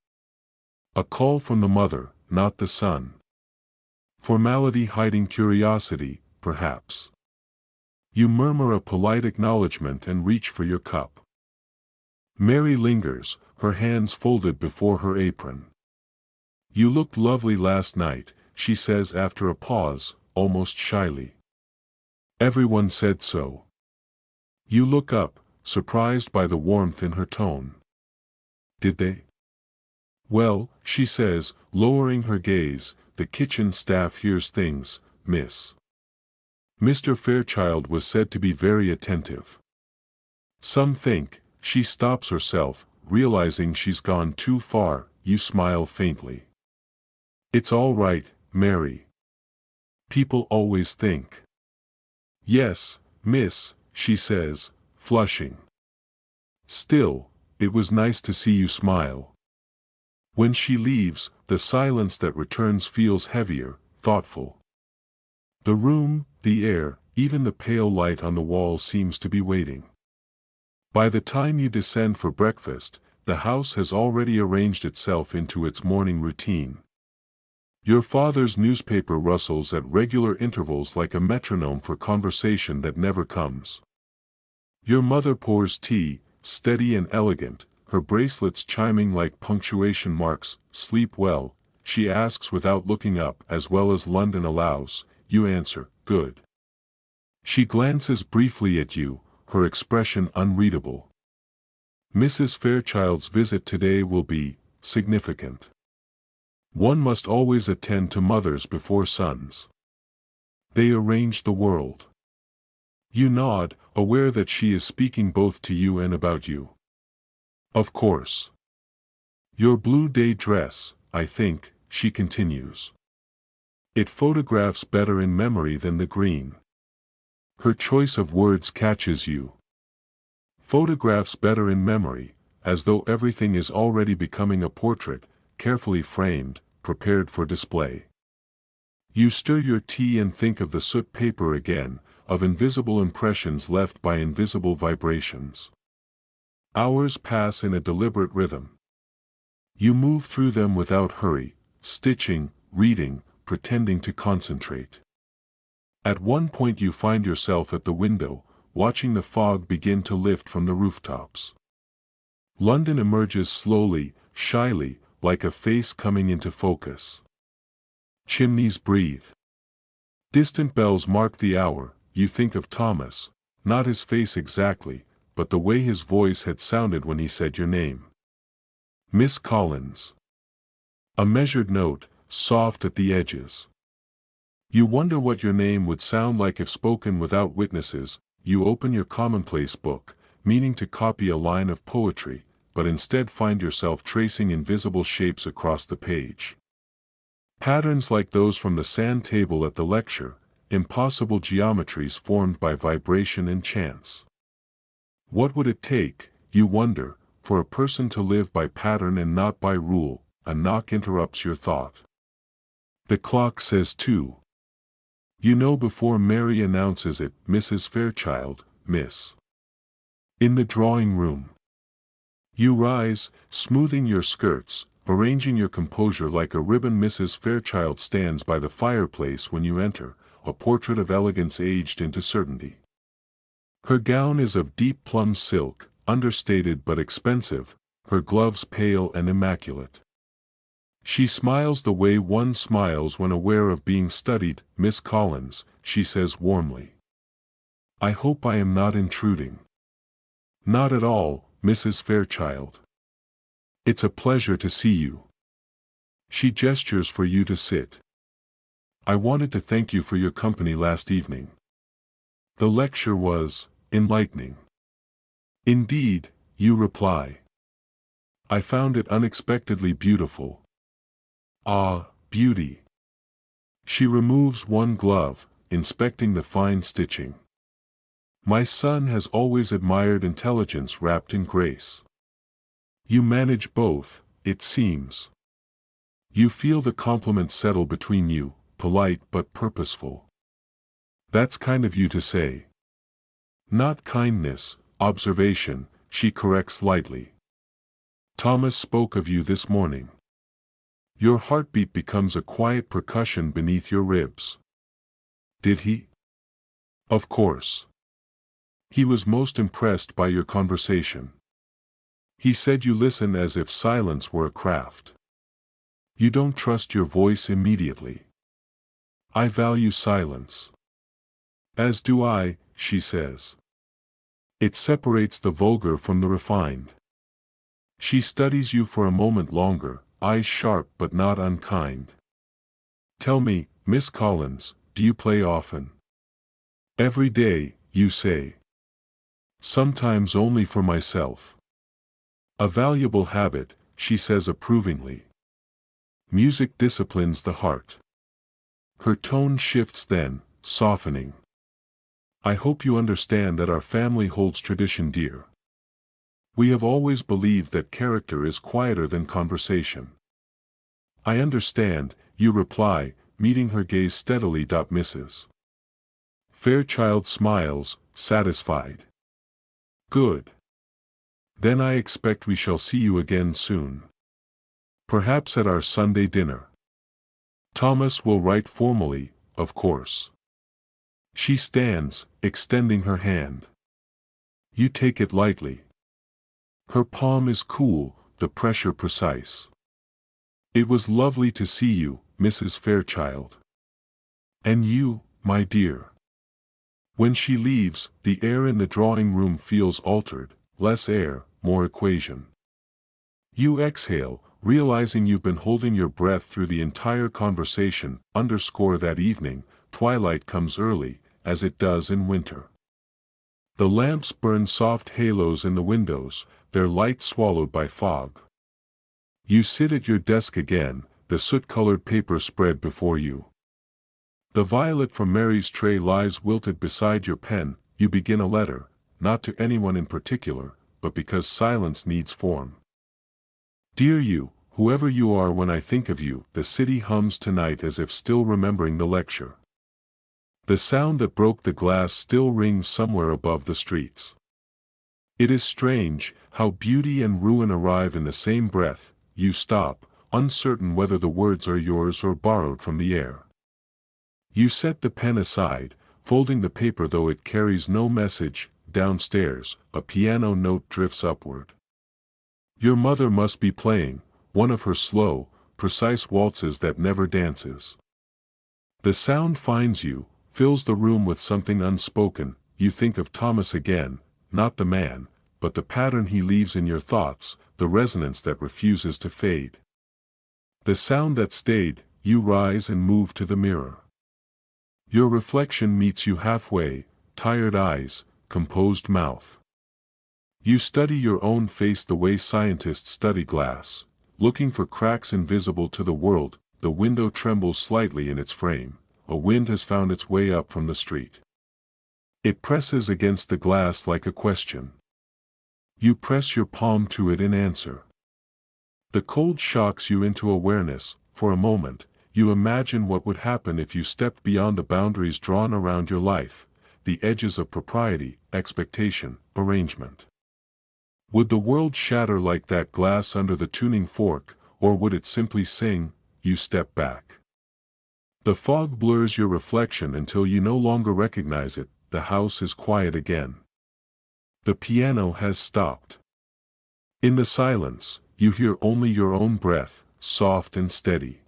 A call from the mother, not the son. Formality hiding curiosity, perhaps. You murmur a polite acknowledgement and reach for your cup. Mary lingers, her hands folded before her apron. "You looked lovely last night," she says after a pause, almost shyly. "Everyone said so." You look up, surprised by the warmth in her tone. "Did they?" "Well," she says, lowering her gaze, "the kitchen staff hears things, miss. Mr. Fairchild was said to be very attentive. Some think," she stops herself, realizing she's gone too far. You smile faintly. "It's all right, Mary. People always think." "Yes, miss," she says, flushing. "Still, it was nice to see you smile." When she leaves, the silence that returns feels heavier, thoughtful. The room, the air, even the pale light on the wall seems to be waiting. By the time you descend for breakfast, the house has already arranged itself into its morning routine. Your father's newspaper rustles at regular intervals like a metronome for conversation that never comes. Your mother pours tea, steady and elegant, her bracelets chiming like punctuation marks. "Sleep well?" she asks without looking up. "As well as London allows," you answer. "Good." She glances briefly at you, her expression unreadable. "Mrs. Fairchild's visit today will be significant. One must always attend to mothers before sons. They arrange the world." You nod, aware that she is speaking both to you and about you. "Of course. Your blue day dress, I think," she continues. "It photographs better in memory than the green." Her choice of words catches you. Photographs better in memory, as though everything is already becoming a portrait, carefully framed, prepared for display. You stir your tea and think of the soot paper again, of invisible impressions left by invisible vibrations. Hours pass in a deliberate rhythm. You move through them without hurry, stitching, reading, pretending to concentrate. At one point you find yourself at the window, watching the fog begin to lift from the rooftops. London emerges slowly, shyly, like a face coming into focus. Chimneys breathe. Distant bells mark the hour. You think of Thomas, not his face exactly, but the way his voice had sounded when he said your name. Miss Collins. A measured note, soft at the edges. You wonder what your name would sound like if spoken without witnesses. You open your commonplace book, meaning to copy a line of poetry, but instead find yourself tracing invisible shapes across the page. Patterns like those from the sand table at the lecture, impossible geometries formed by vibration and chance. What would it take, you wonder, for a person to live by pattern and not by rule? A knock interrupts your thought. The clock says 2. You know before Mary announces it, Mrs. Fairchild, Miss. In the drawing room. You rise, smoothing your skirts, arranging your composure like a ribbon. Mrs. Fairchild stands by the fireplace when you enter, a portrait of elegance aged into certainty. Her gown is of deep plum silk, understated but expensive, her gloves pale and immaculate. She smiles the way one smiles when aware of being studied. Miss Collins, she says warmly. I hope I am not intruding. Not at all, Mrs. Fairchild. It's a pleasure to see you. She gestures for you to sit. I wanted to thank you for your company last evening. The lecture was enlightening. Indeed, you reply. I found it unexpectedly beautiful. Ah, beauty. She removes one glove, inspecting the fine stitching. My son has always admired intelligence wrapped in grace. You manage both, it seems. You feel the compliment settle between you, polite but purposeful. That's kind of you to say. Not kindness, observation, she corrects lightly. Thomas spoke of you this morning. Your heartbeat becomes a quiet percussion beneath your ribs. Did he? Of course. He was most impressed by your conversation. He said you listen as if silence were a craft. You don't trust your voice immediately. I value silence. As do I, she says. It separates the vulgar from the refined. She studies you for a moment longer, eyes sharp but not unkind. Tell me, Miss Collins, do you play often? Every day, you say. Sometimes only for myself. A valuable habit, she says approvingly. Music disciplines the heart. Her tone shifts then, softening. I hope you understand that our family holds tradition dear. We have always believed that character is quieter than conversation. I understand, you reply, meeting her gaze steadily. Mrs. Fairchild smiles, satisfied. Good. Then I expect we shall see you again soon. Perhaps at our Sunday dinner. Thomas will write formally, of course. She stands, extending her hand. You take it lightly. Her palm is cool, the pressure precise. It was lovely to see you, Mrs. Fairchild. And you, my dear. When she leaves, the air in the drawing room feels altered, less air, more equation. You exhale, realizing you've been holding your breath through the entire conversation. Underscore that evening, twilight comes early, as it does in winter. The lamps burn soft halos in the windows, their light swallowed by fog. You sit at your desk again, the soot-colored paper spread before you. The violet from Mary's tray lies wilted beside your pen. You begin a letter, not to anyone in particular, but because silence needs form. Dear you, whoever you are, when I think of you, the city hums tonight as if still remembering the lecture. The sound that broke the glass still rings somewhere above the streets. It is strange, how beauty and ruin arrive in the same breath. You stop, uncertain whether the words are yours or borrowed from the air. You set the pen aside, folding the paper though it carries no message. Downstairs, a piano note drifts upward. Your mother must be playing, one of her slow, precise waltzes that never dances. The sound finds you, fills the room with something unspoken. You think of Thomas again, not the man, but the pattern he leaves in your thoughts. the resonance that refuses to fade. The sound that stayed, you rise and move to the mirror. Your reflection meets you halfway, tired eyes, composed mouth. You study your own face the way scientists study glass, looking for cracks invisible to the world. The window trembles slightly in its frame. A wind has found its way up from the street. It presses against the glass like a question. You press your palm to it in answer. The cold shocks you into awareness. For a moment, you imagine what would happen if you stepped beyond the boundaries drawn around your life, the edges of propriety, expectation, arrangement. Would the world shatter like that glass under the tuning fork, or would it simply sing? You step back. The fog blurs your reflection until you no longer recognize it. The house is quiet again. The piano has stopped. In the silence, you hear only your own breath, soft and steady.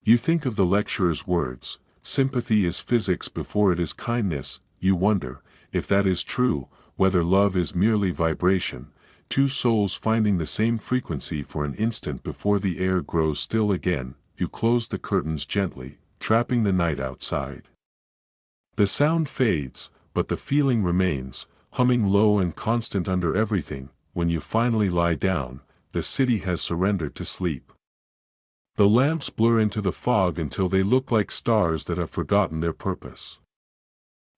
You think of the lecturer's words, sympathy is physics before it is kindness. You wonder, if that is true, whether love is merely vibration, two souls finding the same frequency for an instant before the air grows still again. You close the curtains gently, trapping the night outside. The sound fades, but the feeling remains, humming low and constant under everything. When you finally lie down, the city has surrendered to sleep. The lamps blur into the fog until they look like stars that have forgotten their purpose.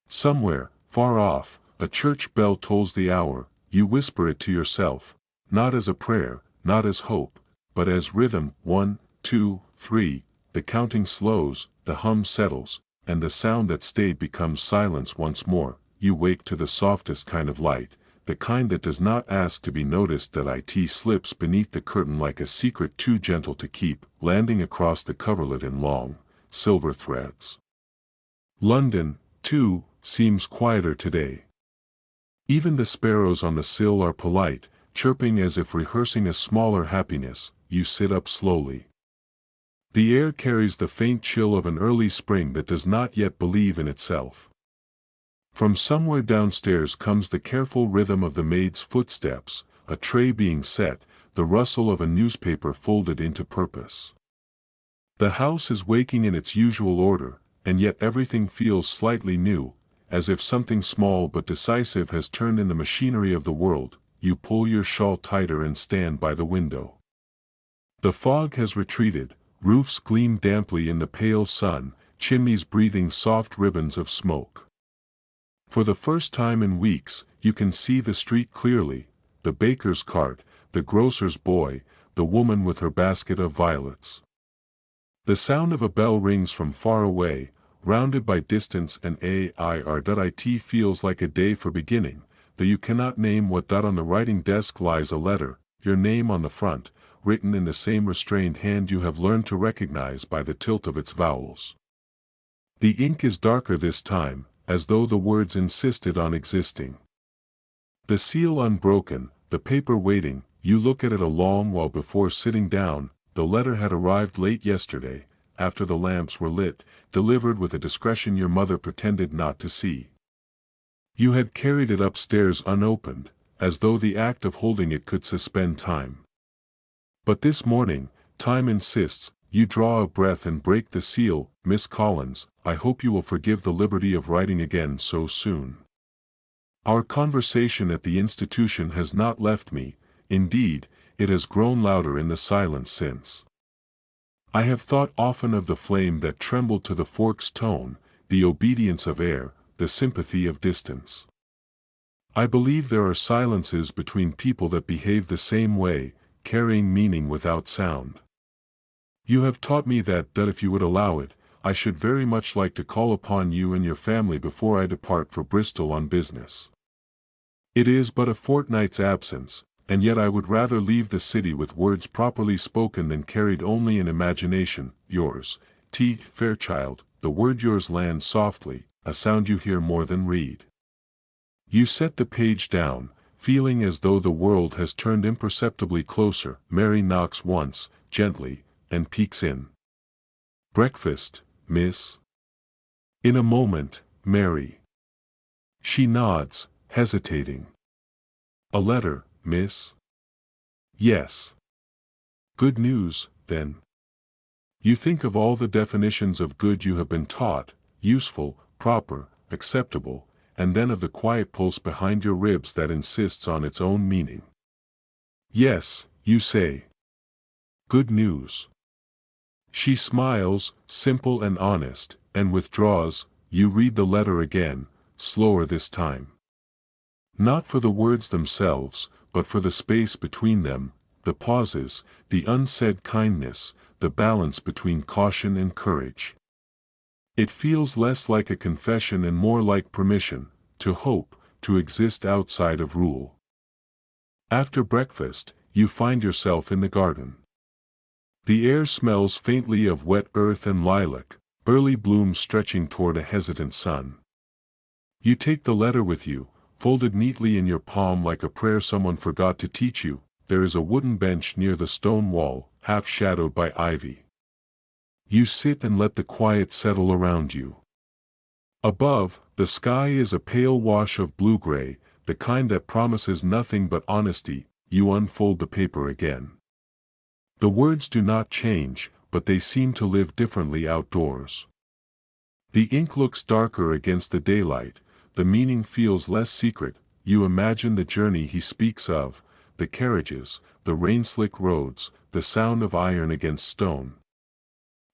Somewhere, far off, a church bell tolls the hour. You whisper it to yourself, not as a prayer, not as hope, but as rhythm. 1, 2, 3, the counting slows, the hum settles, and the sound that stayed becomes silence once more. You wake to the softest kind of light, the kind that does not ask to be noticed. That it slips beneath the curtain like a secret too gentle to keep, landing across the coverlet in long, silver threads. London, too, seems quieter today. Even the sparrows on the sill are polite, chirping as if rehearsing a smaller happiness. You sit up slowly. The air carries the faint chill of an early spring that does not yet believe in itself. From somewhere downstairs comes the careful rhythm of the maid's footsteps, a tray being set, the rustle of a newspaper folded into purpose. The house is waking in its usual order, and yet everything feels slightly new, as if something small but decisive has turned in the machinery of the world. You pull your shawl tighter and stand by the window. The fog has retreated, roofs gleam damply in the pale sun, chimneys breathing soft ribbons of smoke. For the first time in weeks, you can see the street clearly, the baker's cart, the grocer's boy, the woman with her basket of violets. The sound of a bell rings from far away, rounded by distance and it feels like a day for beginning, though you cannot name what. On the writing desk lies a letter, your name on the front, written in the same restrained hand you have learned to recognize by the tilt of its vowels. The ink is darker this time, as though the words insisted on existing. The seal unbroken, the paper waiting. You look at it a long while before sitting down. The letter had arrived late yesterday, after the lamps were lit, delivered with a discretion your mother pretended not to see. You had carried it upstairs unopened, as though the act of holding it could suspend time. But this morning, time insists. You draw a breath and break the seal. Miss Collins, I hope you will forgive the liberty of writing again so soon. Our conversation at the institution has not left me. Indeed, it has grown louder in the silence since. I have thought often of the flame that trembled to the fork's tone, the obedience of air, the sympathy of distance. I believe there are silences between people that behave the same way, carrying meaning without sound. You have taught me that if you would allow it, I should very much like to call upon you and your family before I depart for Bristol on business. It is but a fortnight's absence, and yet I would rather leave the city with words properly spoken than carried only in imagination. Yours, T. Fairchild. The word yours lands softly, a sound you hear more than read. You set the page down, feeling as though the world has turned imperceptibly closer. Mary knocks once, gently, and peeks in. Breakfast, miss? In a moment, Mary. She nods, hesitating. A letter, miss? Yes. Good news, then. You think of all the definitions of good you have been taught, useful, proper, acceptable, and then of the quiet pulse behind your ribs that insists on its own meaning. Yes, you say. Good news. She smiles, simple and honest, and withdraws. You read the letter again, slower this time. Not for the words themselves, but for the space between them, the pauses, the unsaid kindness, the balance between caution and courage. It feels less like a confession and more like permission, to hope, to exist outside of rule. After breakfast, you find yourself in the garden. The air smells faintly of wet earth and lilac, early blooms stretching toward a hesitant sun. You take the letter with you, folded neatly in your palm like a prayer someone forgot to teach you. There is a wooden bench near the stone wall, half shadowed by ivy. You sit and let the quiet settle around you. Above, the sky is a pale wash of blue-gray, the kind that promises nothing but honesty. You unfold the paper again. The words do not change, but they seem to live differently outdoors. The ink looks darker against the daylight, the meaning feels less secret. You imagine the journey he speaks of, the carriages, the rain-slick roads, the sound of iron against stone.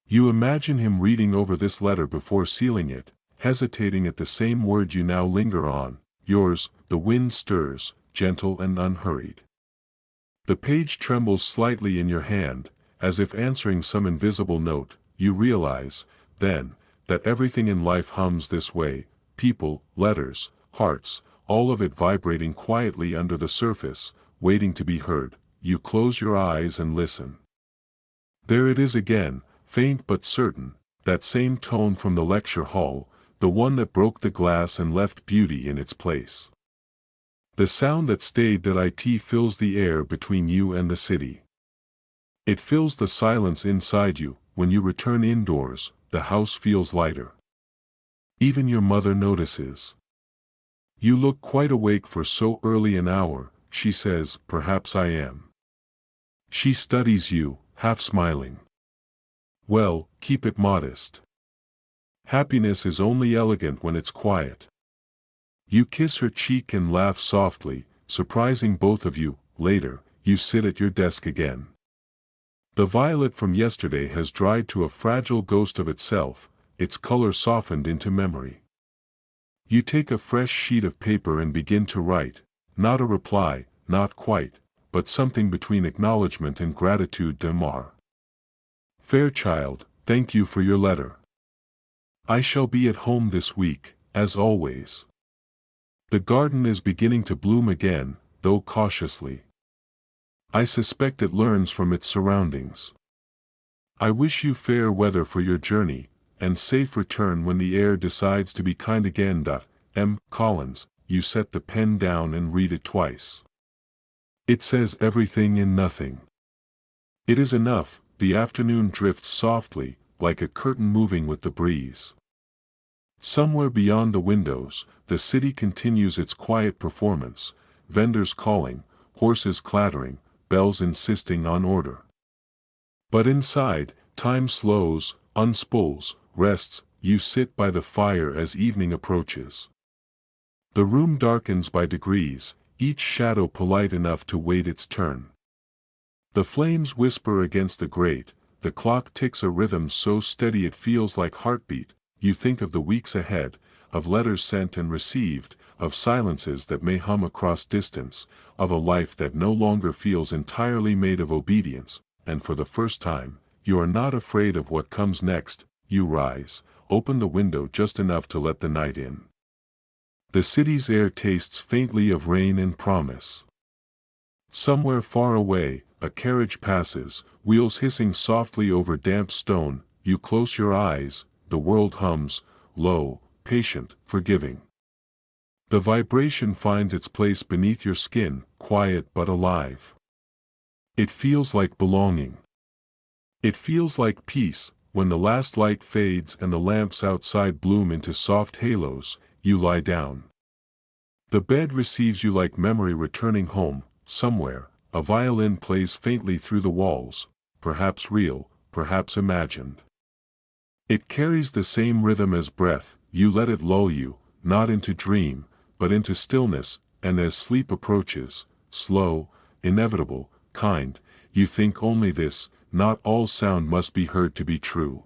You imagine him reading over this letter before sealing it, hesitating at the same word you now linger on, yours. The wind stirs, gentle and unhurried. The page trembles slightly in your hand, as if answering some invisible note. You realize, then, that everything in life hums this way, people, letters, hearts, all of it vibrating quietly under the surface, waiting to be heard. You close your eyes and listen. There it is again, faint but certain, that same tone from the lecture hall, the one that broke the glass and left beauty in its place. The sound that stayed that it fills the air between you and the city. It fills the silence inside you. When you return indoors, the house feels lighter. Even your mother notices. You look quite awake for so early an hour, she says. Perhaps I am. She studies you, half smiling. Well, keep it modest. Happiness is only elegant when it's quiet. You kiss her cheek and laugh softly, surprising both of you. Later, you sit at your desk again. The violet from yesterday has dried to a fragile ghost of itself, its color softened into memory. You take a fresh sheet of paper and begin to write, not a reply, not quite, but something between acknowledgement and gratitude. Demar. Fairchild, thank you for your letter. I shall be at home this week, as always. The garden is beginning to bloom again, though cautiously. I suspect it learns from its surroundings. I wish you fair weather for your journey, and safe return when the air decides to be kind again. M. Collins. You set the pen down and read it twice. It says everything in nothing. It is enough. The afternoon drifts softly, like a curtain moving with the breeze. Somewhere beyond the windows, the city continues its quiet performance, vendors calling, horses clattering, bells insisting on order. But inside, time slows, unspools, rests. You sit by the fire as evening approaches. The room darkens by degrees, each shadow polite enough to wait its turn. The flames whisper against the grate, the clock ticks a rhythm so steady it feels like heartbeat. You think of the weeks ahead, of letters sent and received, of silences that may hum across distance, of a life that no longer feels entirely made of obedience, and for the first time, you are not afraid of what comes next. You rise, open the window just enough to let the night in. The city's air tastes faintly of rain and promise. Somewhere far away, a carriage passes, wheels hissing softly over damp stone. You close your eyes. The world hums, low, patient, forgiving. The vibration finds its place beneath your skin, quiet but alive. It feels like belonging. It feels like peace. When the last light fades and the lamps outside bloom into soft halos, you lie down. The bed receives you like memory returning home, somewhere, a violin plays faintly through the walls, perhaps real, perhaps imagined. It carries the same rhythm as breath, you let it lull you, not into dream, but into stillness, and as sleep approaches, slow, inevitable, kind, you think only this, not all sound must be heard to be true.